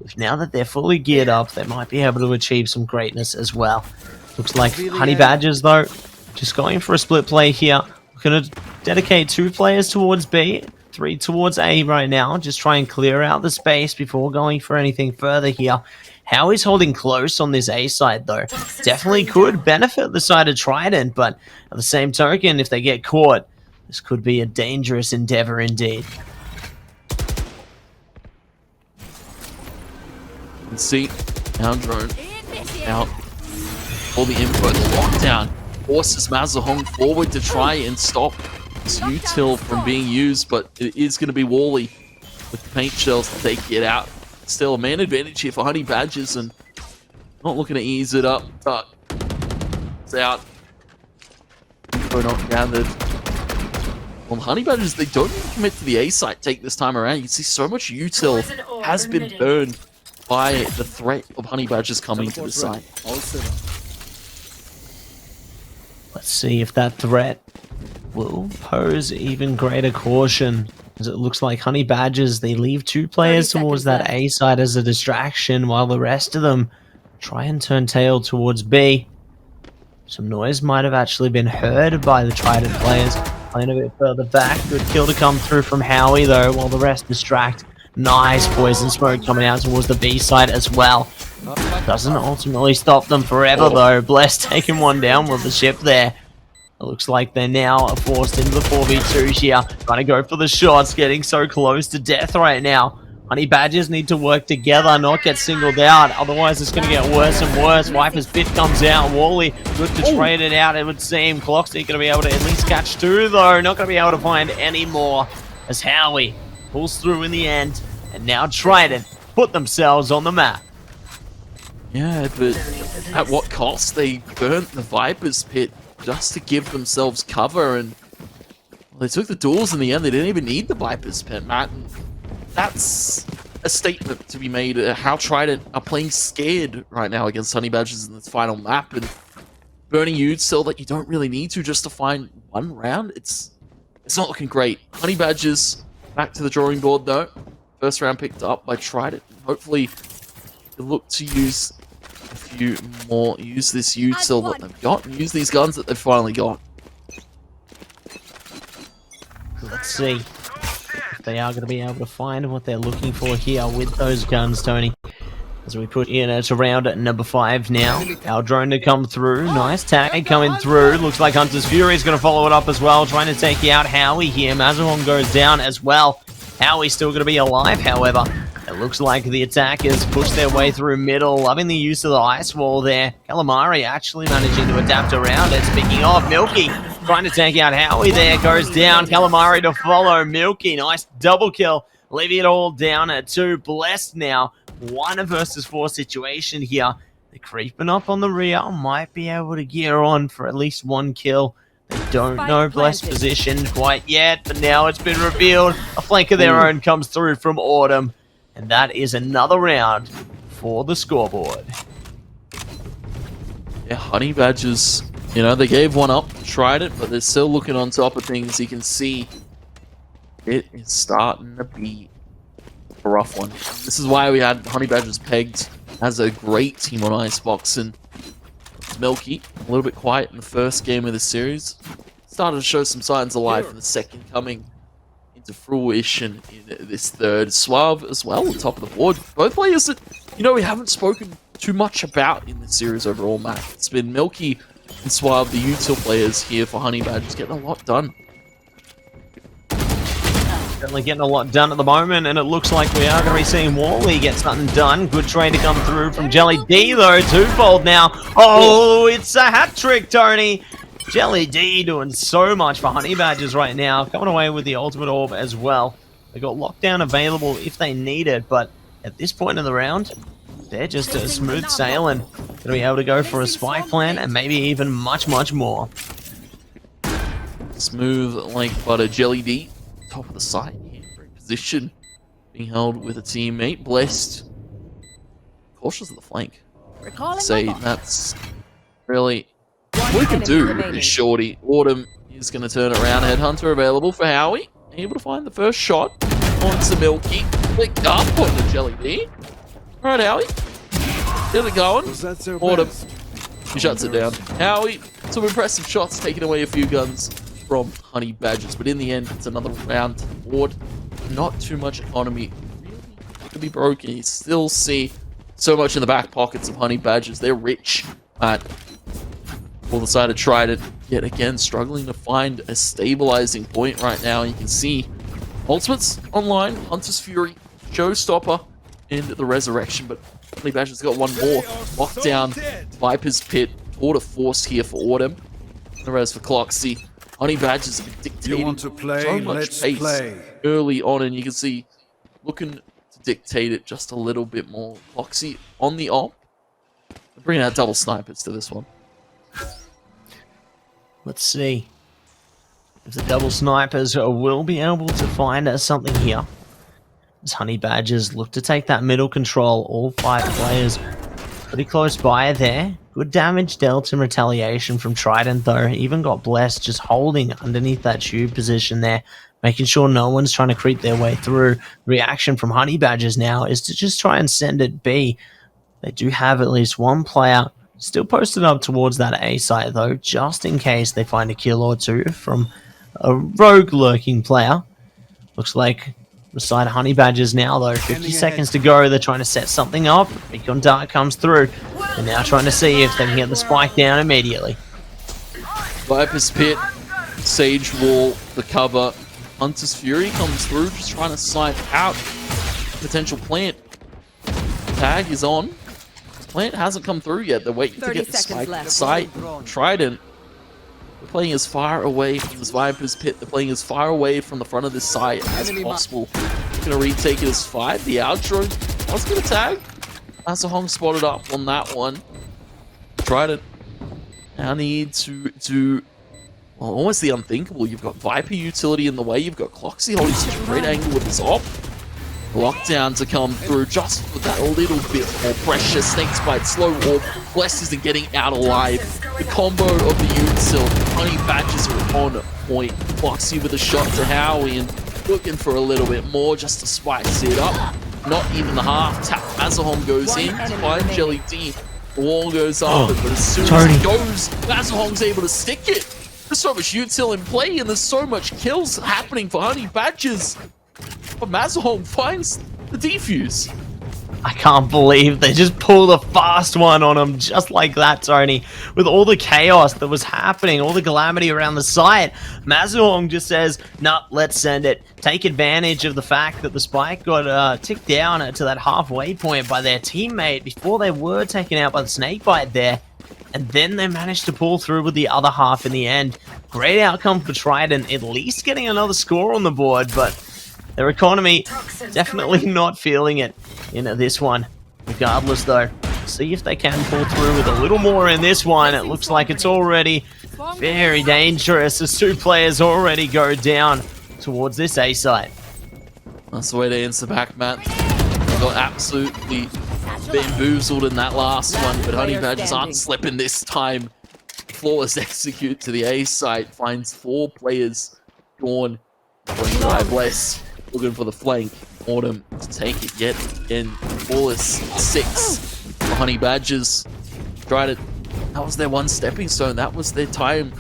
if now that they're fully geared up, they might be able to achieve some greatness as well. Looks like Honey Badgers, though, Just going for a split play here. We're going to dedicate 2 players towards B, 3 towards A right now. Just try and clear out the space before going for anything further here. Howie's holding close on this A side, though. Definitely could benefit the side of Trident, but at the same token, if they get caught, this could be a dangerous endeavor indeed. You can see now drone out. All the info, the lockdown forces Mazahong forward to try and stop this util from being used, but it is going to be Wally with the paint shells to take it out. Still a man advantage here for Honey Badgers and not looking to ease it up, but it's out. Info not gathered. Well, Honey Badgers, they don't even commit to the A site take this time around. You can see so much util has been burned by the threat of Honey Badgers coming to the site. Let's see if that threat will pose even greater caution. As it looks like Honey Badgers, they leave 2 players towards that A side as a distraction, while the rest of them try and turn tail towards B. Some noise might have actually been heard by the Trident players. Playing a bit further back. Good kill to come through from Howie, though, while the rest distract. Nice poison smoke coming out towards the B side as well. Doesn't ultimately stop them forever, though. Bless taking one down with the ship there. It looks like they're now forced into the 4v2 here. Trying to go for the shots, getting so close to death right now. Honey Badgers need to work together, not get singled out. Otherwise, it's going to get worse and worse. Viper's Pit comes out. Wally, good to trade it out, it would seem. Clockstick going to be able to at least catch 2, though. Not going to be able to find any more. As Howie pulls through in the end. And now Trident put themselves on the map. Yeah, but at what cost? They burnt the Viper's Pit just to give themselves cover, and they took the duels in the end. They didn't even need the Viper's Pit, Matt. And that's a statement to be made. How Trident are playing scared right now against Honey Badgers in this final map, and burning you still that you don't really need to just to find 1 round. It's not looking great. Honey Badgers back to the drawing board though. First round picked up by Trident. Hopefully they look to use a few more, use this util that they've got, and use these guns that they've finally got. Let's see if they are going to be able to find what they're looking for here with those guns, Tony. As we put in it around at number 5 now. Our drone to come through. Nice tag coming through. Looks like Hunter's Fury is going to follow it up as well. Trying to take out Howie here. Mazahong goes down as well. Howie's still going to be alive, however. It looks like the attackers push their way through middle. Loving the use of the ice wall there. Calamari actually managing to adapt around it. Speaking of, Milky trying to take out Howie there. Goes down. Calamari to follow Milky. Nice double kill. Leaving it all down at 2. Blessed now. 1 versus 4 situation here. They're creeping up on the rear. Might be able to gear on for at least 1 kill. They don't know Blessed position quite yet, but now it's been revealed. A flank of their own comes through from Autumn. And that is another round for the scoreboard. Yeah, Honey Badgers, you know, they gave 1 up, tried it, but they're still looking on top of things. You can see it is starting to be a rough one. This is why we had Honey Badgers pegged as a great team on Icebox, and Milky, a little bit quiet in the first game of the series, started to show some signs of life in the second, coming into fruition in this third. Suave as well, on top of the board. Both players that, you know, we haven't spoken too much about in this series overall, Matt. It's been Milky and Suave, the util players here for Honey Badgers, getting a lot done. Certainly getting a lot done at the moment, and it looks like we are going to be seeing Wally get something done. Good trade to come through from Jelly D, though. 2-fold now. Oh, it's a hat trick, Tony. Jelly D doing so much for Honey Badgers right now. Coming away with the ultimate orb as well. They got lockdown available if they need it, but at this point in the round, they're just a smooth sailing. Going to be able to go for a spike plan and maybe even much, much more. Smooth like butter. Jelly D, top of the site here. Great position. Being held with a teammate. Blessed. Cautious of the flank. Say that's really what we can do is Shorty. Autumn is going to turn it around. Headhunter available for Howie. Able to find the first shot onto Milky. Clicked up on the Jelly D. Alright, Howie. Still going. Autumn. He shuts it down. Howie Some impressive shots, taking away a few guns from Honey Badgers, but in the end, it's another round to the board. Not too much economy really to be broken. You still see so much in the back pockets of Honey Badgers. They're rich at all the side of Trident, yet again struggling to find a stabilizing point right now. You can see Ultimates online, Hunter's Fury, Showstopper, and the Resurrection, but Honey Badgers got one more. Lockdown, Viper's Pit, Tour de Force here for Autumn. The rest for Cloxy. Honey Badgers have been dictating so much pace early on, and you can see looking to dictate it just a little bit more. Cloxy on the op. They're bringing out double snipers to this one. Let's see if the double snipers will be able to find us something here. As Honey Badgers look to take that middle control, all 5 players pretty close by there. Good damage dealt in retaliation from Trident though. Even got blessed just holding underneath that tube position there, making sure no one's trying to creep their way through. Reaction from Honey Badgers now is to just try and send it B. They do have at least one player still posted up towards that A site though, just in case they find a kill or two from a rogue lurking player. Looks like the side of Honey Badgers now though, 50 seconds to go. They're trying to set something up. Recon Dart comes through. They're now trying to see if they can get the spike down immediately. Viper's Pit, Sage Wall, the cover. Hunter's Fury comes through, just trying to snipe out potential plant. Tag is on. Plant hasn't come through yet. They're waiting to get the spike site. Trident, they're playing as far away from this Viper's Pit. They're playing as far away from the front of this site as possible. Gonna retake it as 5. The outro. I was gonna tag. Asahong spotted up on that one. Trident now need to do well, almost the unthinkable. You've got Viper utility in the way. You've got Cloxy holding such a great angle with his op. Lockdown to come through just for that little bit more pressure. Snake's Bite, slow orb. Blessed isn't getting out alive. The combo of the util. Honey Badgers are on point. Cloxy with a shot to Howie and looking for a little bit more just to spice it up. Not even the half. Tap Mazahom goes in to find Jelly D. The wall goes up, but as soon as it goes, Mazahom's able to stick it. There's so much util in play, and there's so much kills happening for Honey Badgers. But Mazahom finds the defuse. I can't believe they just pulled a fast one on him just like that, Tony. With all the chaos that was happening, all the calamity around the site, Mazahong just says, nah, let's send it. Take advantage of the fact that the spike got ticked down to that halfway point by their teammate before they were taken out by the snakebite there. And then they managed to pull through with the other half in the end. Great outcome for Trident, at least getting another score on the board, but their economy definitely not feeling it in this one. Regardless though, see if they can pull through with a little more in this one. It looks like it's already very dangerous as 2 players already go down towards this A site. That's the way to answer back, Matt. They got absolutely bamboozled in that last one, but Honey Badgers aren't slipping this time. Flawless execute to the A site, finds 4 players gone. Bless looking for the flank. Autumn to take it yet again. Flawless 6 for Honey Badgers. Tried it. That was their one stepping stone. That was their time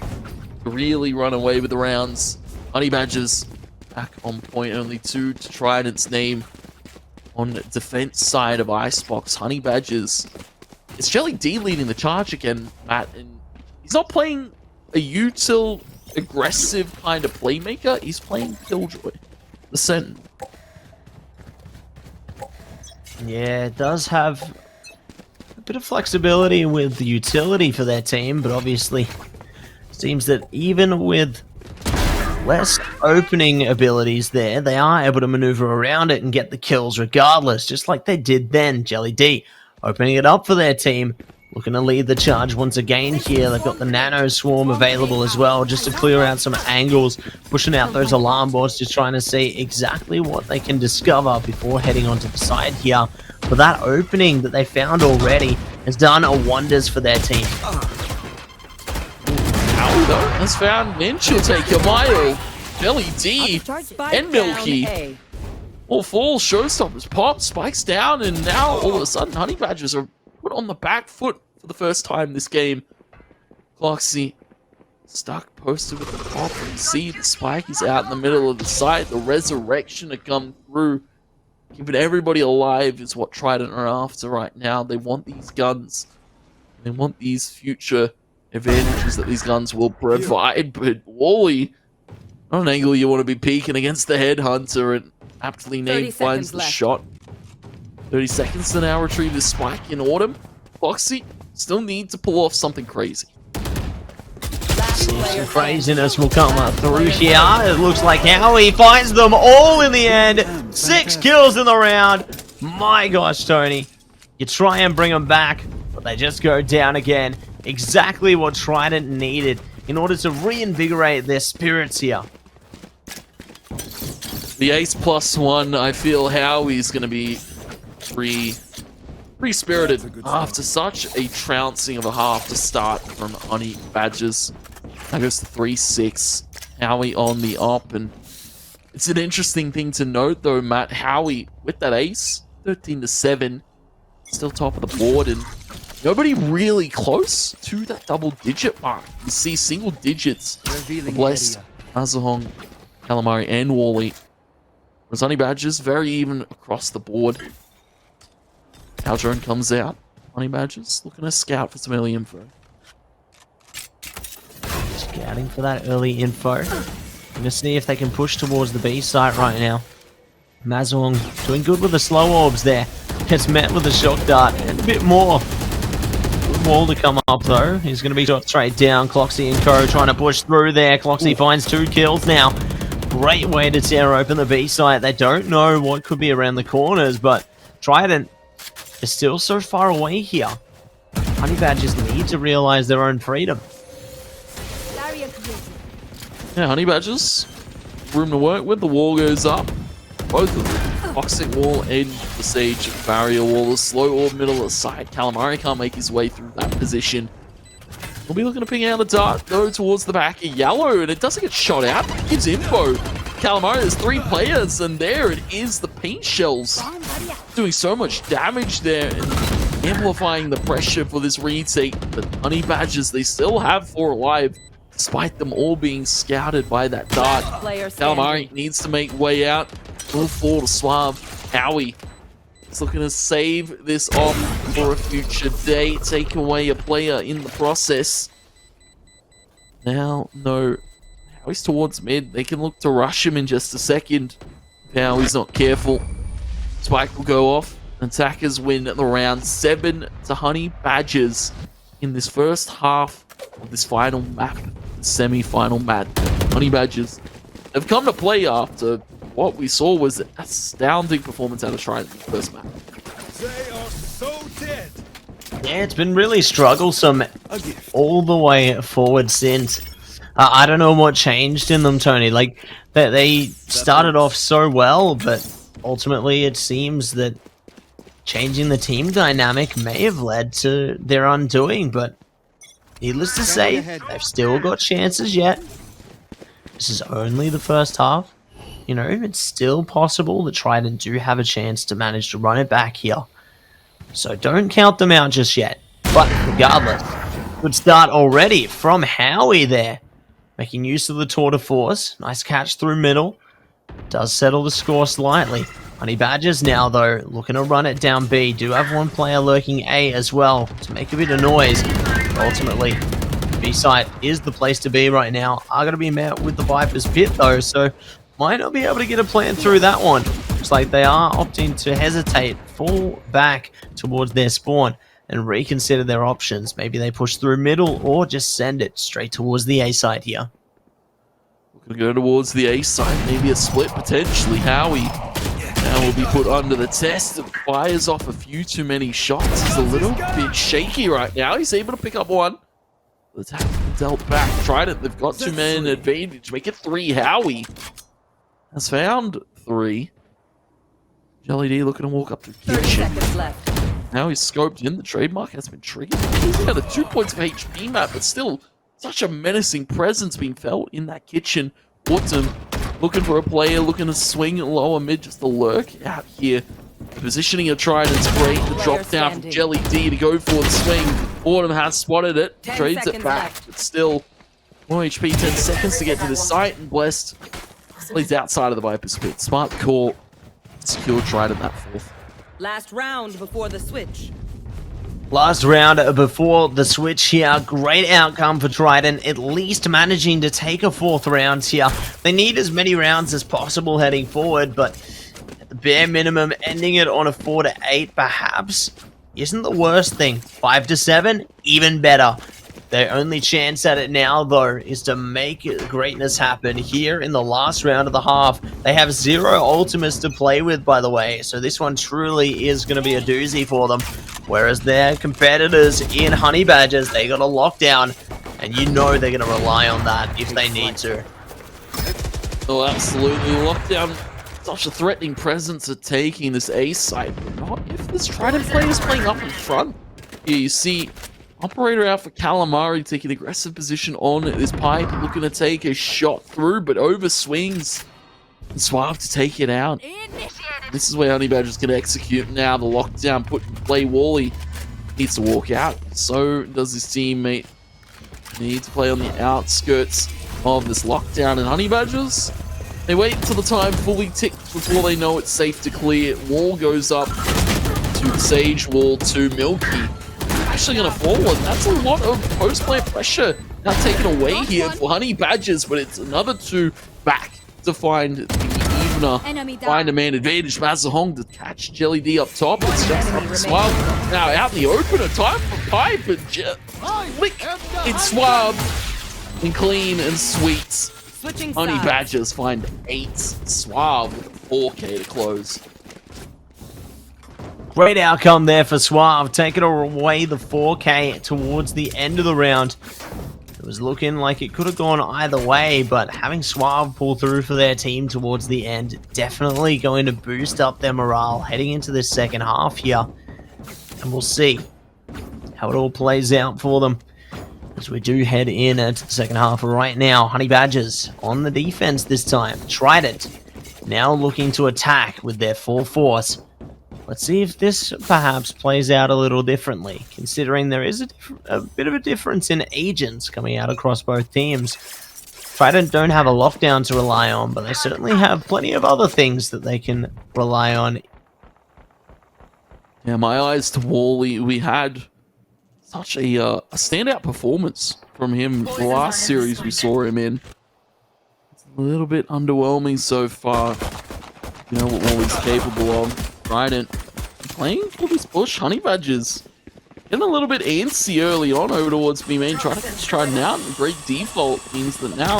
to really run away with the rounds. Honey Badgers back on point. Only 2 to Trident's name. On the defense side of Icebox, Honey Badgers. It's Jelly D leading the charge again, Matt, and he's not playing a util aggressive kind of playmaker. He's playing Killjoy, the Sentinel. Yeah, it does have a bit of flexibility with the utility for their team, but obviously seems that even with less opening abilities there, they are able to maneuver around it and get the kills regardless, just like they did then. Jelly D opening it up for their team, looking to lead the charge once again here. They've got the Nano Swarm available as well, just to clear out some angles, pushing out those alarm boards, just trying to see exactly what they can discover before heading onto the side here. But that opening that they found already has done wonders for their team. Aldo has found Minch. He'll take a mile. Jelly D and Milky. All 4 showstoppers pop, spikes down, and now all of a sudden Honey Badgers are put on the back foot for the first time this game. Cloxy stuck posted with the pop. And you see the spike is out in the middle of the site. The resurrection to come through. Keeping everybody alive is what Trident are after right now. They want these guns. They want these future advantages that these guns will provide. But Wally, not an angle you want to be peeking against the Headhunter, and aptly named finds the shot. 30 seconds to now retrieve the spike in Autumn. Foxy still need to pull off something crazy. Some craziness will come up through here. It looks like Howie finds them all in the end. 6 kills in the round. My gosh, Tony. You try and bring them back, but they just go down again. Exactly what Trident needed in order to reinvigorate their spirits here. The ace +1, I feel Howie's going to be pretty spirited after such a trouncing of a half to start from Honey Badgers. That goes to 3-6. Howie on the up, and it's an interesting thing to note though, Matt. Howie with that ace, 13-7, still top of the board, and nobody really close to that double-digit mark. You see single digits for Blessed, Azahong, Calamari, and Wally. Whereas Honey Badgers very even across the board. Our drone comes out. Honey Badgers looking to scout for some early info. Scouting for that early info. Gonna see if they can push towards the B site right now. Mazong doing good with the slow orbs there. Gets met with a shock dart and a bit more. Good wall to come up though. He's gonna be shot straight down. Cloxy and Co trying to push through there. Cloxy finds 2 kills now. Great way to tear open the B site. They don't know what could be around the corners, but Trident is still so far away here. Honey Badgers need to realize their own freedom. Yeah, Honey Badgers, room to work with. The wall goes up. Both of them. Toxic wall and the Sage barrier wall. The slow orb middle of the site. Calamari can't make his way through that position. We'll be looking to ping out a dart, though, towards the back of Yellow, and it doesn't get shot out. It gives info. Calamari, there's 3 players, and there it is, the paint shells. Doing so much damage there, and amplifying the pressure for this retake. But Honey Badgers, they still have 4 alive, despite them all being scouted by that dart. Calamari needs to make way out. Full floor to Suave. Howie is looking to save this off for a future day. Take away a player in the process. Now, no. Howie's towards mid. They can look to rush him in just a second. Now he's not careful. Spike will go off. Attackers win the round. 7 to Honey Badgers in this first half of this final map. Semi-final match. Honey Badgers have come to play after what we saw was an astounding performance out of Trident in the first map. They are so dead. Yeah, it's been really strugglesome all the way forward since. I don't know what changed in them, Tony. Like, they started off so well, but ultimately it seems that changing the team dynamic may have led to their undoing, but needless to say, they've still got chances yet. This is only the first half. You know, it's still possible that Trident do have a chance to manage to run it back here. So don't count them out just yet. But regardless, good start already from Howie there. Making use of the tour de force. Nice catch through middle. Does settle the score slightly. Honey Badgers now, though, looking to run it down B. Do have 1 player lurking A as well to make a bit of noise. Ultimately, B site is the place to be right now. Are going to be met with the Viper's Pit, though, so might not be able to get a plan through that one. Looks like they are opting to hesitate, fall back towards their spawn, and reconsider their options. Maybe they push through middle or just send it straight towards the A side here. We're going to go towards the A side, maybe a split potentially. Howie now will be put under the test. It fires off a few too many shots. He's a little bit shaky right now. He's able to pick up 1. The attack dealt back. Trident, they've got 2 men advantage. Make it 3. Howie has found 3. Jelly D looking to walk up to the kitchen. Now he's scoped in. The trademark has been triggered. He's got a 2 points of HP map, but still such a menacing presence being felt in that kitchen. Autumn looking for a player, looking to swing lower mid just to lurk out here. The positioning of Trident's great. The drop down from Jelly D to go for the swing. Autumn has spotted it, trades it back, but still More HP, 10 seconds to get to the site, and Blessed plays outside of the Viper's pit. Smart call. Secure Trident that fourth. Last round before the switch. Last round before the switch here. Great outcome for Trident, at least managing to take a fourth round here. They need as many rounds as possible heading forward, but at the bare minimum, ending it on a 4-8 perhaps isn't the worst thing. 5-7, even better. Their only chance at it now, though, is to make greatness happen here in the last round of the half. They have 0 ultimates to play with, by the way, so this one truly is going to be a doozy for them. Whereas their competitors in Honey Badgers, they got a lockdown, and you know they're going to rely on that if they need to. Oh, absolutely. Lockdown, such a threatening presence at taking this A site, but not if this Trident player is playing up in front. Here you see Operator out for Calamari, taking aggressive position on this pipe, looking to take a shot through, but overswings. And Suave to take it out. This is where Honey Badger's going to execute now. The lockdown put in play. Wally needs to walk out. So does his teammate. Need to play on the outskirts of this lockdown. And Honey Badgers, they wait until the time fully ticks before they know it's safe to clear. Wall goes up to Sage, wall to Milky. Actually going to fall, and that's a lot of post-play pressure now taken away here for Honey Badgers, but it's another 2 back to find the evener, find a man advantage. Mazahong to catch Jelly D up top. It's just up to Swab. Now out in the opener, time for Pipe, and Lick in Swab, and clean and sweet. Honey Badgers find 8. Swab with a 4K to close. Great outcome there for Suave, taking away the 4K towards the end of the round. It was looking like it could have gone either way, but having Suave pull through for their team towards the end, definitely going to boost up their morale heading into this second half here. And we'll see how it all plays out for them as we do head in to the second half right now. Honey Badgers on the defense this time. Trident now looking to attack with their full force. Let's see if this perhaps plays out a little differently, considering there is a bit of a difference in agents coming out across both teams. Trident don't have a lockdown to rely on, but they certainly have plenty of other things that they can rely on. Yeah, my eyes to Wally. We had such a standout performance from him the last series we saw him in. It's a little bit underwhelming so far. You know what Wally's capable of. Trident playing for this push. Honey Badgers getting a little bit antsy early on over towards B main, trying to catch Trident out. And great default means that now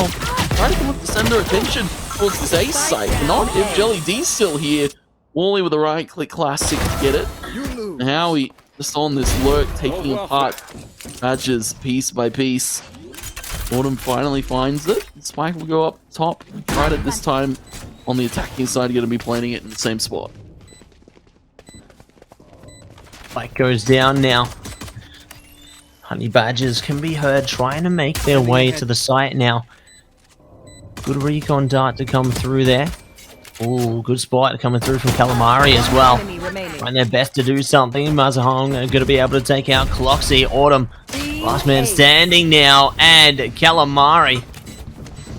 Trident can look to send their attention towards this ace site. Not if Jelly D's still here. Wally with a right click classic to get it. And Howie just on this lurk, taking apart Badgers piece by piece. Autumn finally finds it. Spike will go up top. Trident this time on the attacking side, going to be planting it in the same spot. Spike goes down now. Honey Badgers can be heard trying to make their way to the site now. Good recon dart to come through there. Ooh, good spot coming through from Calamari as well. Trying their best to do something. Mazahong are going to be able to take out Cloxy. Autumn, last man standing now, and Calamari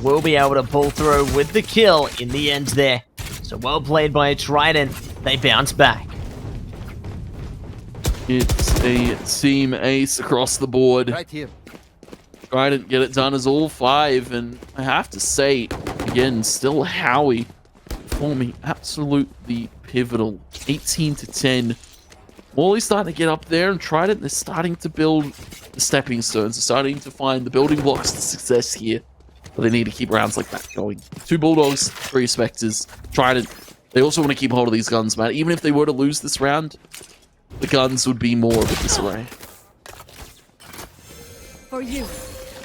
will be able to pull through with the kill in the end there. So well played by Trident. They bounce back. It's a team ace across the board. Right here. Trident get it done as all 5, and I have to say, again, still Howie performing absolutely pivotal. 18-10. Wally's starting to get up there, and Trident, they're starting to build the stepping stones. They're starting to find the building blocks to success here. But they need to keep rounds like that going. 2 Bulldogs, 3 Spectres. Trident, they also want to keep hold of these guns, man. Even if they were to lose this round, the guns would be more of a disarray. For you.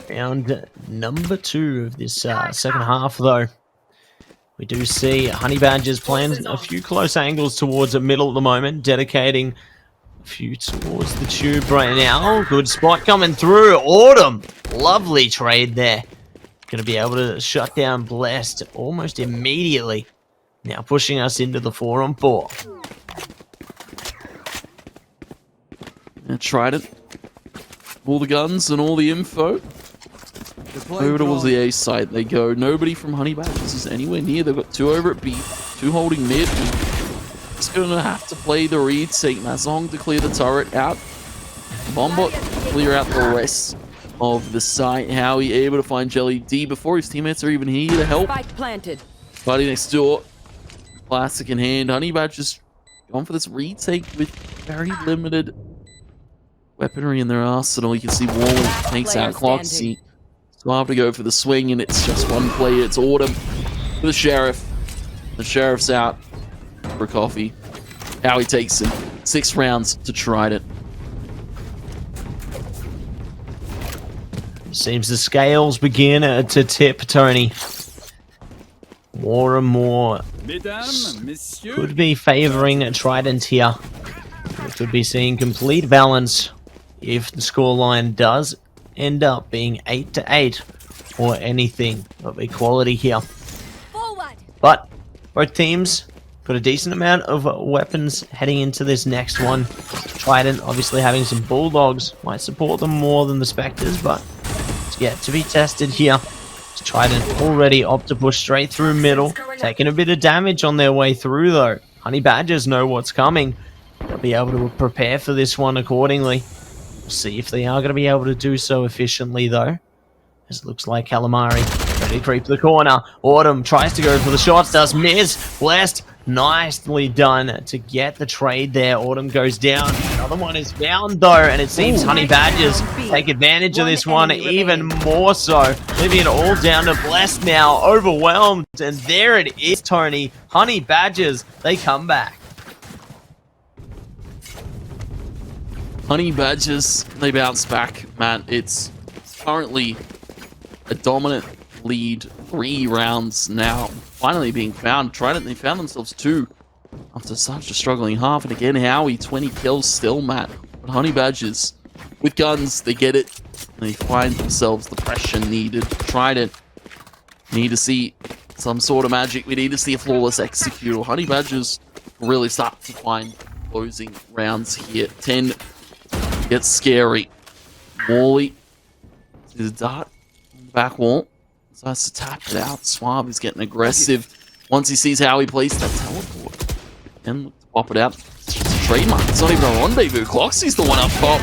Round number 2 of this second half, though. We do see Honey Badgers playing a few close angles towards the middle at the moment, dedicating a few towards the tube right now. Good spot coming through. Autumn, lovely trade there. Going to be able to shut down Blessed almost immediately. Now pushing us into the 4-on-4. And Trident, all the guns and all the info. Over towards the A site they go. Nobody from Honey Badgers is anywhere near. They've got 2 over at B, 2 holding mid. Just gonna have to play the read, take Mazong to clear the turret out. Bombot clear out the rest of the site. Howie able to find Jelly D before his teammates are even here to help. Spike planted. Buddy next door. Classic in hand. Honey Badgers gone for this retake with very limited weaponry in their arsenal. You can see Wally takes out Cloxy. Suave to go for the swing, and it's just one player. It's Autumn for the Sheriff. The Sheriff's out for a coffee. Howie takes him. 6 rounds to Trident. Seems the scales begin to tip, Tony. More and more could be favoring Trident here. We could be seeing complete balance if the scoreline does end up being 8-8 or anything of equality here. Forward. But both teams got a decent amount of weapons heading into this next one. Trident obviously having some Bulldogs might support them more than the Spectres, but it's yet to be tested here. Trident already opt to push straight through middle, taking a bit of damage on their way through though. Honey Badgers know what's coming. They'll be able to prepare for this one accordingly. We'll see if they are going to be able to do so efficiently though. As it looks like Calamari ready to creep the corner. Autumn tries to go for the shots, does miss. Blessed, nicely done to get the trade there. Autumn goes down. Another one is found though, and it seems Honey Badgers take advantage of this one even more so. Leaving it all down to Blessed now, overwhelmed. And there it is, Tony. Honey Badgers, they come back. Honey Badgers, they bounce back, man. It's currently a dominant lead, 3 rounds now. Finally being found. Trident, they found themselves 2 after such a struggling half. And again, Howie, 20 kills still, Matt. But Honey Badgers, with guns, they get it. And they find themselves the pressure needed. Trident, need to see some sort of magic. We need to see a flawless execute. Honey Badgers really start to find closing rounds here. 10 gets scary. Wally is a dart on the back wall. Decides to tap it out. Suave is getting aggressive. Once he sees how he plays that teleport. And look to pop it out. It's just a trademark. It's not even a rendezvous. Cloxy's the one up top.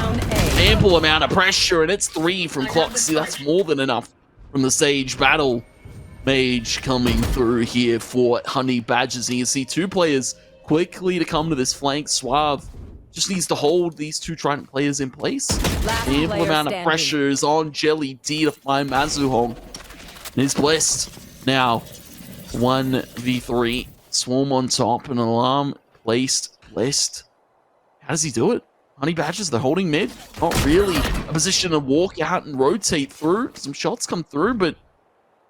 Ample amount of pressure, and it's 3 from Cloxy. That's more than enough from the Sage Battle Mage coming through here for Honey Badgers. And you see 2 players quickly to come to this flank. Suave just needs to hold these 2 Trident players in place. The ample amount of pressure is on Jelly D to find Mazuhong. And he's Blessed. Now, 1v3. Swarm on top. An alarm placed. Blessed. How does he do it? Honey Badgers, they're holding mid. Not really a position to walk out and rotate through. Some shots come through, but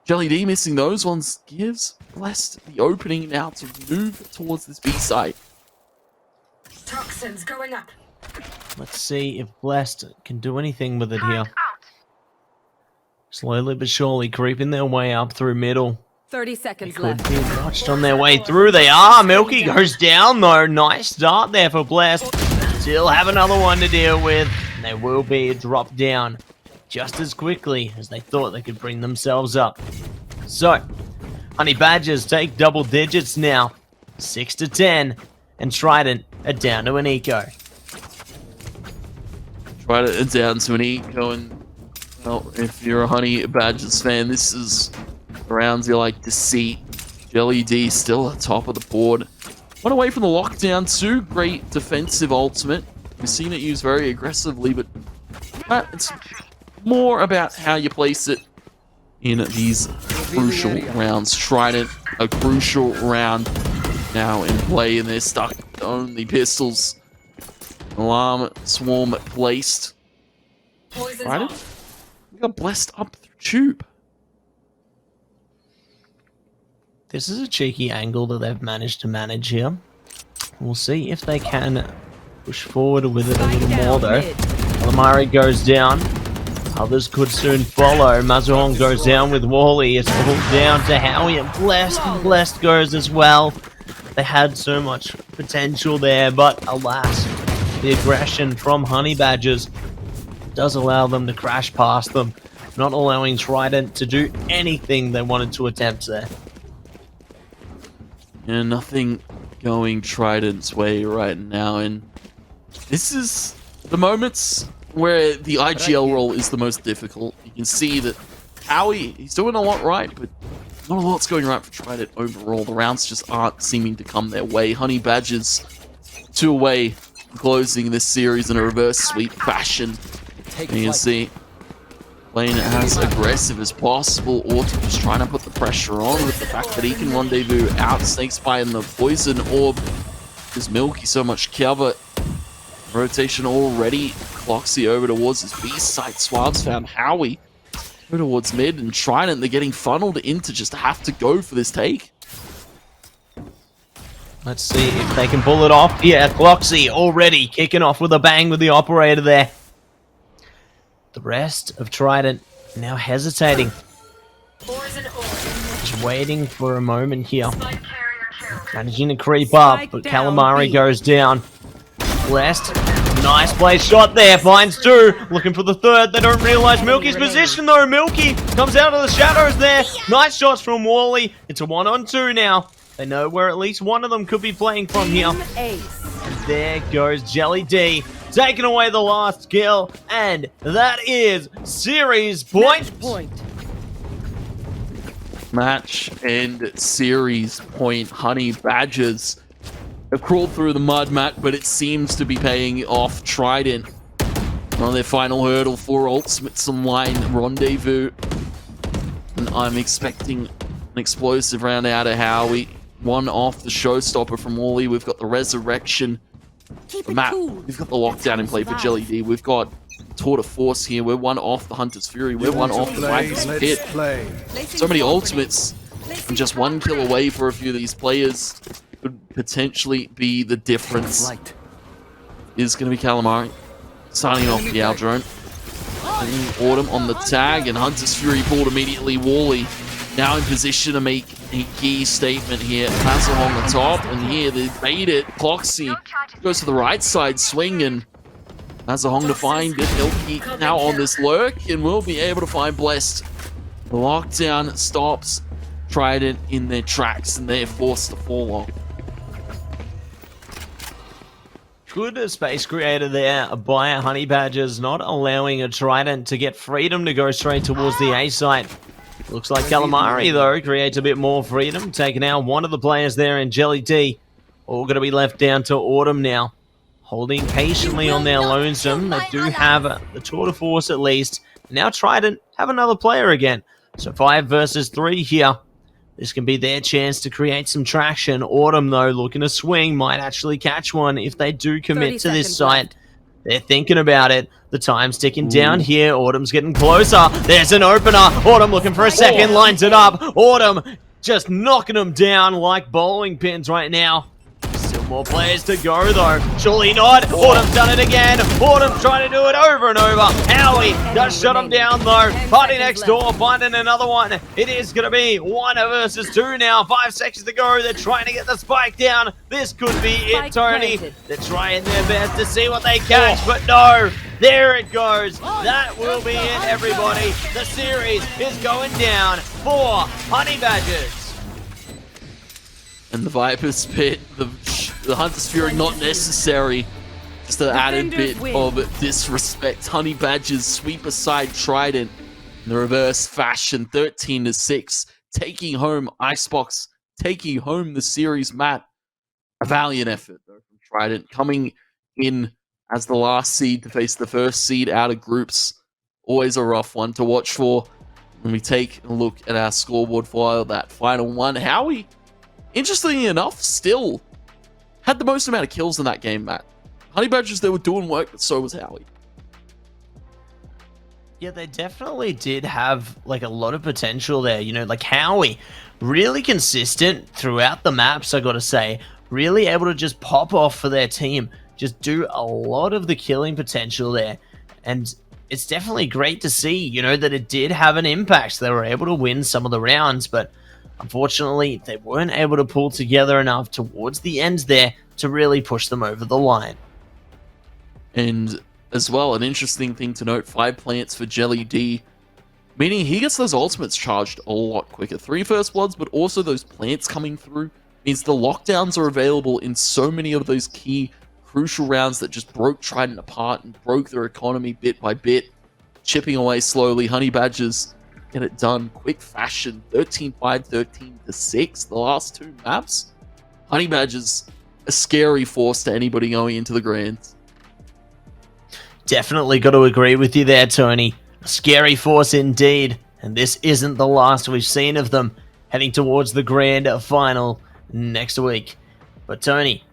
Jelly D missing those ones gives Blessed the opening now to move towards this B site. Toxins going up. Let's see if Blessed can do anything with it here. Slowly but surely creeping their way up through middle. 30 seconds Could left. be watched on their way through. They are. Milky goes down though. Nice start there for Blessed. Still have another one to deal with. And they will be dropped down just as quickly as they thought they could bring themselves up. So, Honey Badgers take double digits now. 6-10. And Trident are down to an eco. Trident down to an eco, and well, if you're a Honey Badgers fan, this is the rounds you like to see. Jelly D still at top of the board. One away from the lockdown, 2 great defensive ultimate. We've seen it used very aggressively, but it's more about how you place it in these crucial rounds. Trident, a crucial round now in play, and they're stuck with only pistols. Alarm swarm placed. Trident, we got Blessed up through tube. This is a cheeky angle that they've managed to manage here. We'll see if they can push forward with it a little more though. Calamari goes down. Others could soon follow. Mazuhong goes down with Wally. It's all down to Howie and Blessed. And Blessed goes as well. They had so much potential there, but alas, the aggression from Honey Badgers does allow them to crash past them. not allowing Trident to do anything they wanted to attempt there. And nothing going Trident's way right now, and this is the moments where the IGL role is the most difficult. You can see that Howie, he's doing a lot right, but not a lot's going right for Trident overall. The rounds just aren't seeming to come their way. Honey Badgers 2 away, closing this series in a reverse sweep fashion. And you can see playing as aggressive as possible. Autumn just trying to put the pressure on with the fact that he can rendezvous out Snakes by in the poison orb. Gives Milky so much cover. Rotation already. Cloxy over towards his B site. Swabs found Howie over towards mid, and Trident, they're getting funneled into just have to go for this take. Let's see if they can pull it off. Yeah, Cloxy already kicking off with a bang with the operator there. The rest of Trident now hesitating. Just waiting for a moment here. Managing to creep up, but Calamari goes down. Blessed. Nice play shot there. Finds 2. Looking for the 3rd. They don't realize Milky's position though. Milky comes out of the shadows there. Nice shots from Wally. It's a 1-on-2 now. They know where at least one of them could be playing from here. There goes Jelly D, taking away the last kill, and that is series point. Match and series point. Honey Badgers have crawled through the mud, Matt, but it seems to be paying off. Trident on their final hurdle for ultimates online rendezvous, and I'm expecting an explosive round out of Howie. One off the showstopper from Wally. We've got the resurrection. Matt, we've got the lockdown in play for Jelly D. We've got Tour de Force here. We're one off the Hunter's Fury. We're one off the Viper's Pit. So many ultimates, and just 1 kill away for a few of these players could potentially be the difference. Is going to be Calamari signing off the Owl drone. Autumn on the tag, and Hunter's Fury pulled immediately. Wally now in position to make a key statement here. Mazza on the top, and here they bait it. Cloxy goes to the right side swing, and Mazahong to find it. Milky now on this lurk, and will be able to find Blessed. The lockdown stops Trident in their tracks, and they're forced to fall off. Good space creator there by Honey Badgers, not allowing a Trident to get freedom to go straight towards the A site. Looks like Calamari, though, creates a bit more freedom, taking out one of the players there in Jelly D. All going to be left down to Autumn now. Holding patiently on their lonesome. They do have the Tour de Force at least. Now Trident have another player again. So 5 versus 3 here. This can be their chance to create some traction. Autumn, though, looking to swing. Might actually catch one if they do commit to this site. They're thinking about it. The time's ticking down here. Autumn's getting closer. There's an opener. Autumn looking for a second. Lines it up. Autumn just knocking them down like bowling pins right now. Still more players to go, though. Surely not. Autumn's done it again. Autumn's trying to do it over and over. Howie does shut him down, though. Party next door finding another one. It is going to be 1 versus 2 now. 5 seconds to go. They're trying to get the spike down. This could be it, Tony. They're trying their best to see what they catch, but no. There it goes. That will be it, everybody. The series is going down for Honey Badgers. And the Viper's Pit, the Hunter's Fury not necessary. Just an added bit of disrespect. Honey Badgers sweep aside Trident in the reverse fashion, 13-6, taking home Icebox, taking home the series. Matt, a valiant effort though from Trident, coming in as the last seed to face the first seed out of groups. Always a rough one to watch for. When we take a look at our scoreboard for that final one, Howie, interestingly enough, still had the most amount of kills in that game, Matt. Honey Badgers, they were doing work, but so was Howie. Yeah, they definitely did have like a lot of potential there. You know, like Howie, really consistent throughout the maps, I gotta say. Really able to just pop off for their team. Just do a lot of the killing potential there. And it's definitely great to see, you know, that it did have an impact. They were able to win some of the rounds, but unfortunately, they weren't able to pull together enough towards the end there to really push them over the line. And as well, an interesting thing to note, 5 plants for Jelly D. meaning he gets those ultimates charged a lot quicker. 3 first bloods, but also those plants coming through means the lockdowns are available in so many of those key crucial rounds that just broke Trident apart and broke their economy bit by bit, chipping away slowly. Honey Badgers get it done quick fashion, 13-5, 13-6, the last 2 maps. Honey Badgers, a scary force to anybody going into the Grands. Definitely got to agree with you there, Tony. A scary force indeed, and this isn't the last we've seen of them, heading towards the grand final next week. But Tony,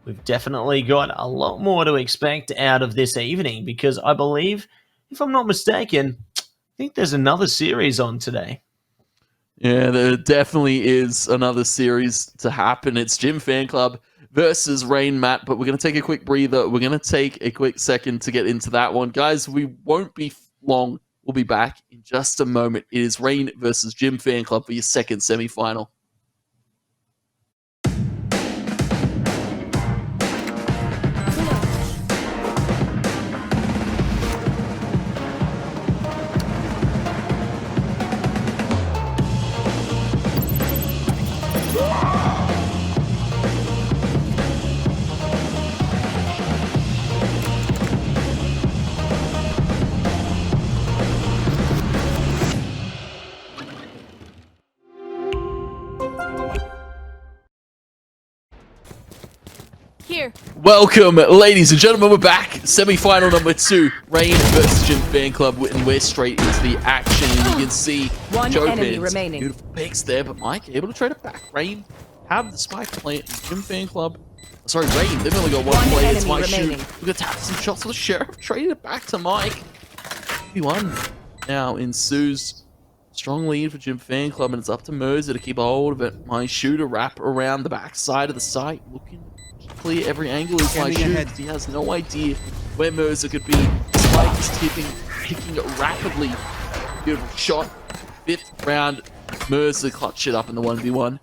we've definitely got a lot more to expect out of this evening, because I believe, if I'm not mistaken, I think there's another series on today. Yeah, there definitely is another series to happen. It's Gym Fan Club versus Rain, Matt, but we're going to take a quick breather. We're going to take a quick second to get into that one. Guys, we won't be long. We'll be back in just a moment. It is Rain versus Gym Fan Club for your second semi-final. Here. Welcome, ladies and gentlemen. We're back. Semi-final number 2, Rain versus Gym Fan Club, and we're straight into the action. And you can see One Joe enemy Pins, remaining. beautiful picks there, but Mike able to trade it back. Rain have the spike plant. Gym Fan Club, sorry, Rain. They've only got one player. It's enemy my remaining. shoot. We're gonna tap some shots for the Sheriff. Traded it back to Mike. 1 now ensues. Strong lead for Gym Fan Club, and it's up to Mercer to keep a hold of it. My shooter wrap around the back side of the site, looking to clear every angle is my shoot. He has no idea where Mercer could be. Spike is picking it rapidly. Beautiful shot. 5th round. Mercer clutch it up in the 1v1.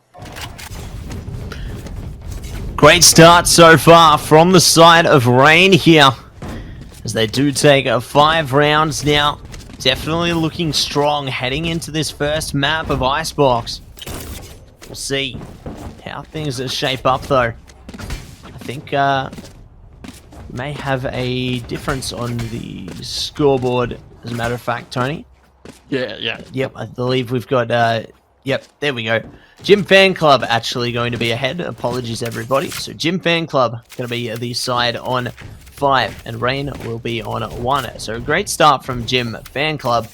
Great start so far from the side of Rain here, as they do take 5 rounds now. Definitely looking strong heading into this first map of Icebox. We'll see how things shape up though. I think may have a difference on the scoreboard, as a matter of fact, Tony. Yeah. Yep, I believe we've got, yep, there we go. Gym Fan Club actually going to be ahead. Apologies, everybody. So Gym Fan Club going to be the side on 5, and Rain will be on 1. So a great start from Gym Fan Club.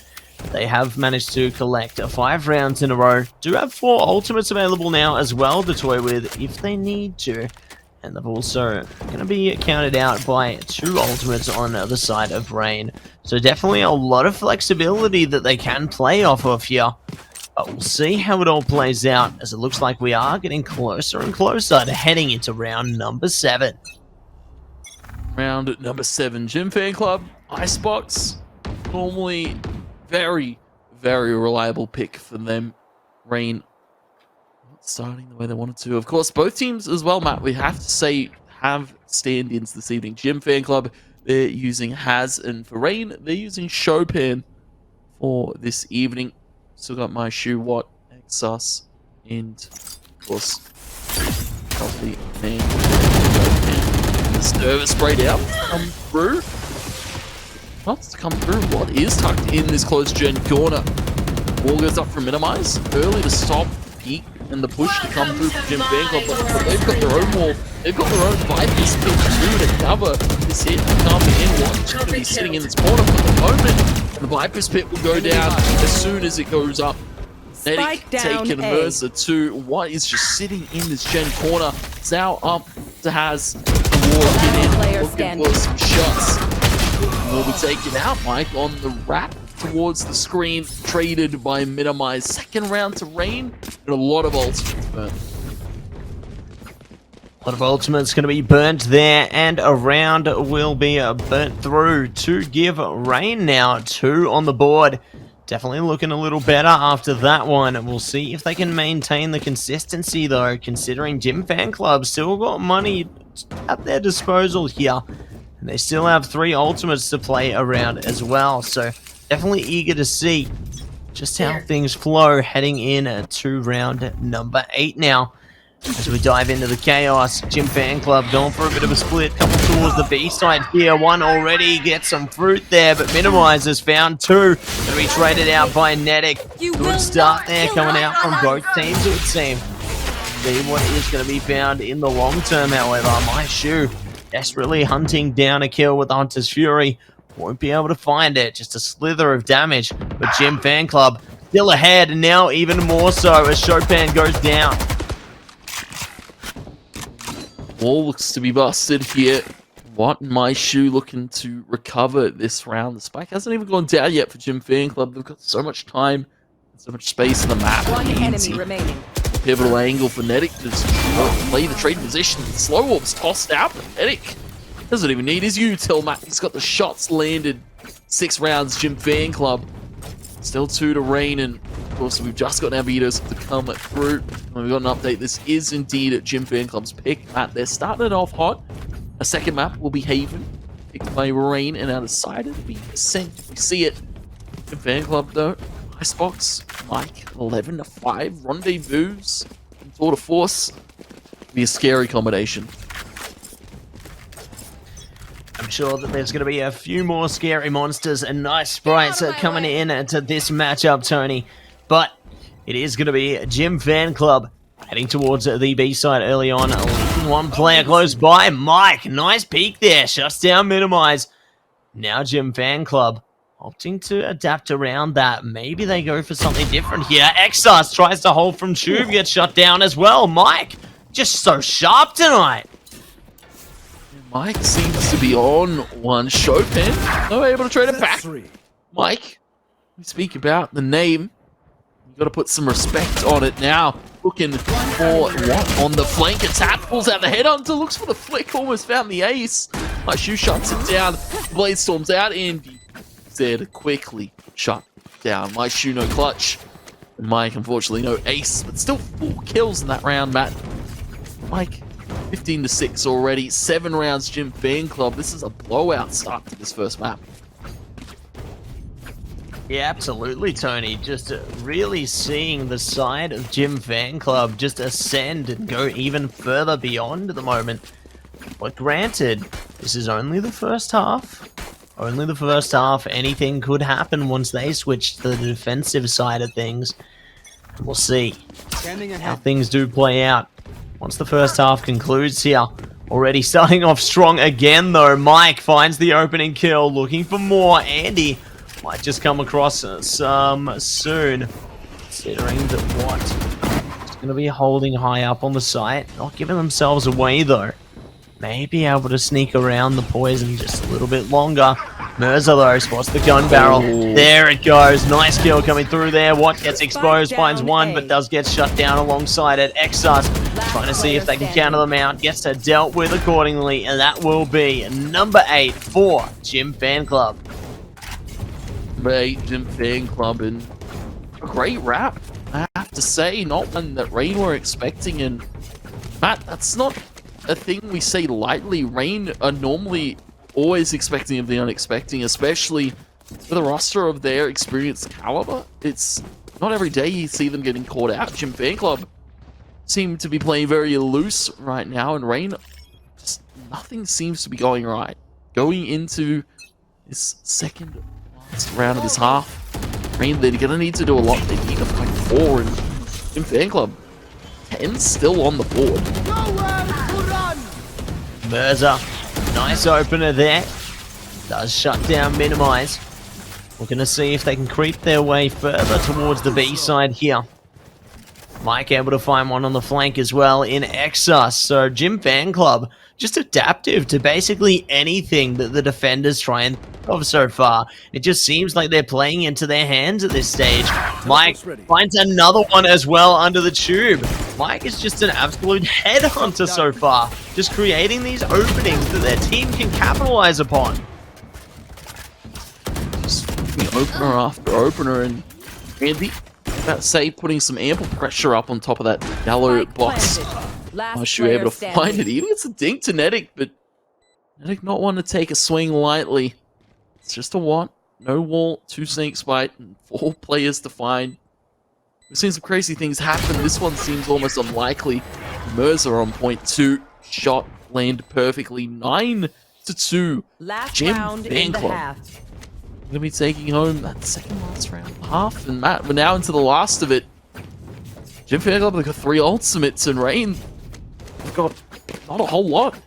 They have managed to collect 5 rounds in a row. Do have 4 ultimates available now as well to toy with if they need to. And they've also going to be counted out by 2 ultimates on the side of Rain. So definitely a lot of flexibility that they can play off of here. But we'll see how it all plays out, as it looks like we are getting closer and closer to heading into round number 7. Round number 7, Gym Fan Club, Icebox. Normally very, very reliable pick for them. Rain not starting the way they wanted to. Of course, both teams as well, Matt, we have to say, have stand-ins this evening. Gym Fan Club, they're using Haz, and for Rain, they're using Chopin for this evening. Still got my shoe, Watt, Exos, and of course, probably man. The service sprayed out, come through. What's to come through? What is tucked in this close gen corner? Wall goes up for minimize. Early to stop the peak and the push to come through for Gym Fan Club, but they've got their own wall. They've got their own Viper's pit too to cover this hit coming in. Watt's going to be sitting in this corner for the moment. The Viper's pit will go down as soon as it goes up. Medic taking Mercer to what is just sitting in this gen corner. It's now up to Haz. Looking for some shots. Will be taken out, Mike, on the wrap towards the screen. Traded by Minimize. Second round to Rain, and a lot of ultimates burnt. A lot of ultimates going to be burnt there, and a round will be burnt through to give Rain now 2 on the board. Definitely looking a little better after that one. We'll see if they can maintain the consistency though, considering Gym Fan Club still got money at their disposal here. And they still have 3 ultimates to play around as well. So Definitely eager to see just how things flow heading in to round number 8 now. As we dive into the chaos, Jim Fan Club going for a bit of a split, couple towards the B side here. One already gets some fruit there, but Minimizers found 2. Going to be traded out by Netic. Good start there coming out from both teams, it would seem. See what is going to be found in the long term, however. My Shoe desperately hunting down a kill with the Hunter's Fury. Won't be able to find it. Just a slither of damage. But Jim Fan Club still ahead, and now even more so as Chopin goes down. Wall looks to be busted here. What My Shoe looking to recover this round? The spike hasn't even gone down yet for Jim Fan Club. They've got so much time, so much space in the map. One enemy remaining. Pivotal angle for Netic to play the trade position. Slow Orb's tossed out, but Netic doesn't even need his util map. He's got the shots landed. 6 rounds, Jim Fan Club. Still 2 to Rain, and of course we've just got Navitos to come through. And we've got an update. This is indeed Jim Fan Club's pick. They're starting it off hot. A second map will be Haven, picked by Rain, and out of sight it'll be Ascent. We see it. Jim Fan Club though. Icebox, Mike, 11 to 5, Rendezvous, and Tour de Force. Be a scary combination. I'm sure that there's going to be a few more scary monsters and nice sprites coming in to this matchup, Tony. But it is going to be Jim Fan Club heading towards the B side early on. Leaving one player close by. Mike, nice peek there. Shuts down Minimize. Now Jim Fan Club opting to adapt around that. Maybe they go for something different here. Exas tries to hold from Tube, gets shut down as well. Mike, just so sharp tonight. Mike seems to be on one. Chopin, no able to trade it back. Mike, we speak about the name. You got to put some respect on it now. Looking for what on the flank attack. Pulls out the headhunter, looks for the flick, almost found the ace. My Shoe shuts it down. Blade storms out, and there to quickly shut down. My Shoe no clutch. Mike, unfortunately, no ace, but still 4 kills in that round, Matt. Mike, 15 to 6 already. 7 rounds, Jim Fan Club. This is a blowout start to this first map. Yeah, absolutely, Tony. Just really seeing the side of Jim Fan Club just ascend and go even further beyond at the moment. But granted, this is only the first half. Only the first half. Anything could happen once they switch to the defensive side of things. We'll see how things do play out once the first half concludes here. Already starting off strong again, though. Mike finds the opening kill, looking for more. Andy might just come across some soon, considering that what is going to be holding high up on the site. Not giving themselves away, though. May be able to sneak around the poison just a little bit longer. Mirza, though, spots the gun barrel. There it goes. Nice kill coming through there. What gets exposed, finds one, but does get shut down alongside it. Exas trying to see if they can counter them out. Gets dealt with accordingly, and that will be number 8 for Jim Fan Club. Number 8, Jim Fan Club, and a great rap, I have to say. Not one that Rain were expecting, and Matt, that's not a thing we say lightly. Rain are normally always expecting of the unexpected, especially with a roster of their experienced caliber. It's not every day you see them getting caught out. Jim Fan Club seem to be playing very loose right now, and Rain, just nothing seems to be going right. Going into this second last round of this half, Rain, they're going to need to do a lot. They need to fight 4, and Jim Fan Club 10 still on the board. Mirza, nice opener there. Does shut down Minimize. We're going to see if they can creep their way further towards the B side here. Mike able to find one on the flank as well in Exas. So Jim Fan Club just adaptive to basically anything that the defenders try and think of so far. It just seems like they're playing into their hands at this stage. Mike finds another one as well under the tube. Mike is just an absolute headhunter so far, just creating these openings that their team can capitalize upon. Just opener after opener, and Andy, about to say, putting some ample pressure up on top of that yellow box. I should be able to find it. Even it's a dink to Netic, but Netic not wanting to take a swing lightly. It's just a what? no wall, 2 snake spite, and 4 players to find. We've seen some crazy things happen. This one seems almost unlikely. Mercer on point 2. Shot landed perfectly. 9-2. Last Jim round Fan in the Club. half. We're going to be taking home that second last round half. And Matt, we're now into the last of it. Jim Fan Club, they've got 3 ultimates, and Rain, they've got not a whole lot.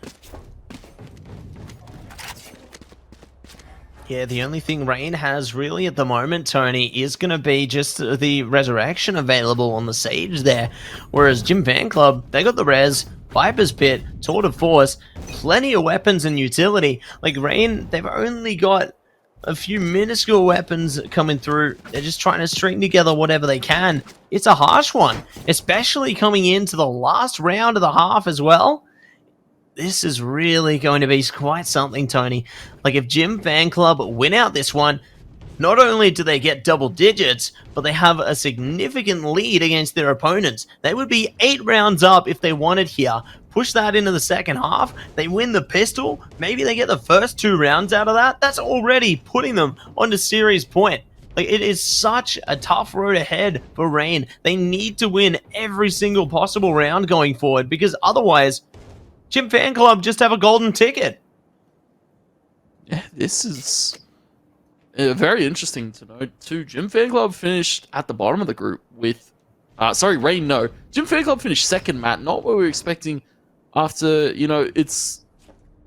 Yeah, the only thing Rain has really at the moment, Tony, is going to be just the resurrection available on the Sage there. Whereas Jim Fan Club, they got the res, Viper's Pit, Tour de Force, plenty of weapons and utility. Like Rain, they've only got a few minuscule weapons coming through. They're just trying to string together whatever they can. It's a harsh one, especially coming into the last round of the half as well. This is really going to be quite something, Tony. Like, if Jim Fan Club win out this one, not only do they get double digits, but they have a significant lead against their opponents. They would be 8 rounds up if they wanted here. Push that into the second half, they win the pistol, maybe they get the first 2 rounds out of that. That's already putting them onto series point. Like, it is such a tough road ahead for Rain. They need to win every single possible round going forward, because otherwise, Jim Fan Club just have a golden ticket. Yeah, this is very interesting to note too. Jim Fan Club finished at the bottom of the group with, Rain, no. Jim Fan Club finished second, Matt. Not what we were expecting after, it's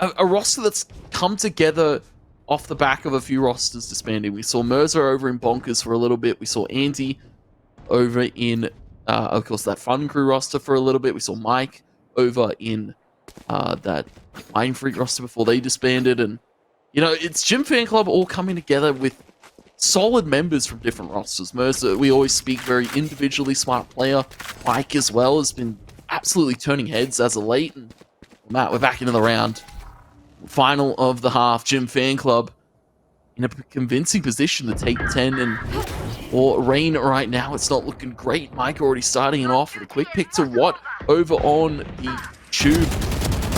a roster that's come together off the back of a few rosters disbanding. We saw Mercer over in Bonkers for a little bit. We saw Andy over in, of course, that Fun Crew roster for a little bit. We saw Mike over in that Mind Freak roster before they disbanded, and it's Jim Fan Club all coming together with solid members from different rosters. Mercer, we always speak, very individually smart player. Mike as well has been absolutely turning heads as of late, and Matt, we're back into the round. Final of the half, Jim Fan Club in a convincing position to take 10, and or Rain right now, it's not looking great. Mike already starting it off with a quick pick to Watt over on the tube,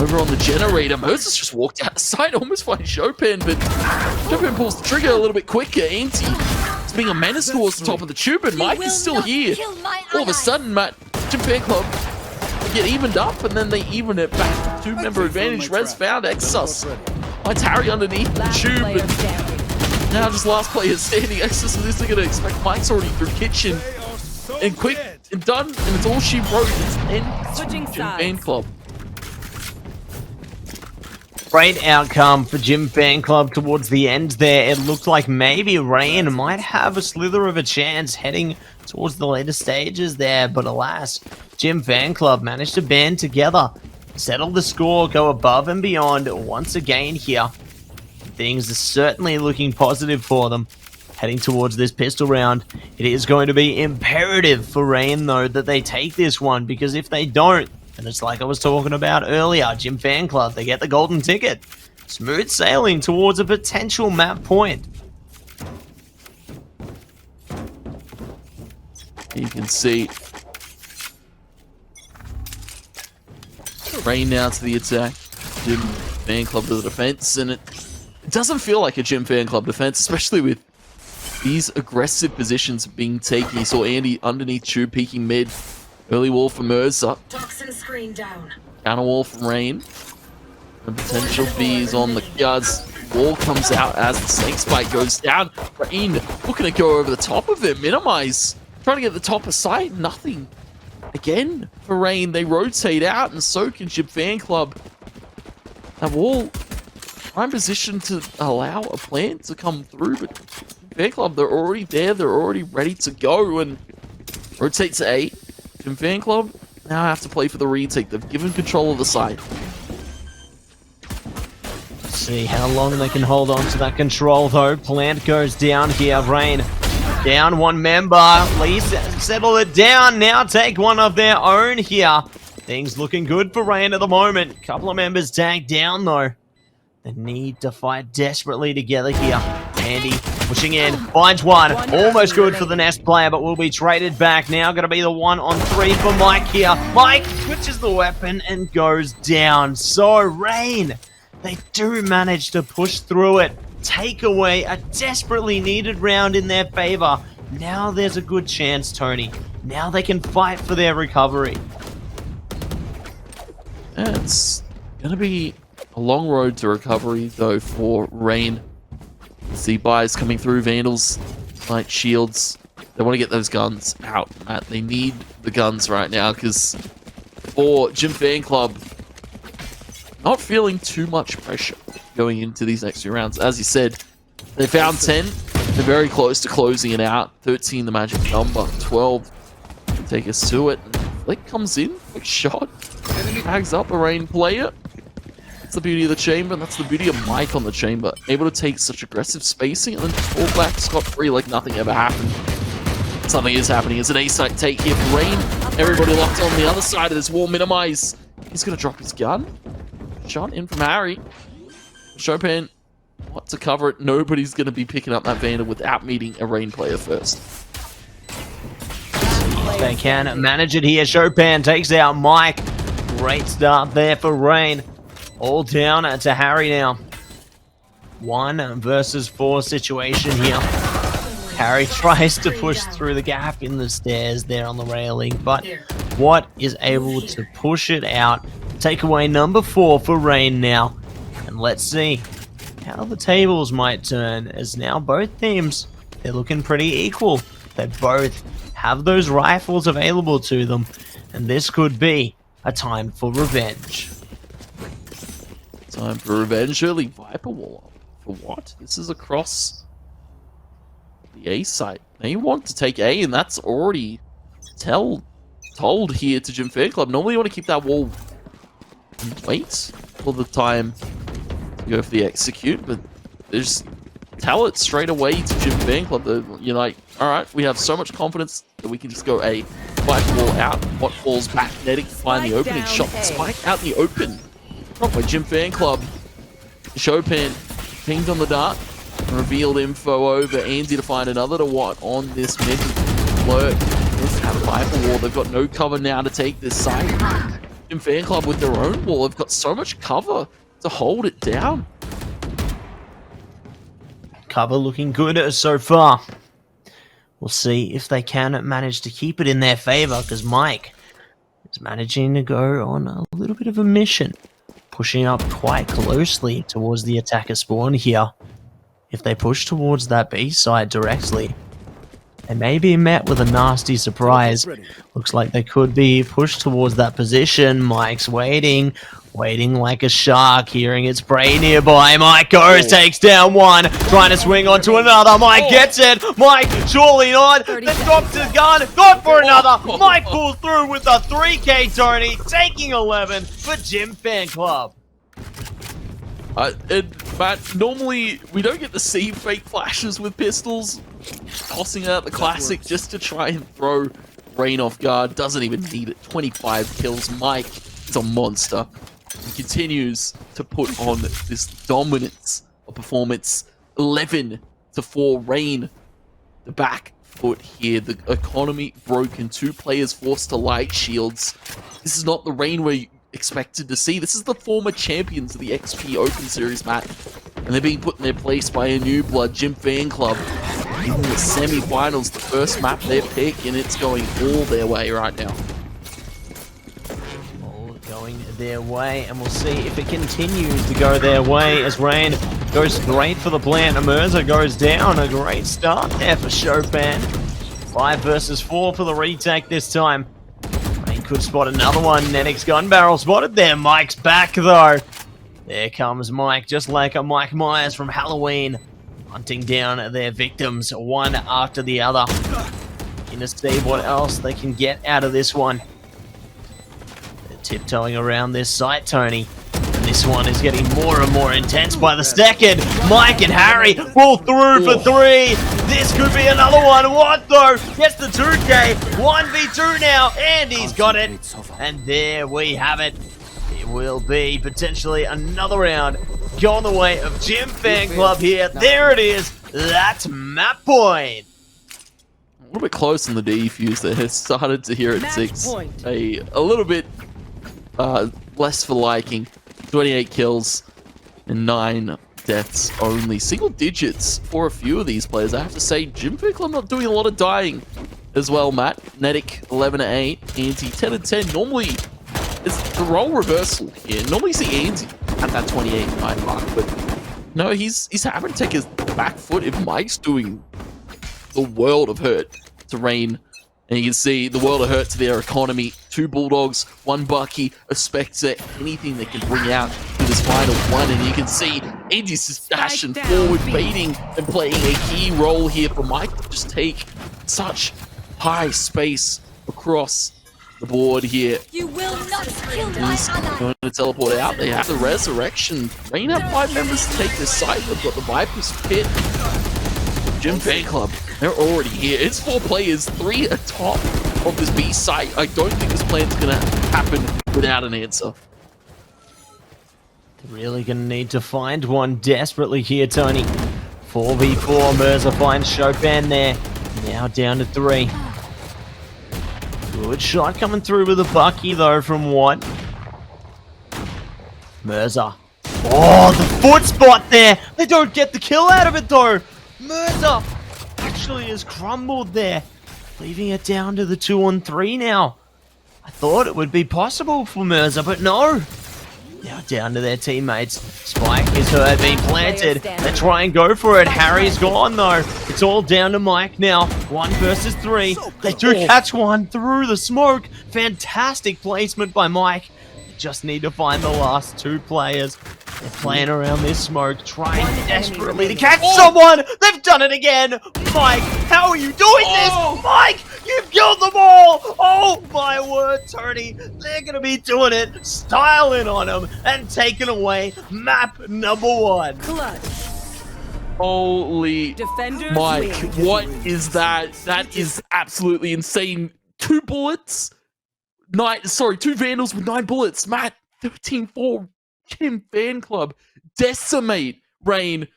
over on the generator. Moses just walked out the side, almost finding Chopin, but Chopin pulls the trigger a little bit quicker. Anti is being a menace towards the top of the tube, and Mike is still here. All of a sudden, Matt, Jim Fan Club get evened up, and then they even it back. 2-member advantage. Res found Exus. Finds Harry underneath the tube, and now just last player standing. Exus is going to expect Mike's already through kitchen. And quick and done, and it's all she wrote. It's end Jim Fan Club. Great outcome for Jim Fan Club towards the end there. It looked like maybe Rain might have a slither of a chance heading towards the later stages there, but alas, Jim Fan Club managed to band together, settle the score, go above and beyond once again here. Things are certainly looking positive for them. Heading towards this pistol round, it is going to be imperative for Rain, though, that they take this one, because if they don't, and it's like I was talking about earlier, Jim Fan Club, they get the golden ticket. Smooth sailing towards a potential map point. You can see Rain now to the attack, Jim Fan Club to the defense, and it doesn't feel like a Jim Fan Club defense, especially with these aggressive positions being taken. You saw Andy underneath tube, peeking mid. Early wall for Mercer. Toxin screen down. Counter wall from Rain. The potential bees on the guards. Wall comes out as the snake spike goes down. Rain looking to go over the top of it. Minimize. Trying to get the top of sight. Nothing. Again for Rain. They rotate out, and so can Jim Fan Club. That wall prime position to allow a plant to come through, but Fan Club, they're already there. They're already ready to go, and rotate to A. Jim Fan Club now have to play for the retake. They've given control of the site. See how long they can hold on to that control, though. Plant goes down here. Rain down 1 member. Please settle it down. Now take one of their own here. Things looking good for Rain at the moment. Couple of members tagged down, though. They need to fight desperately together here. Andy pushing in, finds one. Almost good for the Nest player, but will be traded back. Now going to be the 1-on-3 for Mike here. Mike switches the weapon and goes down. So Rain, they do manage to push through it. take away a desperately needed round in their favor. Now there's a good chance, Tony. Now they can fight for their recovery. Yeah, it's going to be a long road to recovery, though, for Rain. See buys coming through, Vandals, light shields. They want to get those guns out, Matt. They need the guns right now, because for Jim Fan Club, not feeling too much pressure going into these next few rounds. As you said, they found 10. They're very close to closing it out. 13, the magic number. 12, take us to it. Flick comes in, quick shot. Tags up a Rain player. That's the beauty of the chamber, and that's the beauty of Mike on the chamber. Able to take such aggressive spacing and then just fall back scot-free like nothing ever happened. Something is happening. It's an A-site take here for Rain. Everybody locked on the other side of this wall. Minimize. He's going to drop his gun. Shot in from Harry. Chopin, what to cover it? Nobody's going to be picking up that Vandal without meeting a Rain player first. They can manage it here. Chopin takes out Mike. Great start there for Rain. All down to Harry now. 1 versus 4 situation here. Harry tries to push through the gap in the stairs there on the railing, but Watt is able to push it out. Takeaway number 4 for Rain now. And let's see how the tables might turn, as now both teams, they're looking pretty equal. They both have those rifles available to them, and this could be a time for revenge. Time for revenge. Early Viper Wall. For what? This is across the A site. They want to take A, and that's already told here to Jim Fan Club. Normally you want to keep that wall and wait for the time to go for the execute, but they just tell it straight away to Jim Fan Club. You're like, alright, we have so much confidence that we can just go A. Viper Wall out. What falls back, netting to find the opening shot. Spike out in the open. Not by Jim Fan Club. Chopin pinged on the dart. Revealed info over. Andy to find another to Watt on this mid lurk. With that Viper Wall, they've got no cover now to take this side. Jim Fan Club with their own wall, they've got so much cover to hold it down. Cover looking good so far. We'll see if they can manage to keep it in their favor, because Mike is managing to go on a little bit of a mission. Pushing up quite closely towards the attacker spawn here. If they push towards that B side directly, they may be met with a nasty surprise. Looks like they could be pushed towards that position. Mike's waiting like a shark, hearing its prey nearby. Mike goes, takes down one, trying to swing onto another. Mike gets it. Mike, surely not. Then drops his gun, gone for another. Mike pulls through with a 3K, Tony, taking 11 for Jim Fan Club. Matt, normally we don't get to see fake flashes with pistols. Tossing out the classic just to try and throw Rain off guard. Doesn't even need it. 25 kills. Mike is a monster. He continues to put on this dominance of performance. 11-4 Rain. The back foot here. The economy broken. 2 players forced to light shields. This is not the Rain we're expected to see. This is the former champions of the XP Open Series, Matt. And they're being put in their place by a new blood, Jim Fan Club. In the semi-finals, the first map they pick, and it's going all their way right now. All going their way, and we'll see if it continues to go their way as Rain goes straight for the plant. Mirza goes down. A great start there for Chopin. 5 versus 4 for the retake this time. Rain could spot another one. Nedic's gun barrel spotted there. Mike's back though. There comes Mike, just like a Mike Myers from Halloween. Hunting down their victims, one after the other. Looking to see what else they can get out of this one. They're tiptoeing around this site, Tony. And this one is getting more and more intense by the second. Mike and Harry pull through for 3. This could be another one. What though? Gets the 2K. 1v2 now. And he's got it. And there we have it. It will be potentially another round going the way of Jim Fan Club here. There it is. That's map point. A little bit close on the defuse there. Started to hear it 6. A little bit less for liking. 28 kills and 9 deaths only. Single digits for a few of these players. I have to say, Jim Fickle not doing a lot of dying as well, Matt. Netic 11-8, Anti 10-10. Normally, it's the role reversal here. Normally see Anti at that 28-9 mark, but no, he's having to take his back foot if Mike's doing the world of hurt to Rain. And you can see the world of hurt to their economy. 2 Bulldogs, 1 Bucky, a Spectre, anything they can bring out to this final one. And you can see Andy's just dashing forward, baiting and playing a key role here for Mike to just take such high space across the board here. You will not kill my He's ally. going to teleport out. They have the Resurrection. Rain have 5 members to take this site. They've got the Viper's Pit. Gym Fan Club, they're already here. It's 4 players, 3 atop of this B site. I don't think this plan's going to happen without an answer. They're really going to need to find one desperately here, Tony. 4v4, Mirza finds Chopin there. Now down to 3. Good shot coming through with a Bucky, though, from 1. Mirza. Oh, the foot spot there. They don't get the kill out of it, though. Mirza actually has crumbled there, leaving it down to the 2-on-3 now. I thought it would be possible for Mirza, but no. Now down to their teammates. Spike is heard being planted. They try and go for it. Harry's gone, though. It's all down to Mike now. 1 versus 3. They do catch one through the smoke. Fantastic placement by Mike. They just need to find the last 2 players. They're playing around this smoke, trying desperately to catch someone! They've done it again! Mike, how are you doing this? Mike, you've killed them all! Oh my word, Tony! They're gonna be doing it, styling on them, and taking away map number 1. Clutch. Holy Defenders Mike, win. what is that? That is absolutely insane. 2 bullets? 2 Vandals with 9 bullets. Matt, 13-4. Gym Fan Club decimate Rain,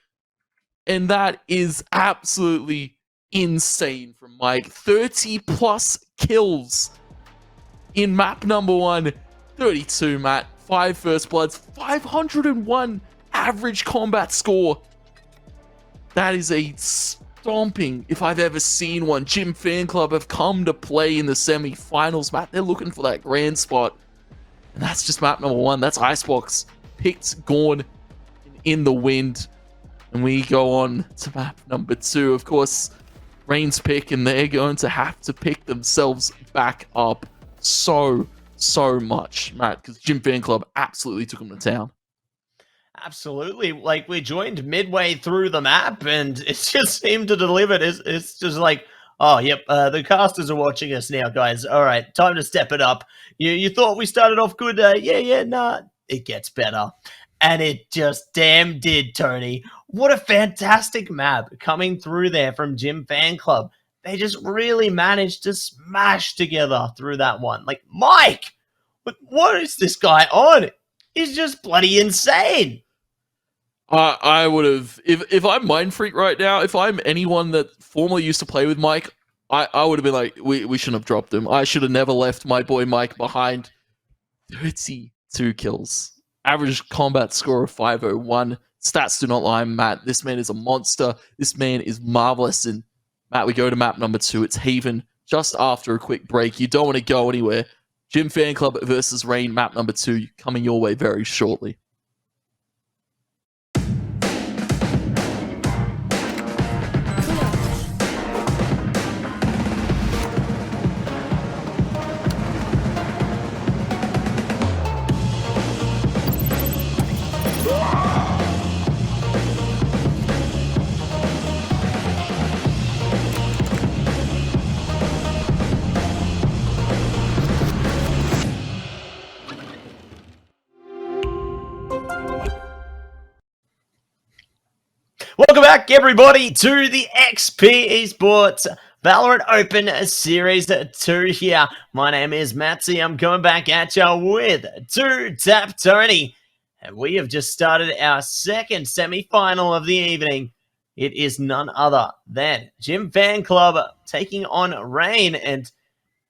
and that is absolutely insane from Mike. 30 plus kills in map number 1. 32, Matt. 5 first bloods, 501 average combat score. That is a stomping if I've ever seen one. Gym Fan Club have come to play in the semi-finals, Matt. They're looking for that grand spot, and that's just map number 1. That's Icebox. Picked, gone in the wind, and we go on to map number 2. Of course, Rain's pick, and they're going to have to pick themselves back up so much, Matt, because Gym Fan Club absolutely took them to town. Absolutely. Like, we joined midway through the map, and it just seemed to deliver. It's just like, oh, yep, the casters are watching us now, guys. All right, time to step it up. You thought we started off good? Nah. It gets better. And it just damn did, Tony. What a fantastic map coming through there from Gym Fan Club. They just really managed to smash together through that one. Like, Mike, what is this guy on? He's just bloody insane. I would have, if I'm Mind Freak right now, if I'm anyone that formerly used to play with Mike, I would have been like, we shouldn't have dropped him. I should have never left my boy Mike behind. 32 kills. Average combat score of 501. Stats do not lie, Matt. This man is a monster. This man is marvelous. And Matt, we go to map number 2. It's Haven just after a quick break. You don't want to go anywhere. Gym Fan Club versus Rain, map number 2, coming your way very shortly. Welcome back, everybody, to the XP Esports Valorant Open Series 2 here. My name is Matzy. I'm coming back at you with 2Tap Tony. And we have just started our second semi-final of the evening. It is none other than Gym Fan Club taking on Rain. And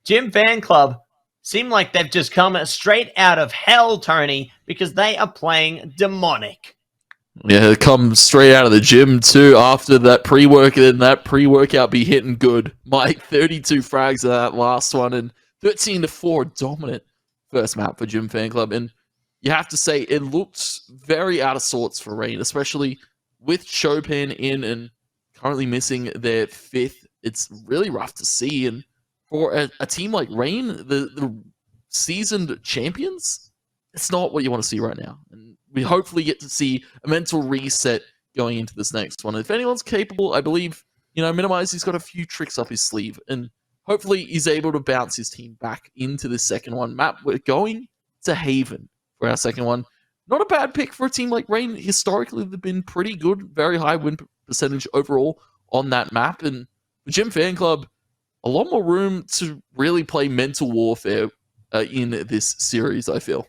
Gym Fan Club seem like they've just come straight out of hell, Tony, because they are playing Demonic. Yeah, come straight out of the gym too after that pre-work, and that pre-workout be hitting good. Mike, 32 frags of that last one, and 13-4 dominant first map for Gym Fan Club. And you have to say it looked very out of sorts for Rain, especially with Chopin in and currently missing their fifth. It's really rough to see. And for a team like Rain, the seasoned champions, it's not what you want to see right now. And we hopefully get to see a mental reset going into this next one. If anyone's capable, I believe, Minimize, he's got a few tricks up his sleeve, and hopefully he's able to bounce his team back into this second one. Map, we're going to Haven for our second one. Not a bad pick for a team like Rain. Historically, they've been pretty good, very high win percentage overall on that map. And for Gym Fan Club, a lot more room to really play mental warfare in this series, I feel.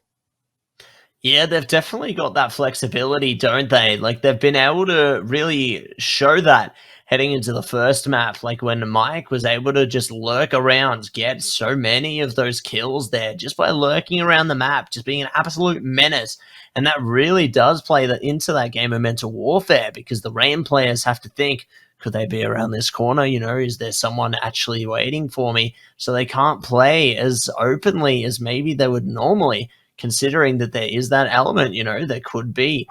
Yeah, they've definitely got that flexibility, don't they? Like, they've been able to really show that heading into the first map, like when Mike was able to just lurk around, get so many of those kills there just by lurking around the map, just being an absolute menace. And that really does play into that game of mental warfare, because the Rain players have to think, could they be around this corner? Is there someone actually waiting for me? So they can't play as openly as maybe they would normally, considering that there is that element, there could be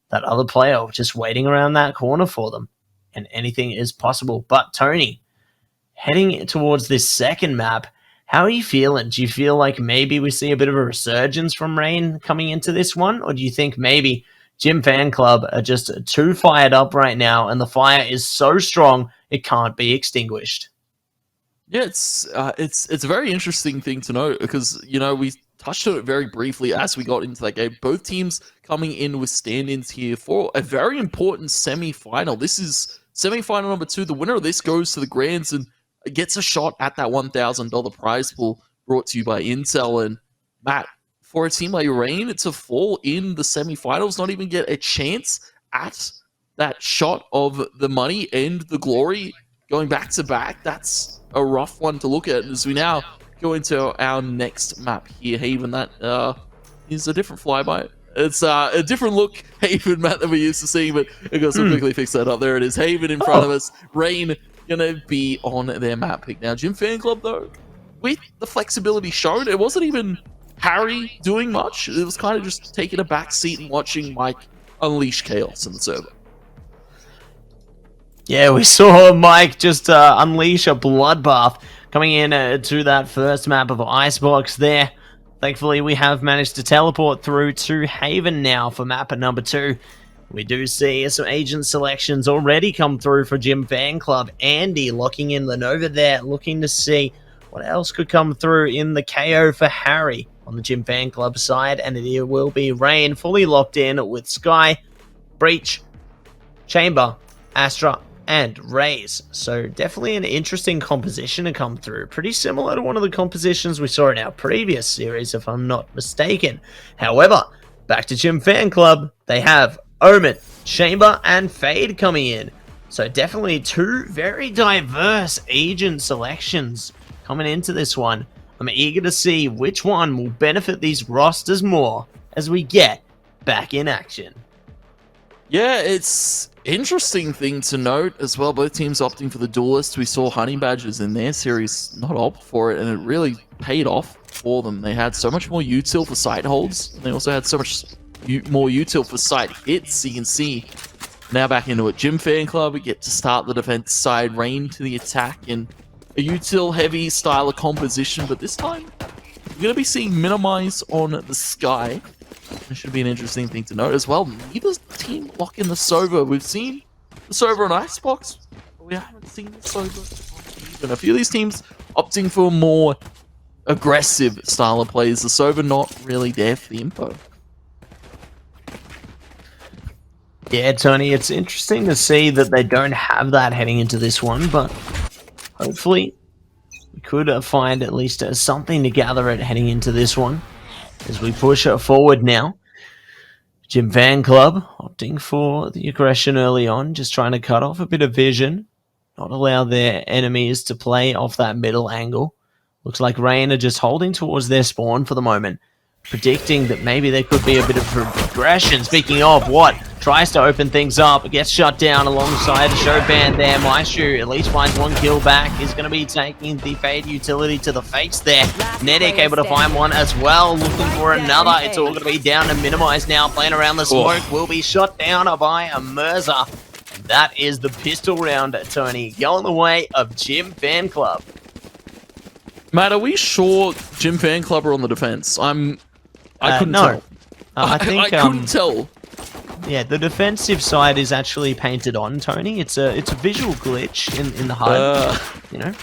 that other player just waiting around that corner for them, and anything is possible. But Tony, heading towards this second map, how are you feeling? Do you feel like maybe we see a bit of a resurgence from Rain coming into this one? Or do you think maybe Gym Fan Club are just too fired up right now, and the fire is so strong it can't be extinguished? Yeah, it's a very interesting thing to note, because we touched on it very briefly as we got into that game. Both teams coming in with stand-ins here for a very important semi-final. This is semi-final number 2. The winner of this goes to the Grands and gets a shot at that $1,000 prize pool brought to you by Intel. And Matt, for a team like Rain to fall in the semi-finals, not even get a chance at that shot of the money and the glory going back-to-back, that's a rough one to look at. As we now go into our next map here, Haven, that is a different flyby. It's a different look Haven map that we're used to seeing, but I got to quickly fix that up. There it is, Haven in front of us. Rain gonna be on their map pick now. Gym Fan Club, though, with the flexibility shown, it wasn't even Harry doing much. It was kind of just taking a back seat and watching Mike unleash chaos in the server. Yeah, we saw Mike just unleash a bloodbath coming in to that first map of Icebox there. Thankfully, we have managed to teleport through to Haven now for map number 2. We do see some agent selections already come through for Gym Fan Club. Andy locking in Lenova there, looking to see what else could come through in the KO for Harry on the Gym Fan Club side. And it will be Rain fully locked in with Sky, Breach, Chamber, Astra, and Raze. So definitely an interesting composition to come through. Pretty similar to one of the compositions we saw in our previous series, if I'm not mistaken. However, back to Gym Fan Club, they have Omen, Chamber, and Fade coming in. So definitely 2 very diverse agent selections coming into this one. I'm eager to see which one will benefit these rosters more as we get back in action. Yeah, it's interesting thing to note as well. Both teams opting for the duelist. We saw Honey Badgers in their series not opt for it, and it really paid off for them. They had so much more util for site holds, and they also had so much more util for site hits. So you can see now back into it. Gym Fan Club, we get to start the defense side, Rain to the attack in a util heavy style of composition, but this time we're going to be seeing Minimize on the Sky. It should be an interesting thing to note as well. Neither team lock in the Sova. We've seen the Sova on Icebox, but we haven't seen the Sova on Even. A few of these teams opting for a more aggressive style of plays. The Sova not really there for the info. Yeah, Tony, it's interesting to see that they don't have that heading into this one, but hopefully we could find at least something to gather it heading into this one. As we push it forward now, Gym Fan Club opting for the aggression early on, just trying to cut off a bit of vision, not allow their enemies to play off that middle angle. Looks like Rain are just holding towards their spawn for the moment, predicting that maybe there could be a bit of progression. Speaking of what, tries to open things up, gets shut down alongside Shoban there. Maishu at least finds one kill back. He's going to be taking the Fade utility to the face there. Nedic able to find one as well, looking for another. It's all going to be down to Minimize now, playing around the smoke. Will be shot down by a Mirza. That is the pistol round, Tony, going the way of Jim Fan Club. Matt, are we sure Jim Fan Club are on the defense? I couldn't tell. I think I couldn't tell. Yeah, the defensive side is actually painted on, Tony. It's a visual glitch in the HUD. You know,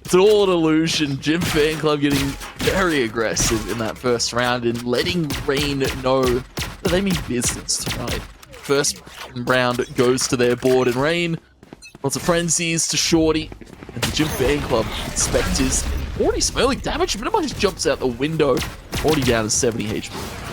it's all an illusion. Jim Fan Club getting very aggressive in that first round and letting Rain know that they mean business tonight. First round goes to their board, and Rain, lots of frenzies to Shorty, and the Jim Fan Club inspectors. Already some early damage. Minimize jumps out the window, already down to 70 HP.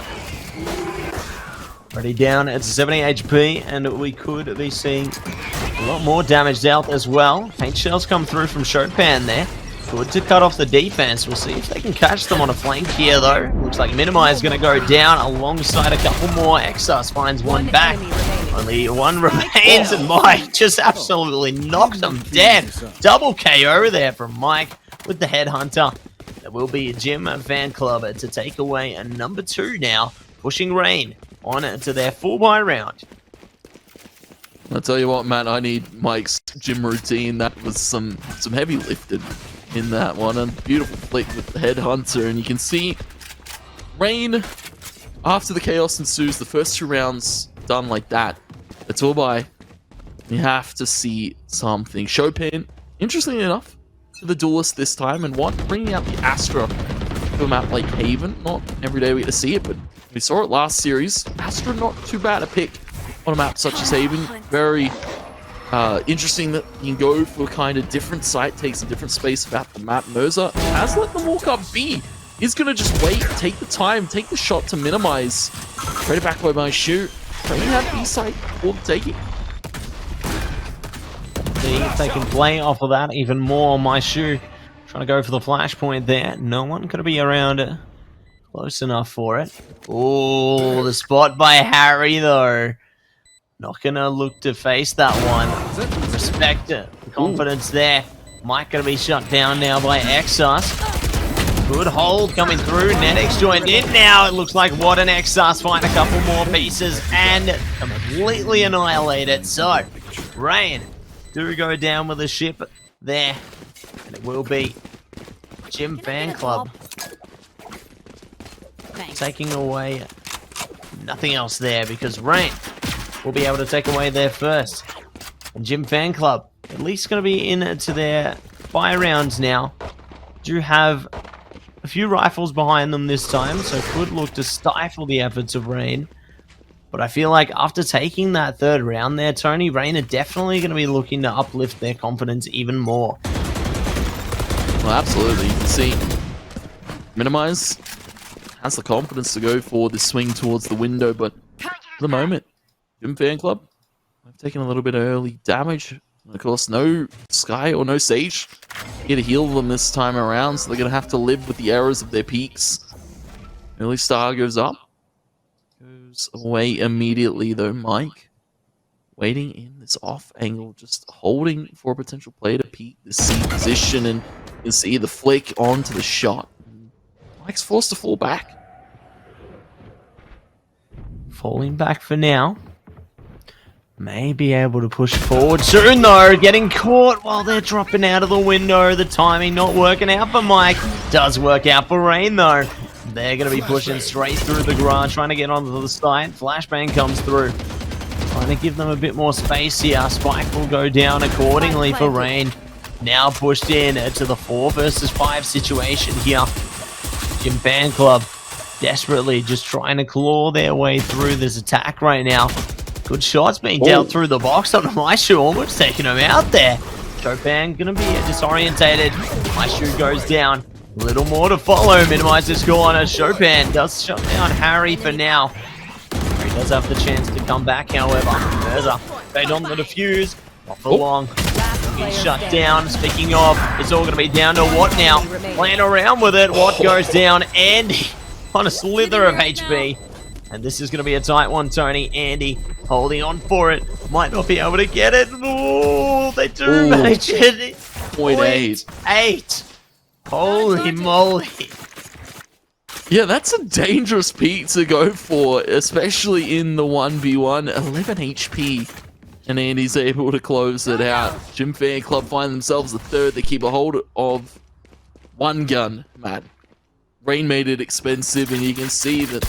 Already down at 70 HP, and we could be seeing a lot more damage dealt as well. Paint shells come through from Chopin there. Good to cut off the defense. We'll see if they can catch them on a flank here, though. Looks like Minimize is going to go down alongside a couple more. Exas finds one back. Only one remains, and Mike just absolutely knocked them dead. Double KO there from Mike with the Headhunter. There will be a Jim Fan Club to take away a number 2 now, pushing Rain on to their 4-buy round. I'll tell you what, Matt, I need Mike's gym routine. That was some heavy lifting in that one. And beautiful flick with the Headhunter. And you can see Rain, after the chaos ensues, the first 2 rounds done like that. It's all by. You have to see something. Chopin, interestingly enough, to the duelist this time. And what? Bringing out the Astra to a map like Haven. Not every day we get to see it, but we saw it last series. Astra not too bad a pick on a map such as Haven. Very interesting that you can go for a kind of different site, takes a different space about the map. Mirza has let them walk up B. He's going to just wait, take the time, take the shot to Minimize. Right back by my shoot. Rain have B site for the taking. See if they can play off of that even more. My shoe trying to go for the flashpoint there. No one going to be around close enough for it. Oh, the spot by Harry, though. Not going to look to face that one. Respect it. Confidence there. Mike going to be shut down now by Exas. Good hold coming through. Netix joined in now. It looks like what an Exas find a couple more pieces and completely annihilate it. So, Rain do go down with the ship there. And it will be Jim Fan Club taking away nothing else there, because Rain will be able to take away their first. And Jim Fan Club at least going to be into their buy rounds now. Do have a few rifles behind them this time, so could look to stifle the efforts of Rain. But I feel like after taking that 3rd round there, Tony, Rain are definitely going to be looking to uplift their confidence even more. Well, absolutely. You can see Minimize has the confidence to go for the swing towards the window, but for the moment, Jim Fan Club have taken a little bit of early damage. Of course, no Sky or no Sage here to heal them this time around, so they're going to have to live with the errors of their peaks. Early star goes up. Goes away immediately, though. Mike waiting in this off angle, just holding for a potential player to peek the C position, and you can see the flick onto the shot. Mike's forced to fall back. Falling back for now. May be able to push forward soon, though. Getting caught while they're dropping out of the window. The timing not working out for Mike. Does work out for Rain, though. They're going to be pushing straight through the garage, trying to get onto the site. Flashbang comes through. Trying to give them a bit more space here. Spike will go down accordingly for Rain. Now pushed in to the 4 versus 5 situation here. Jim Fan Club desperately just trying to claw their way through this attack right now. Good shots being dealt through the box on my shoe, almost taking him out there. Chopin gonna be disorientated. My shoe goes down. A little more to follow. Minimize this corner. Chopin does shut down Harry for now. Harry does have the chance to come back, however. Mirza fade on the defuse. Not for long. He's shut down. Speaking of, it's all going to be down to what now? Playing around with it. What goes down? And on a slither of HP. And this is going to be a tight one, Tony. Andy holding on for it. Might not be able to get it. Ooh, they do manage it. 0.8. Holy moly. Yeah, that's a dangerous peak to go for, especially in the 1v1. 11 HP. And Andy's able to close it out. Gym Fan Club find themselves the third. They keep a hold of one gun, Matt. Rain made it expensive, and you can see that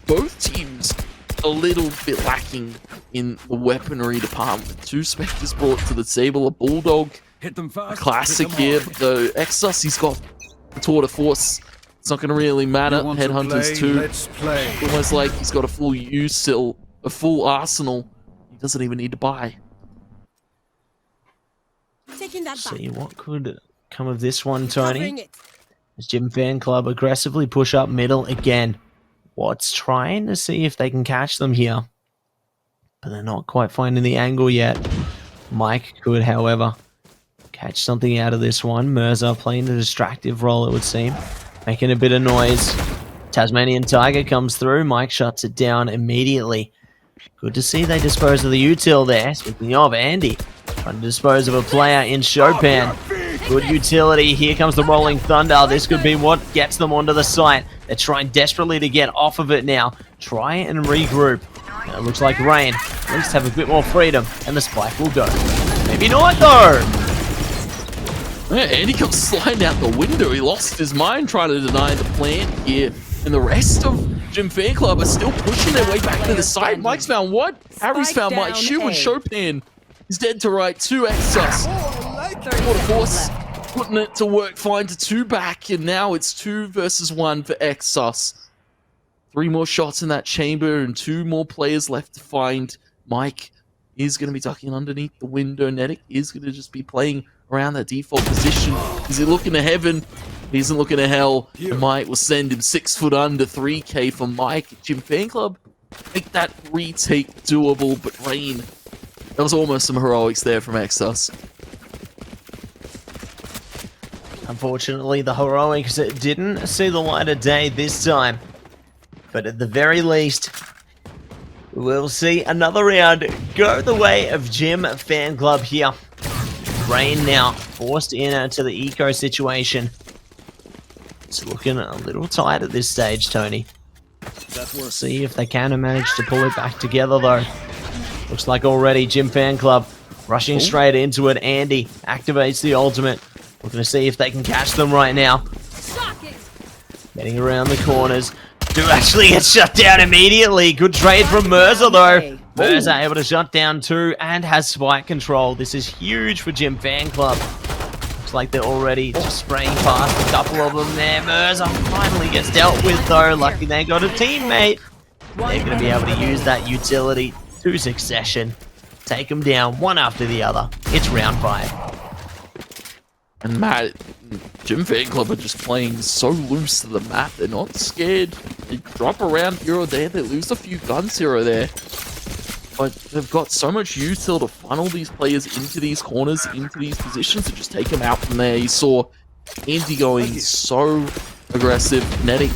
both teams a little bit lacking in the weaponry department. 2 Spectres brought to the table, a Bulldog, Hit them fast. a classic here, but the Exos, he's got the Tour de Force. It's not going to really matter. Headhunters too. Let's play. Almost like he's got a full a full arsenal. He doesn't even need to buy. Taking that back. See what could come of this one, Tony. Covering it. As Gym Fan Club aggressively push up middle again. Watts trying to see if they can catch them here. But they're not quite finding the angle yet. Mike could, however, catch something out of this one. Mirza playing the distractive role, it would seem. Making a bit of noise. Tasmanian Tiger comes through. Mike shuts it down immediately. Good to see they dispose of the util there. Speaking of, Andy trying to dispose of a player in Chopin. Good utility. Here comes the Rolling Thunder. This could be what gets them onto the site. They're trying desperately to get off of it now. Try and regroup. And it looks like Rain at least have a bit more freedom, and the spike will go. Maybe not, though. Yeah, Andy comes sliding out the window. He lost his mind trying to deny the plant here. And the rest of Gym Fan Club are still pushing their way back to the site. Mike's found what? Harry's found Mike. Shoot with Chopin. He's dead to right. 2 Exos. What a force. Putting it to work. Finds a 2 back. And now it's 2 versus 1 for Exos. 3 more shots in that chamber and 2 more players left to find. Mike is going to be ducking underneath the window. Netic is going to just be playing around that default position. Is he looking to heaven? He isn't looking to hell. And Mike will send him 6 foot under. 3k for Mike. Gym Fan Club make that retake doable, but Rain, that was almost some heroics there from Exos. Unfortunately, the heroics didn't see the light of day this time. But at the very least, we'll see another round go the way of Gym Fan Club here. Rain now forced into the eco situation. It's looking a little tight at this stage, Tony. We'll see if they can manage to pull it back together, though. Looks like already Gym Fan Club rushing straight into it. Andy activates the ultimate. Looking to see if they can catch them right now. Shocking. Getting around the corners. Do actually get shut down immediately. Good trade from Mirza, though. Mirza able to shut down 2 and has spike control. This is huge for Gym Fan Club. Looks like they're already just spraying past a couple of them there. Mirza finally gets dealt with, though. Lucky they got a teammate. They're going to be able to use that utility to succession. Take them down one after the other. It's round 5. And Matt, Gym Fan Club are just playing so loose to the map. They're not scared. They drop around here or there. They lose a few guns here or there. But they've got so much util to funnel these players into these corners, into these positions, to just take them out from there. You saw Andy going so aggressive. Netic,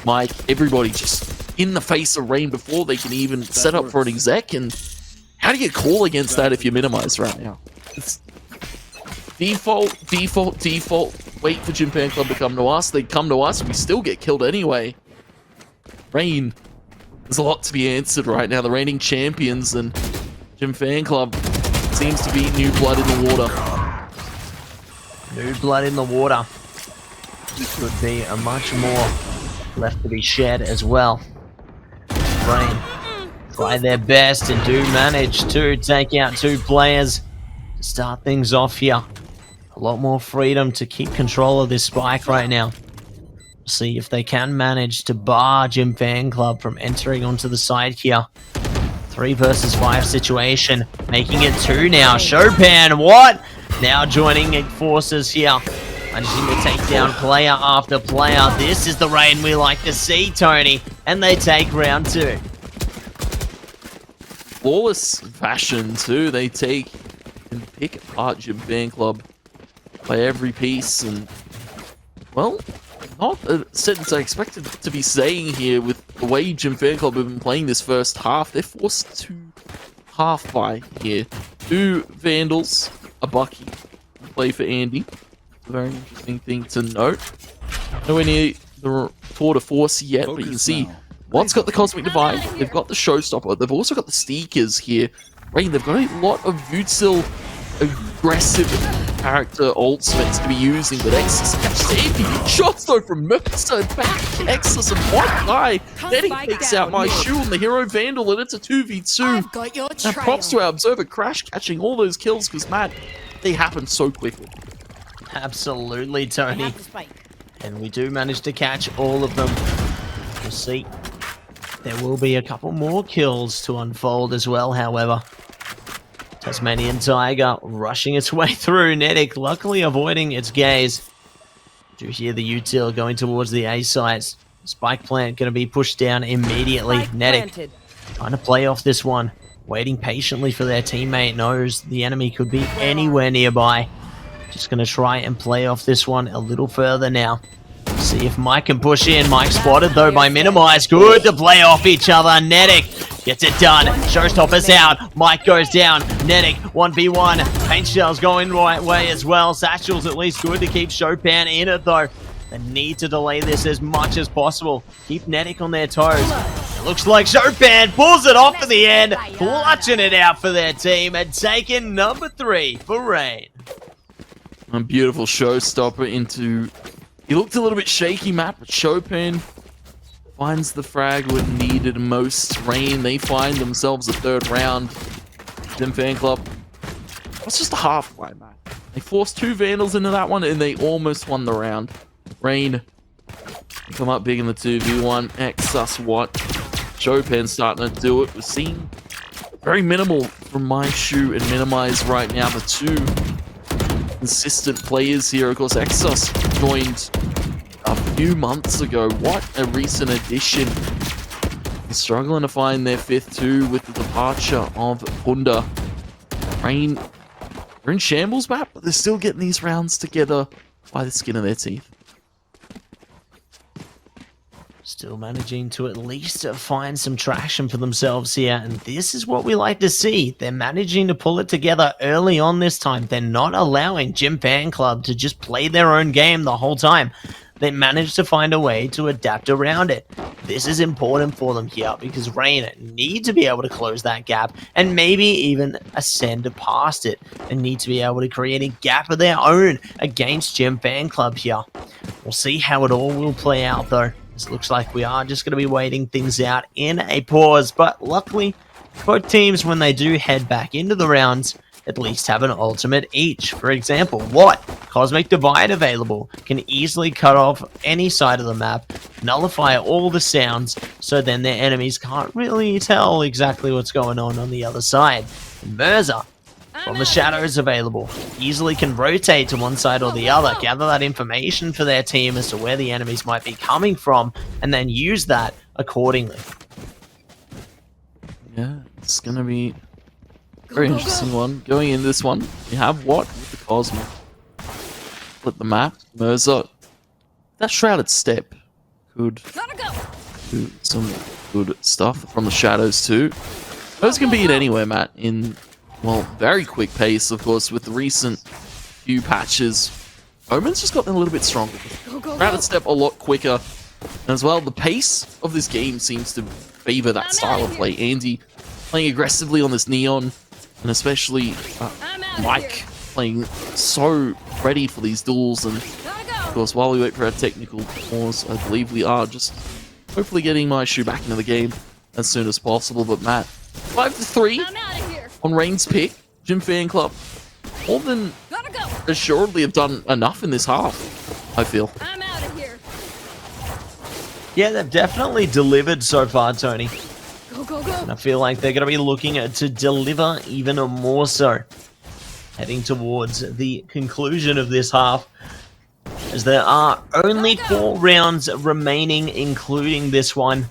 Mike, everybody just in the face of Rain before they can even set up for an exec. And how do you call against that if you minimize right now? It's default. Wait for Gym Fan Club to come to us. They come to us. We still get killed anyway. Rain. There's a lot to be answered right now. The reigning champions and Gym Fan Club seems to be new blood in the water. New blood in the water. Could be a much more left to be shed as well. Rain try their best and do manage to take out 2 players to start things off here. A lot more freedom to keep control of this spike right now. See if they can manage to bar Gym Fan Club from entering onto the side here. 3 versus 5 situation, making it 2 now. Chopin, what? Now joining forces here. Managing to take down player after player. This is the Rain we like to see, Tony. And they take round 2. Flawless fashion too. They take and pick apart Gym Fan Club by every piece, and well, not a sentence I expected to be saying here with the way Jim Fan Club have been playing this first half. They're forced to half buy here. 2 Vandals, a Bucky, play for Andy. A very interesting thing to note. Nowhere near the tour de force yet, but you can see Watt's got the Cosmic Divide, they've got the Showstopper, they've also got the Steakers here. Rain, they've got a lot of Vutzil aggressive character ultimates to be using, but Exus catches shots though from Mercer back. Exus and one guy. Then he takes out my shoe on the Hero Vandal, and it's a 2v2. Now props to our Observer Crash catching all those kills, because man, they happen so quickly. Absolutely, Tony. And we do manage to catch all of them. We'll see. There will be a couple more kills to unfold as well, however. Tasmanian Tiger rushing its way through. Nedic luckily avoiding its gaze. Do you hear the util going towards the A sites? Spike plant going to be pushed down immediately. Nedic trying to play off this one. Waiting patiently for their teammate. Knows the enemy could be anywhere nearby. Just going to try and play off this one a little further now. See if Mike can push in. Mike spotted though by Minimize. Good to play off each other. Nedic gets it done. Showstopper's out. Mike goes down. Nedic 1v1. Paint Shell's going the right way as well. Satchel's at least good to keep Chopin in it though. They need to delay this as much as possible. Keep Nedic on their toes. It looks like Chopin pulls it off in the end. Clutching it out for their team and taking number 3 for Rain. A beautiful Showstopper into... He looked a little bit shaky, Matt, but Chopin finds the frag when needed most. Rain, they find themselves a 3rd round. Jim Fan Club. That's just a half play, Matt. They forced 2 Vandals into that one, and they almost won the round. Rain come up big in the 2v1. Exus Watt. Chopin starting to do it. We're seeing very minimal from My Shoe and Minimize right now. The 2 consistent players here. Of course, Exos joined a few months ago. What a recent addition. They're struggling to find their 5th too with the departure of Bunda. Rain, they're in shambles, Matt, but they're still getting these rounds together by the skin of their teeth. Still managing to at least find some traction for themselves here, and this is what we like to see. They're managing to pull it together early on this time. They're not allowing Jim Fan Club to just play their own game the whole time. They managed to find a way to adapt around it. This is important for them here because Rain need to be able to close that gap and maybe even ascend past it, and need to be able to create a gap of their own against Jim Fan Club here. We'll see how it all will play out though. It looks like we are just going to be waiting things out in a pause, but luckily, both teams, when they do head back into the rounds, at least have an ultimate each. For example, Watt, Cosmic Divide available, can easily cut off any side of the map, nullify all the sounds, so then their enemies can't really tell exactly what's going on the other side. Mercer, from the shadows available, easily can rotate to one side or the other, gather that information for their team as to where the enemies might be coming from, and then use that accordingly. Yeah, it's going to be a very interesting one. Going in this one, you have Watt with the Cosmic. Flip the map, Mercer. That Shrouded Step could do some good stuff from the shadows too. Those can be it anywhere, Matt, in... well, very quick pace, of course, with the recent few patches. Omen's just gotten a little bit stronger. Shrouded Step a lot quicker. And as well, the pace of this game seems to favor that style of play. Andy playing aggressively on this Neon, and especially Mike playing so ready for these duels. And of course, while we wait for our technical pause, I believe we are just hopefully getting My Shoe back into the game as soon as possible. But Matt, 5-3 on Rain's pick. Jim Fan Club more than assuredly have done enough in this half, I feel. I'm out of here. Yeah, they've definitely delivered so far, Tony. Go, go, go. And I feel like they're going to be looking to deliver even more so. Heading towards the conclusion of this half, as there are only 4 rounds remaining, including this one.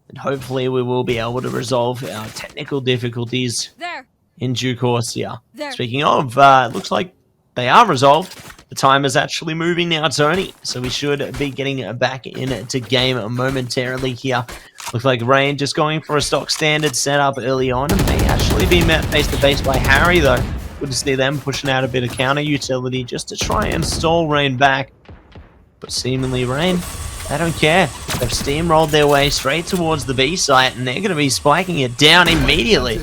And hopefully we will be able to resolve our technical difficulties There. in due course here. There. Speaking of, looks like they are resolved. The time is actually moving now, Tony, so we should be getting back into game momentarily here. Looks like Rain just going for a stock standard setup early on, and may actually be met face-to-face by Harry, though. Good to see them pushing out a bit of counter utility just to try and stall Rain back. But seemingly Rain, they don't care. They've steamrolled their way straight towards the B site, and they're going to be spiking it down immediately.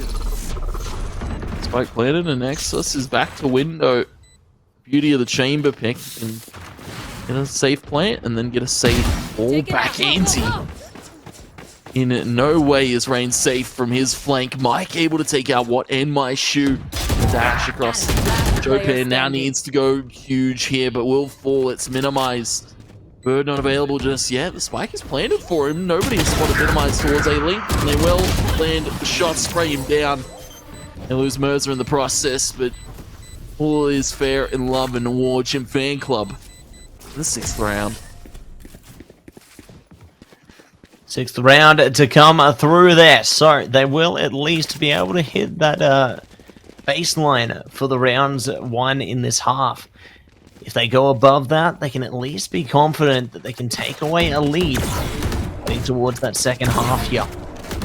Spike planted, and Nexus is back to window. Beauty of the chamber pick, and get a safe plant and then get a safe all back anti. In no way is Rain safe from his flank. Mike able to take out what and my shoe. Dash across. Jopan now needs to go huge here, but will fall. It's minimized. Bird not available just yet. The spike is planted for him. Nobody has spotted minimized towards a link, and they will land the shot, spray him down. They lose Mercer in the process, but all is fair in love and war. Gym Fan Club in the 6th round. 6th round to come through there. So they will at least be able to hit that baseline for the rounds 1 in this half. If they go above that, they can at least be confident that they can take away a lead heading towards that second half here.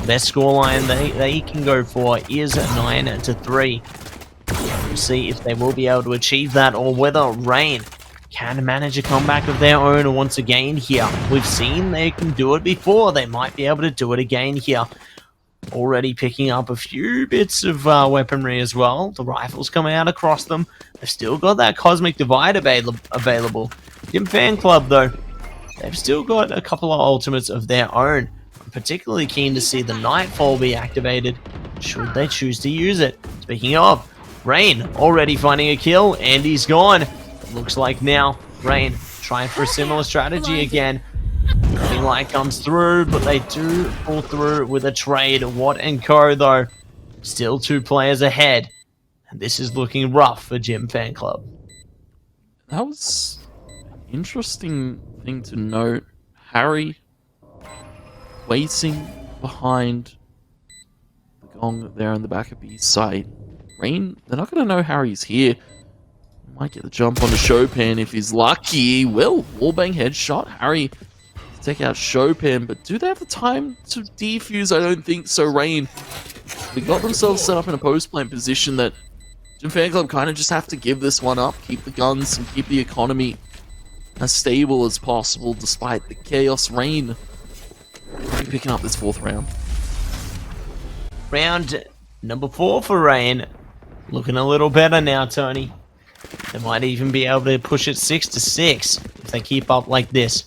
Best scoreline they can go for is 9-3. We'll see if they will be able to achieve that, or whether Rain can manage a comeback of their own once again here. We've seen they can do it before. They might be able to do it again here. Already picking up a few bits of weaponry as well. The rifles coming out across them. They've still got that Cosmic Divide available. Gym Fan Club, though, they've still got a couple of ultimates of their own. I'm particularly keen to see the Nightfall be activated, should they choose to use it. Speaking of, Rain already finding a kill, and he's gone. It looks like now Rain trying for a similar strategy again. Green light comes through, but they do pull through with a trade. Watt and Co, though, still 2 players ahead. And this is looking rough for Gym Fan Club. That was an interesting thing to note. Harry waiting behind the gong there in the back of B's site. Rain, they're not going to know Harry's here. Might get the jump on the Chopin if he's lucky. Will wallbang headshot. Harry take out Chopin, but do they have the time to defuse? I don't think so. Rain, they got themselves set up in a post-plant position that Gym Fan Club kind of just have to give this one up, keep the guns and keep the economy as stable as possible despite the chaos. Rain picking up this 4th round. Round number 4 for Rain. Looking a little better now, Tony. They might even be able to push it 6-6 if they keep up like this.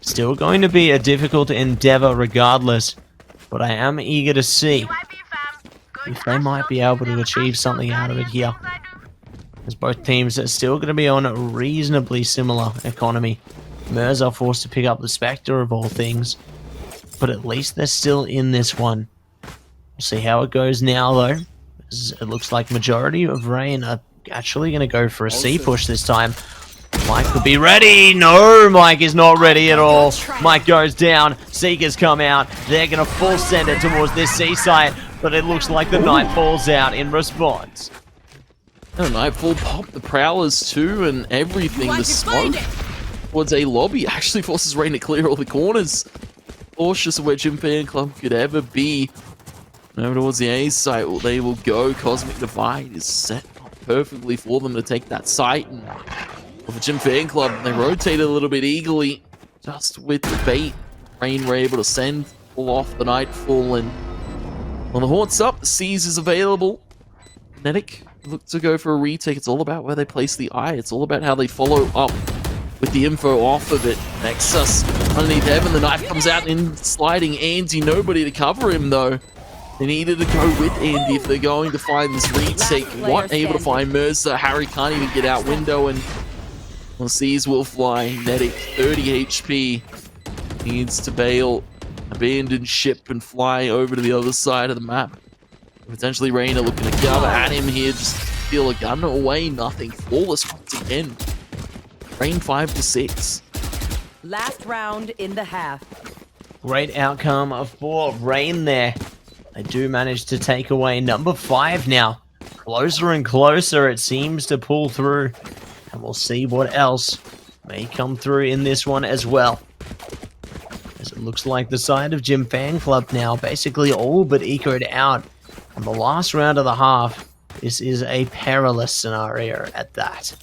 Still going to be a difficult endeavor regardless, but I am eager to see if they might be able to achieve something out of it here. As both teams are still going to be on a reasonably similar economy. Mers are forced to pick up the Spectre of all things, but at least they're still in this one. We'll see how it goes now, though. It looks like majority of Rain are actually going to go for a C push this time. Mike could be ready. No, Mike is not ready at all. Mike goes down. Seekers come out. They're going to full send it towards this C site, but it looks like the Night falls out in response. And Nightfall popped the Prowlers too, and everything. The smoke towards a lobby actually forces Rain to clear all the corners. Cautious of where Gym Fan Club could ever be. And over towards the A site, well, they will go. Cosmic Divide is set up perfectly for them to take that site. And for Gym Fan Club, they rotated a little bit eagerly, just with the bait. Rain were able to send pull off the Nightfall, and when the Haunts up, the Seize is available. Kinetic look to go for a retake. It's all about where they place the eye. It's all about how they follow up with the info off of it. Nexus underneath Heaven, the knife comes out in sliding Andy. Nobody to cover him though. They needed to go with Andy if they're going to find this retake. What able to find Mercer. Harry can't even get out window, and well, Seas will fly. Kinetic 30 HP. Needs to bail, abandon ship, and fly over to the other side of the map. Potentially Rainer looking to gather at him here, just steal a gun away. Nothing. Flawless once again. Rain 5-6. Last round in the half. Great outcome for Rain there. They do manage to take away number 5 now. Closer and closer it seems to pull through. And we'll see what else may come through in this one as well. As it looks like the side of Jim Fan Club now basically all but ecoed out on the last round of the half. This is a perilous scenario at that.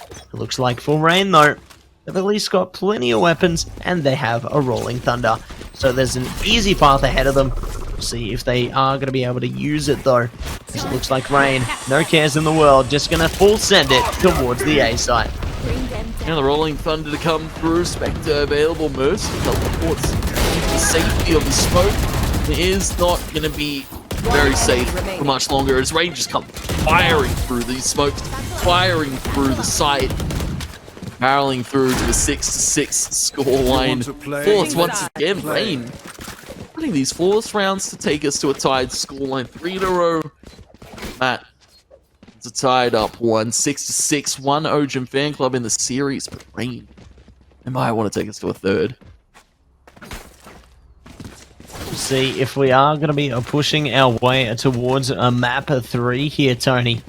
It looks like for Rain though, they've at least got plenty of weapons and they have a Rolling Thunder. So there's an easy path ahead of them. We'll see if they are going to be able to use it though. As it looks like Rain, no cares in the world, just going to full send it towards the A site. Now the Rolling Thunder to come through, Spectre available, Mercy teleports into the safety of the smoke. It is not going to be very safe for much longer as Rain just comes firing through these smokes, firing through the site, barreling through to the 6-6 scoreline. Flawless once again, Rain winning these flawless rounds to take us to a tied scoreline 3 in a row. Matt, it's a tied up one, 6-6, 1-0 Jim Fan Club in the series, but Rain, they might want to take us to a third. See if we are going to be pushing our way towards a map 3 here, Tony.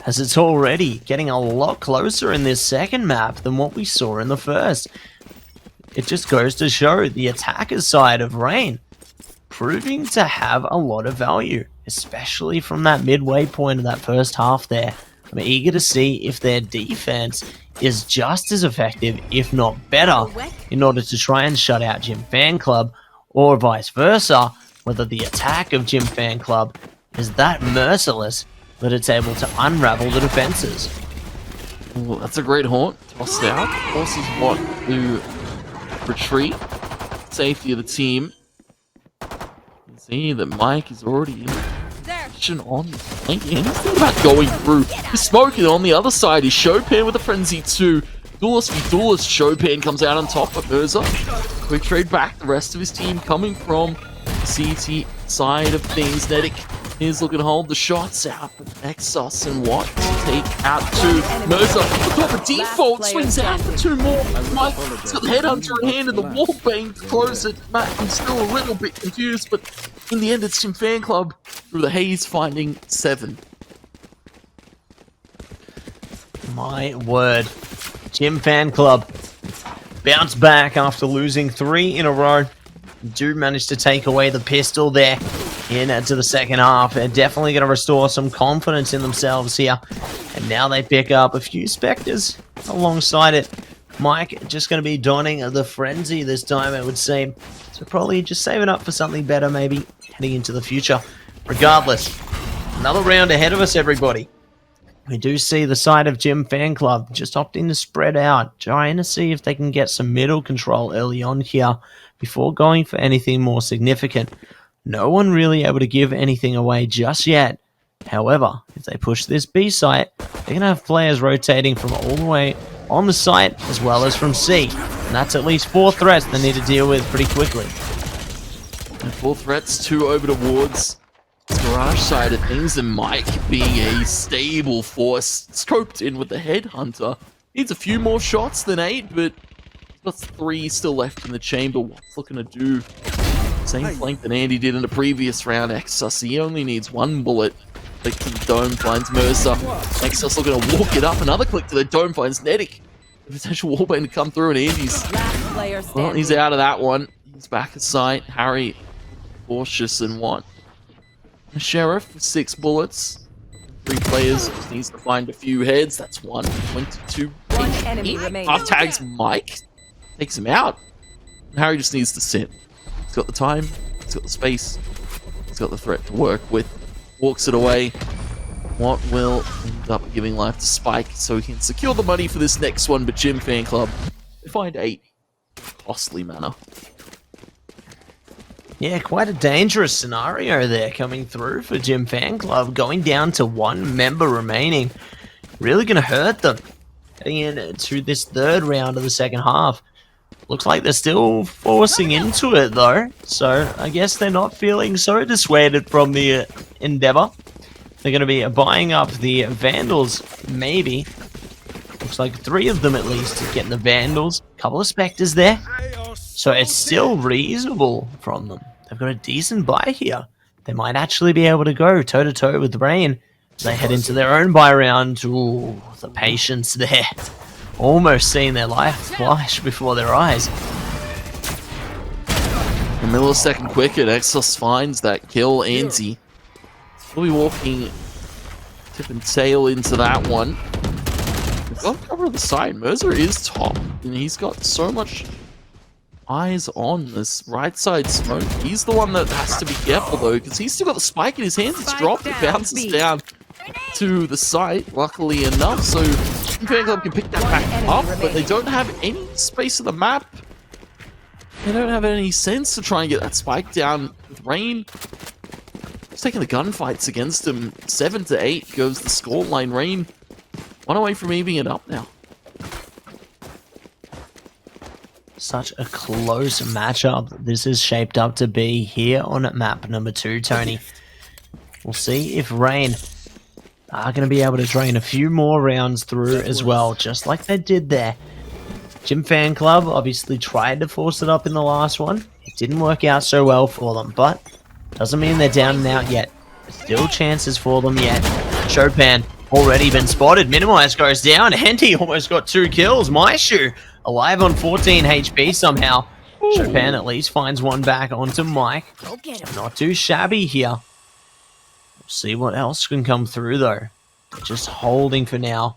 As it's already getting a lot closer in this second map than what we saw in the first. It just goes to show the attacker's side of Rain proving to have a lot of value, especially from that midway point of that first half there. I'm eager to see if their defense is just as effective, if not better, in order to try and shut out Jim Fan Club, or vice versa, whether the attack of Jim Fan Club is that merciless that it's able to unravel the defenses. Ooh, that's a great haunt. Tossed out. Forces what to retreat. Safety of the team. You can see that Mike is already in position on the flank. He's thinking about going through. He's smoking on the other side. He's Chopin with a Frenzy 2. Duelist v Duelist. Chopin comes out on top of Mirza. Quick trade back. The rest of his team coming from CT side of things. Netic is looking to hold the shots out. But Exos and Watt take out to Mirza. The top of default swings out for 2 more. Mike's got the headhunter in hand and the wallbang to close it. Matt, I'm still a little bit confused, but in the end, it's Jim Fan Club through the haze finding 7. My word. Jim Fan Club bounce back after losing 3 in a row. Do manage to take away the pistol there into the second half. They're definitely going to restore some confidence in themselves here. And now they pick up a few Spectres alongside it. Mike just going to be donning the Frenzy this time, it would seem. So probably just saving up for something better maybe heading into the future. Regardless, another round ahead of us, everybody. We do see the side of Jim Fan Club just opting to spread out, trying to see if they can get some middle control early on here before going for anything more significant. No one really able to give anything away just yet. However, if they push this B site, they're going to have players rotating from all the way on the site as well as from C. And that's at least 4 threats they need to deal with pretty quickly. And 4 threats, 2 over towards the garage side of things, and Mike being a stable force, scoped in with the headhunter. Needs a few more shots than 8, but he's got 3 still left in the chamber. What's looking to do? Same flank that Andy did in the previous round. Exos, he only needs 1 bullet. Click to the dome, finds Mercer. Exos looking to walk it up. Another click to the dome, finds Netic. The potential wallbang to come through, and Andy's, well, he's out of that one. He's back at sight. Harry, cautious, and what? The Sheriff with 6 bullets. 3 players, just needs to find a few heads. That's 1, 22. 1 enemy remaining. Half tags Mike. Takes him out. And Harry just needs to sit. He's got the time. He's got the space. He's got the threat to work with. Walks it away. What will end up giving life to Spike so he can secure the money for this next one, but Jim Fan Club, they find 8. Costly manner. Yeah, quite a dangerous scenario there coming through for Jim Fan Club, going down to 1 member remaining. Really going to hurt them heading into this 3rd round of the second half. Looks like they're still forcing into it though, so I guess they're not feeling so dissuaded from the endeavor. They're going to be buying up the Vandals, maybe. Looks like 3 of them at least getting the Vandals. Couple of Spectres there. So it's still reasonable from them. They've got a decent buy here. They might actually be able to go toe-to-toe with Rain. They head into their own buy round. Ooh, the patience there. Almost seeing their life flash before their eyes. A millisecond quicker, Exos finds that kill. Anzi will be walking tip and tail into that one. They've got to cover the side. Mercer is top, and he's got so much eyes on this right side smoke. He's the one that has to be careful though, because he's still got the spike in his hands. It's dropped, it bounces down to the site, luckily enough, so Fan Club can pick that back up, but they don't have any space on the map. They don't have any sense to try and get that spike down with Rain. He's taking the gunfights against him. 7-8 goes the scoreline. Rain one away from evening it up now. Such a close matchup this is shaped up to be here on map number 2, Tony. We'll see if Rain are going to be able to drain a few more rounds through as well, just like they did there. Gym Fan Club obviously tried to force it up in the last one. It didn't work out so well for them, but doesn't mean they're down and out yet. There's still chances for them yet. Chopin already been spotted. Minimize goes down, and he almost got 2 kills. Maishu alive on 14 HP somehow. Chopin at least finds one back onto Mike. Not too shabby here. We'll see what else can come through though. Just holding for now.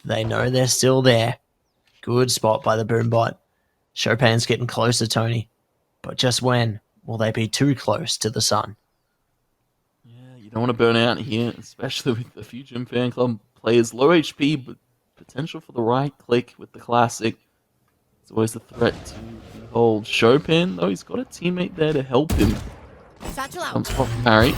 They know they're still there. Good spot by the Boombot. Chopin's getting closer, Tony. But just when will they be too close to the sun? Yeah, you don't want to burn out here, especially with the few Gym Fan Club players. Low HP, but potential for the right click with the classic. It's always a threat to behold. Chopin, though, he's got a teammate there to help him. Comes from Harry.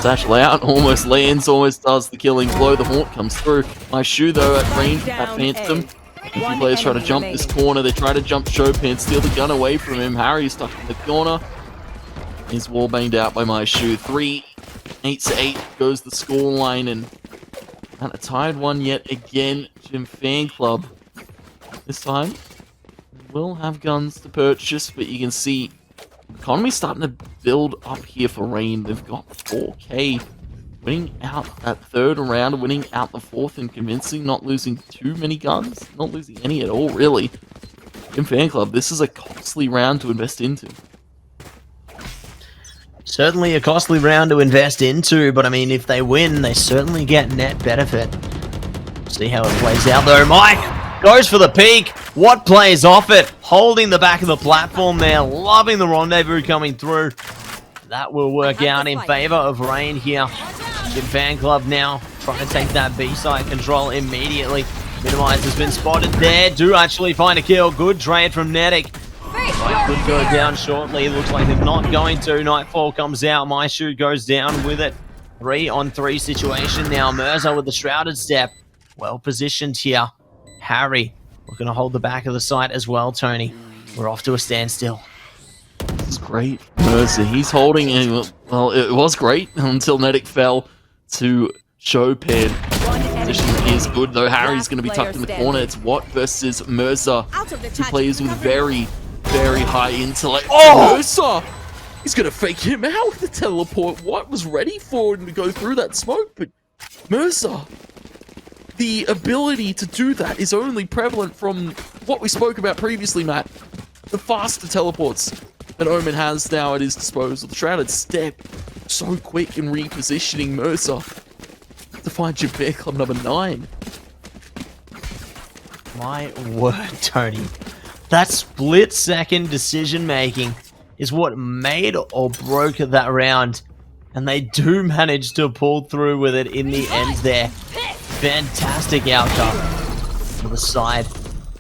Satchel out, almost lands, almost does the killing blow. The Haunt comes through. Nice shoe, though, at range, at Phantom. A few players try to jump this corner. They try to jump Chopin, steal the gun away from him. Harry's stuck in the corner. He's wall banged out by my shoe. 8-8 goes the scoreline, and not a tied one yet again. Gym Fan Club this time will have guns to purchase, but you can see the economy's starting to build up here for Rain. They've got 4K. Winning out that third round, winning out the fourth, and convincing, not losing too many guns, not losing any at all, really. In Fan Club, this is a costly round to invest into. Certainly a costly round to invest into, but I mean, if they win, they certainly get net benefit. See how it plays out though. Mike goes for the peak. What plays off it? Holding the back of the platform there, loving the rendezvous coming through. That will work out in favor of Rain here. Gym Fan Club now trying to take that B-side control immediately. Minimize has been spotted there. Do actually find a kill. Good trade from Netic. Could go down shortly. Looks like they're not going to. Nightfall comes out. Maishu goes down with it. 3-on-3 situation now. Mirza with the shrouded step. Well positioned here. Harry looking to hold the back of the site as well, Tony. We're off to a standstill. This is great. Mercer, he's holding, and well, it was great until Netic fell to Chopin. Position is good, though. Harry's going to be tucked in the corner. It's Watt versus Mercer. Two players with very, very high intellect. Oh! Mercer! He's going to fake him out with the teleport. Watt was ready for him to go through that smoke, but Mercer, the ability to do that is only prevalent from what we spoke about previously, Matt. The faster teleports that Omen has now at his disposal. The Shrouded Step, so quick in repositioning Mercer to find Gym Fan Club number 9. My word, Tony. That split-second decision-making is what made or broke that round. And they do manage to pull through with it in the end there. Fantastic outcome for the side.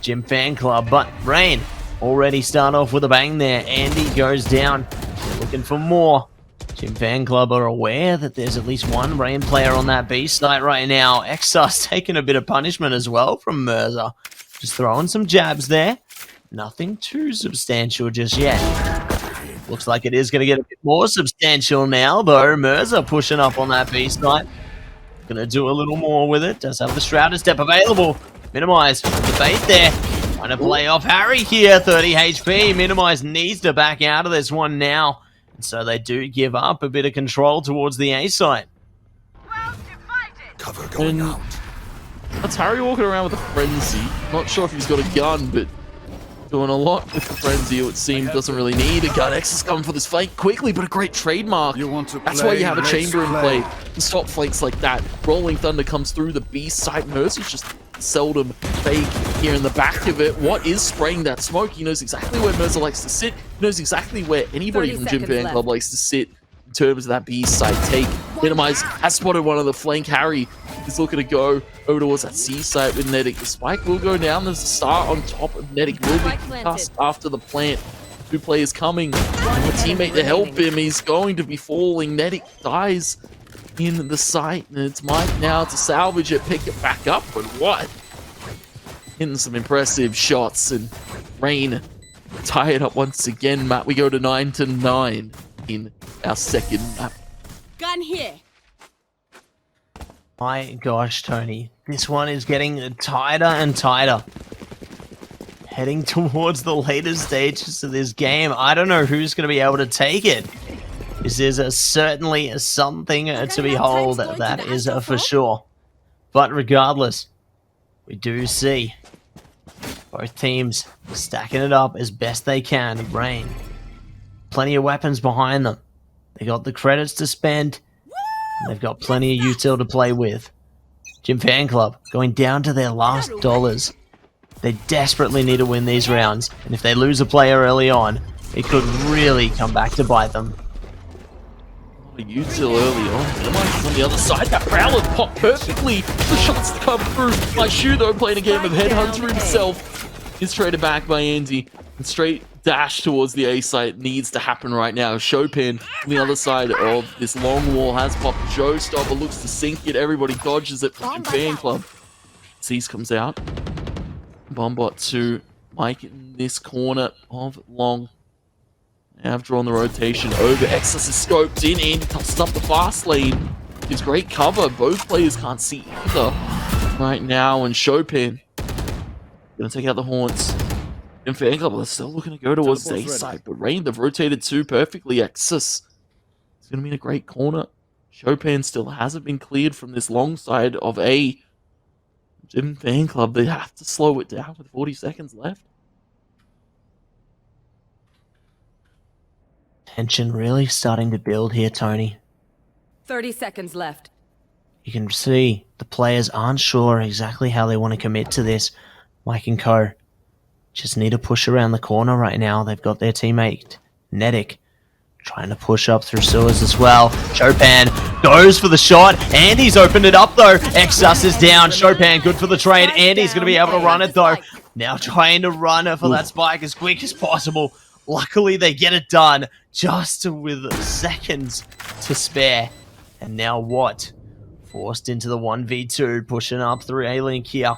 Gym Fan Club, but Rain already start off with a bang there. Andy goes down. They're looking for more. Gym Fan Club are aware that there's at least one Rain player on that B site right now. Exar's taking a bit of punishment as well from Mirza. Just throwing some jabs there. Nothing too substantial just yet. Looks like it is going to get a bit more substantial now, though. Mirza pushing up on that B site. Going to do a little more with it. Does have the Shrouded Step available. Minimize the bait there. Trying to play off Harry here, 30 HP. Minimize needs to back out of this one now. And so they do give up a bit of control towards the A site. Cover going And out. that's Harry walking around with a frenzy. Not sure if he's got a gun, but doing a lot with the frenzy. It would seem doesn't really need a gun. X is coming for this flank quickly, but a great trademark. You want to That's play, why you have a let's chamber in play. play to stop flanks like that. Rolling Thunder comes through the B side. Mercy's just seldom fake here in the back of it. What is spraying that smoke? He knows exactly where Mercer likes to sit. He knows exactly where anybody 30 from Gym seconds Fan Club left. likes to sit in terms of that B side take. Minimize has spotted one of the flank. Harry is looking to go over towards that C site with Nedic. The spike will go down. There's a star on top of Nedic. Will be Spike planted. cast after the plant. Two players coming. A teammate to help him. He's going to be falling. Nedic dies in the site, and it's Mike now to salvage it, pick it back up. But what? Hitting some impressive shots, and Rain tie it up once again. Matt, we go to 9-9 in our second map. Gun here. My gosh, Tony. This one is getting tighter and tighter. Heading towards the later stages of this game. I don't know who's going to be able to take it. This is certainly something to behold, that is for sure. But regardless, we do see both teams stacking it up as best they can. Rain, plenty of weapons behind them. They got the credits to spend. And they've got plenty of util to play with. Gym Fan Club going down to their last dollars. They desperately need to win these rounds, and if they lose a player early on, it could really come back to bite them. Util early on. On the other side, that Prowler popped perfectly. The shots to come through. My shoe, though, playing a game of Headhunter himself, is traded back by Andy. And straight dash towards the A site needs to happen right now. Chopin on the other side of this long wall has popped. Showstopper looks to sink it. Everybody dodges it from the Fan Club. Cease comes out. Bombot to Mike in this corner of long. Now I've drawn the rotation over. Exus is scoped in. Andy tosses up the fast lane. Gives great cover. Both players can't see either right now. And Chopin gonna take out the Haunts. And Fan Club are still looking to go towards the A side, but Rain, they've rotated too perfectly. Exus is going to be in a great corner. Chopin still hasn't been cleared from this long side of A. Gym Fan Club, they have to slow it down with 40 seconds left. Tension really starting to build here, Tony. 30 seconds left. You can see the players aren't sure exactly how they want to commit to this. Mike and Co. just need to push around the corner right now. They've got their teammate, Nedic, trying to push up through sewers as well. Chopin goes for the shot. Andy's opened it up, though. Exus is down. Chopin good for the trade. Andy's going to be able to run it, though. Now trying to run for that spike as quick as possible. Luckily, they get it done just with seconds to spare. And now what? Forced into the 1v2, pushing up through A-Link here.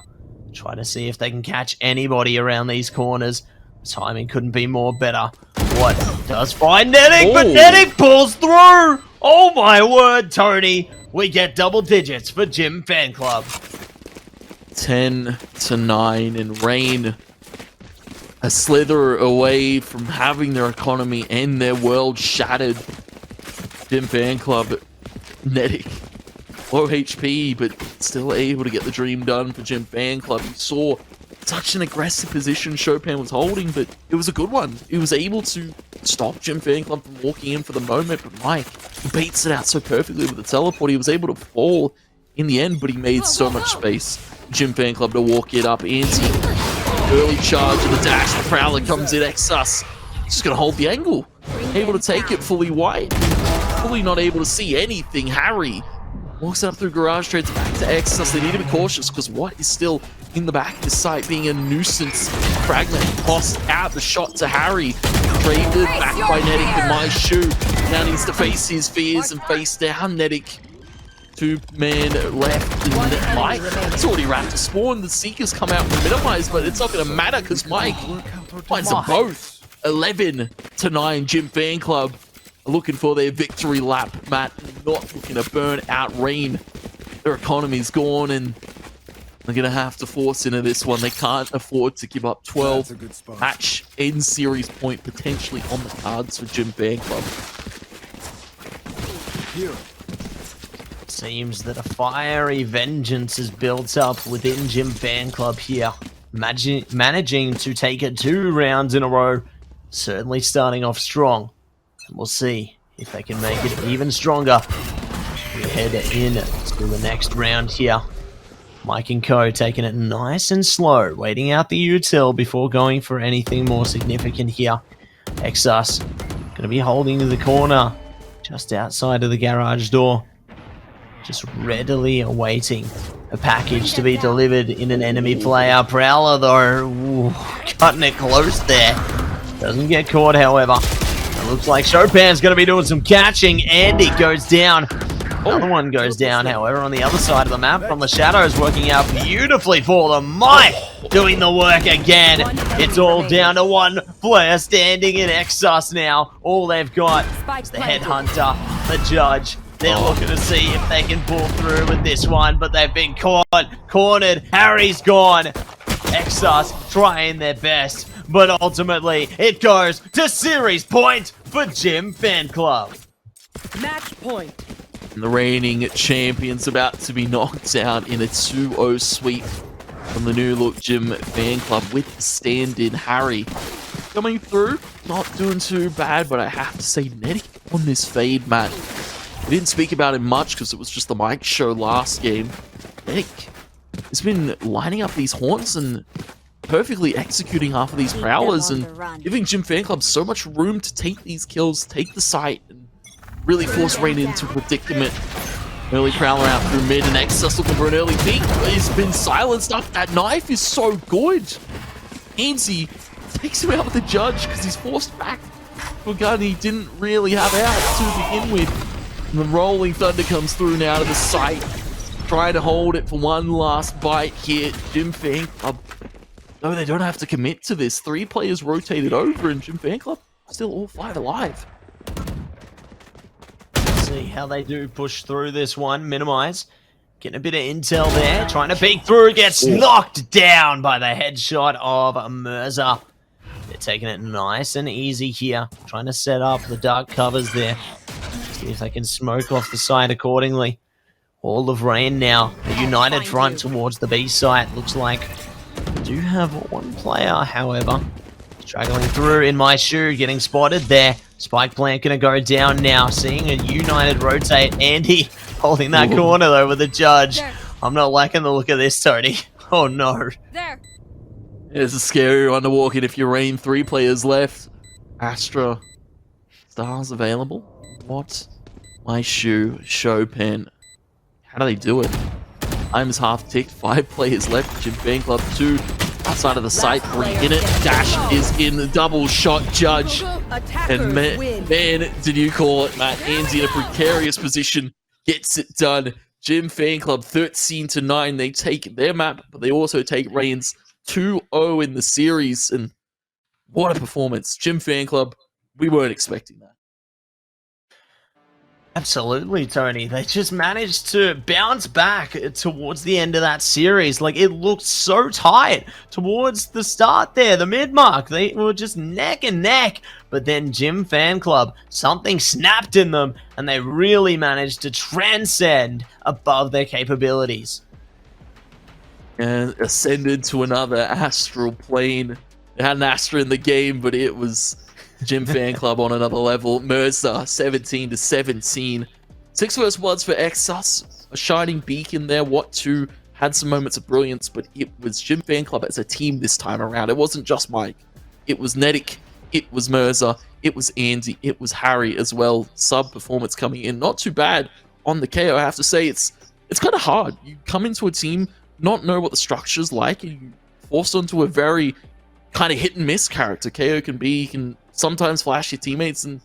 Trying to see if they can catch anybody around these corners. Timing couldn't be more better. What does find Nedic, but Nedic pulls through! Oh my word, Tony! We get double digits for Gym Fan Club. 10-9, and Rain a slither away from having their economy and their world shattered. Gym Fan Club, Nedic, low HP, but still able to get the dream done for Gym Fan Club. You saw such an aggressive position Chopin was holding, but it was a good one. He was able to stop Gym Fan Club from walking in for the moment, but Mike baits it out so perfectly with the teleport. He was able to fall in the end, but he made so much space. Gym Fan Club to walk it up. Anti early charge of the dash. The Prowler comes in. Exus just gonna hold the angle. Able to take it fully wide. Fully not able to see anything. Harry walks up through garage trades back to Exus. They need to be cautious because what is still in the back of the site being a nuisance. Fragment tossed out the shot to Harry. Traded back by Nedic and my shoe. Now needs to face his fears and face down Nedic. Two men left, and Mike has already wrapped a spawn. The Seekers come out and minimize, but it's not going to matter because Mike finds them both. 11-9, Gym Fan Club are looking for their victory lap. Matt not looking to burn out Rain. Their economy's gone, and they're going to have to force into this one. They can't afford to give up 12. Match end series point potentially on the cards for Gym Fan Club. See Seems that a fiery vengeance is built up within Jim Fan Club here. Managing to take it 2 rounds in a row. Certainly starting off strong. And we'll see if they can make it even stronger. We head in to the next round here. Mike and Co taking it nice and slow, waiting out the util before going for anything more significant here. Exus going to be holding the corner just outside of the garage door. Just readily awaiting a package to be delivered in an enemy player. Prowler though, ooh, cutting it close there. Doesn't get caught however. It looks like Chopin's going to be doing some catching. Andy goes down. Another one goes down, however, on the other side of the map from the shadows, working out beautifully for them. Mike doing the work again. It's all down to one player standing in Exus now. All they've got is the headhunter, the judge. They're looking to see if they can pull through with this one, but they've been cornered. Harry's gone. Exus trying their best, but ultimately it goes to series point for Jim Fan Club. Match point. The reigning champions about to be knocked out in a 2-0 sweep from the new look Jim Fan Club with the stand-in Harry. Coming through, not doing too bad, but I have to say Netty on this fade, Matt. We didn't speak about him much because it was just the mic show last game. Netty has been lining up these haunts and perfectly executing half of these prowlers and giving Jim Fan Club so much room to take these kills, take the site, and really force Rain into a predicament. Early Prowler out through mid, and Exus looking for an early peek. He's been silenced up. That knife is so good. Ainsley takes him out with the judge because he's forced back to a gun he didn't really have out to begin with. And the Rolling Thunder comes through now to the site. Trying to hold it for one last bite here. Jim Fan Club. No, they don't have to commit to this. 3 players rotated over, and Jim Fan Club still all 5 alive. See how they do push through this one. Minimize. Getting a bit of intel there. Trying to peek through. Gets knocked down by the headshot of Mirza. They're taking it nice and easy here. Trying to set up the dark covers there. See if they can smoke off the side accordingly. All of Rain now. A united front towards the B site. Looks like we do have one player, however. Struggling through in my shoe. Getting spotted there. Spike plant gonna go down now. Seeing a united rotate. Andy holding that corner though with the judge. There. I'm not liking the look of this, Tony. Oh no. There. It's a scary one to walk in if you Rain. 3 players left. Astra. Stars available. What? My shoe. Chopin. How do they do it? Time's half ticked. 5 players left. Jim Fan Club 2. Outside of the site, 3 in it. Dash is in the double shot judge. And man, did you call it, Matt? Andy in a precarious position gets it done. Jim Fan Club 13-9. They take their map, but they also take Rain's 2-0 in the series. And what a performance. Jim Fan Club, we weren't expecting that. Absolutely, Tony. They just managed to bounce back towards the end of that series. Like, it looked so tight towards the start there, the mid-mark. They were just neck and neck. But then Jim Fan Club, something snapped in them, and they really managed to transcend above their capabilities. And ascended to another astral plane. They had an Astra in the game, but it was Jim Fan Club on another level. Mirza 17-17. 6 first bloods for Exus. A shining beacon there. What 2 had some moments of brilliance, but it was Jim Fan Club as a team this time around. It wasn't just Mike. It was Nedik. It was Mirza. It was Andy. It was Harry as well. Sub performance coming in. Not too bad on the KO. I have to say it's kind of hard. You come into a team, not know what the structure's like, and you forced onto a very kind of hit and miss character. KO can be, he can sometimes flash your teammates, and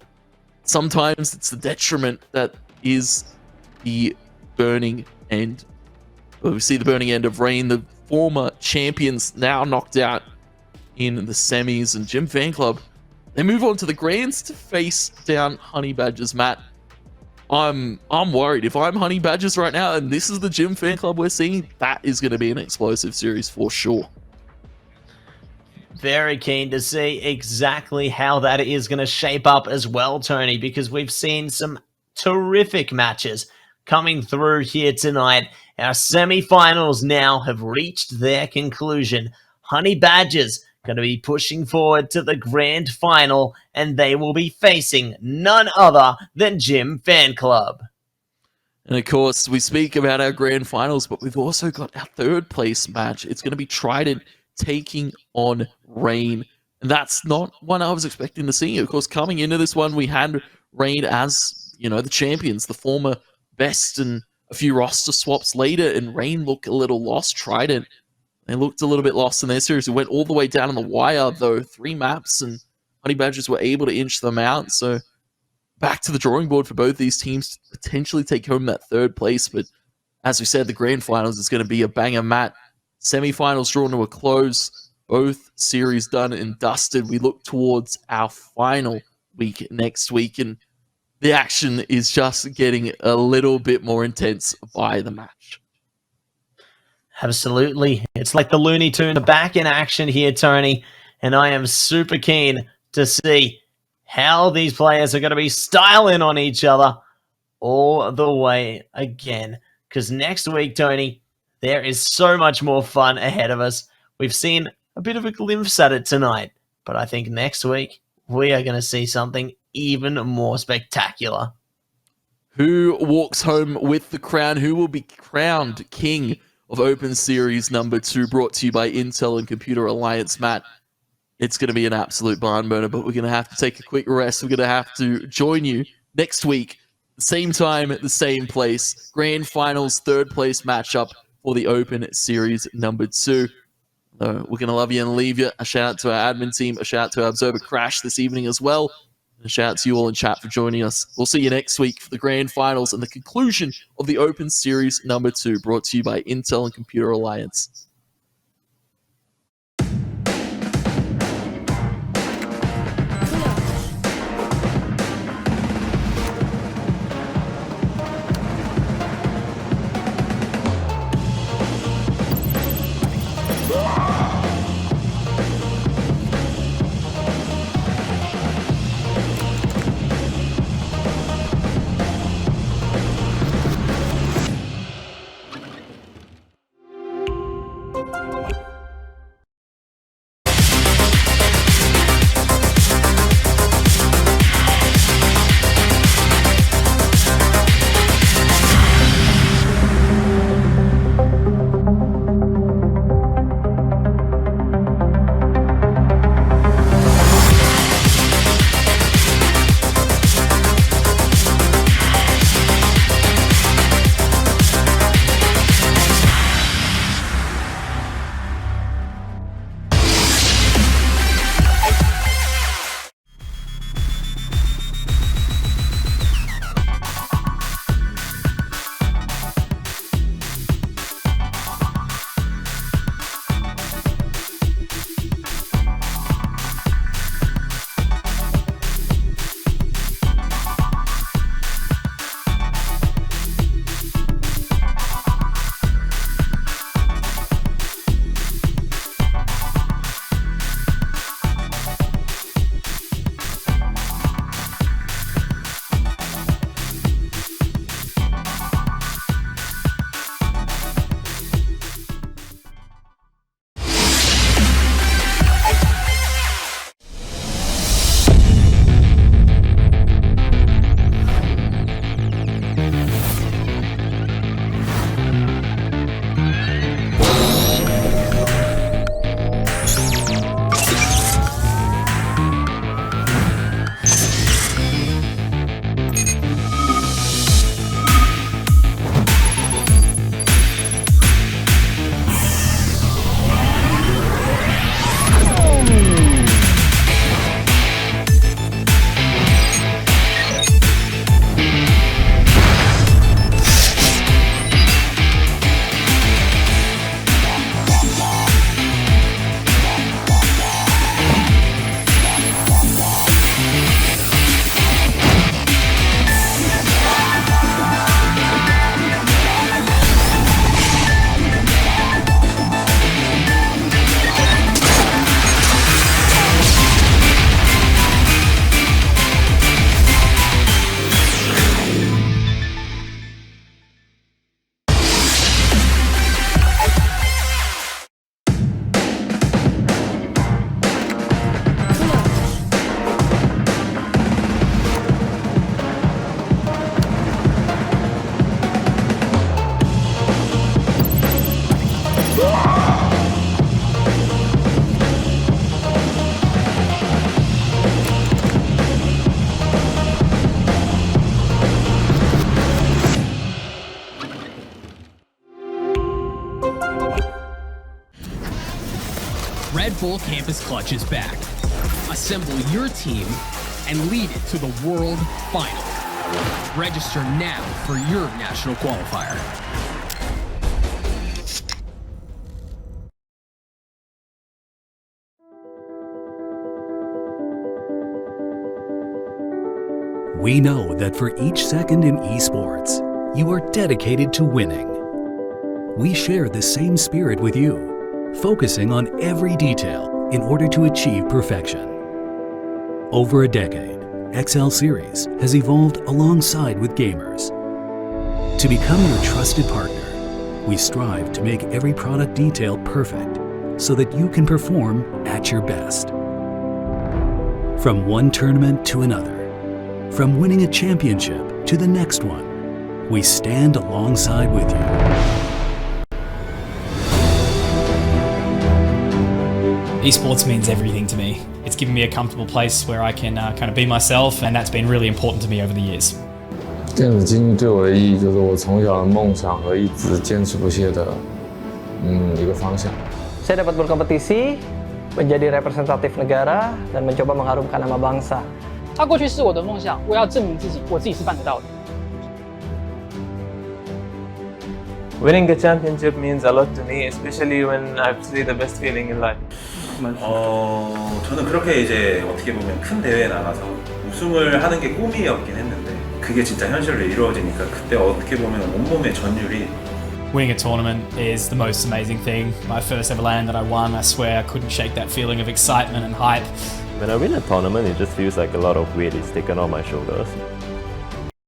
sometimes it's the detriment that is the burning end. Well, we see the burning end of Rain, the former champions now knocked out in the semis, and Jim Fan Club, they move on to the grands to face down Honey Badgers. Matt, I'm worried. If I'm Honey Badgers right now, and this is the Jim Fan Club we're seeing, that is going to be an explosive series for sure. Very keen to see exactly how that is going to shape up as well, Tony, because we've seen some terrific matches coming through here tonight. Our semi-finals now have reached their conclusion. Honey Badgers going to be pushing forward to the grand final, and they will be facing none other than Jim Fan Club. And of course, we speak about our grand finals, but we've also got our third place match. It's going to be Trident taking on Rain. And that's not one I was expecting to see. Of course, coming into this one, we had Rain as, the champions, the former best, and a few roster swaps later, and Rain looked a little lost. Trident, they looked a little bit lost in their series. It went all the way down on the wire, though. 3 maps, and Honey Badgers were able to inch them out. So back to the drawing board for both these teams to potentially take home that third place. But as we said, the grand finals is going to be a banger mat. Semi-finals drawn to a close. Both series done and dusted. We look towards our final week next week, and the action is just getting a little bit more intense by the match. Absolutely. It's like the Looney Tunes are back in action here, Tony, and I am super keen to see how these players are going to be styling on each other all the way again. Because next week, Tony, there is so much more fun ahead of us. We've seen a bit of a glimpse at it tonight, but I think next week we are going to see something even more spectacular. Who walks home with the crown? Who will be crowned king of Open Series number 2, brought to you by Intel and Computer Alliance, Matt? It's going to be an absolute barn burner, but we're going to have to take a quick rest. We're going to have to join you next week, the same time, the same place. Grand Finals, third place matchup for the Open Series number 2. We're going to love you and leave you. A shout out to our admin team, a shout out to our Observer Crash this evening as well. And a shout out to you all in chat for joining us. We'll see you next week for the Grand Finals and the conclusion of the Open Series number 2, brought to you by Intel and Computer Alliance. Red Bull Campus Clutch is back. Assemble your team and lead it to the World Final. Register now for your national qualifier. We know that for each second in esports, you are dedicated to winning. We share the same spirit with you, focusing on every detail in order to achieve perfection. Over a decade, XL Series has evolved alongside with gamers. To become your trusted partner, we strive to make every product detail perfect so that you can perform at your best. From one tournament to another, from winning a championship to the next one, we stand alongside with you. Esports means everything to me. It's given me a comfortable place where I can kind of be myself, and that's been really important to me over the years. 电子竞技对我的意义就是我从小的梦想和一直坚持不懈的一个方向。 Saya dapat berkompetisi, menjadi representatif negara, dan mencoba mengharumkan nama bangsa. 它过去是我的梦想，我要证明自己，我自己是办得到的。 Winning the championship means a lot to me, especially when I see the best feeling in life. 저는 그렇게 이제 어떻게 보면 큰 대회에 나가서 우승을 하는 게 꿈이었긴 했는데 그게 진짜 현실로 이루어지니까 그때 어떻게 보면 온몸의 전율이 Winning a tournament is the most amazing thing. My first ever LAN that I won, I swear I couldn't shake that feeling of excitement and hype. When I win a tournament, it just feels like a lot of weight is taken off my shoulders.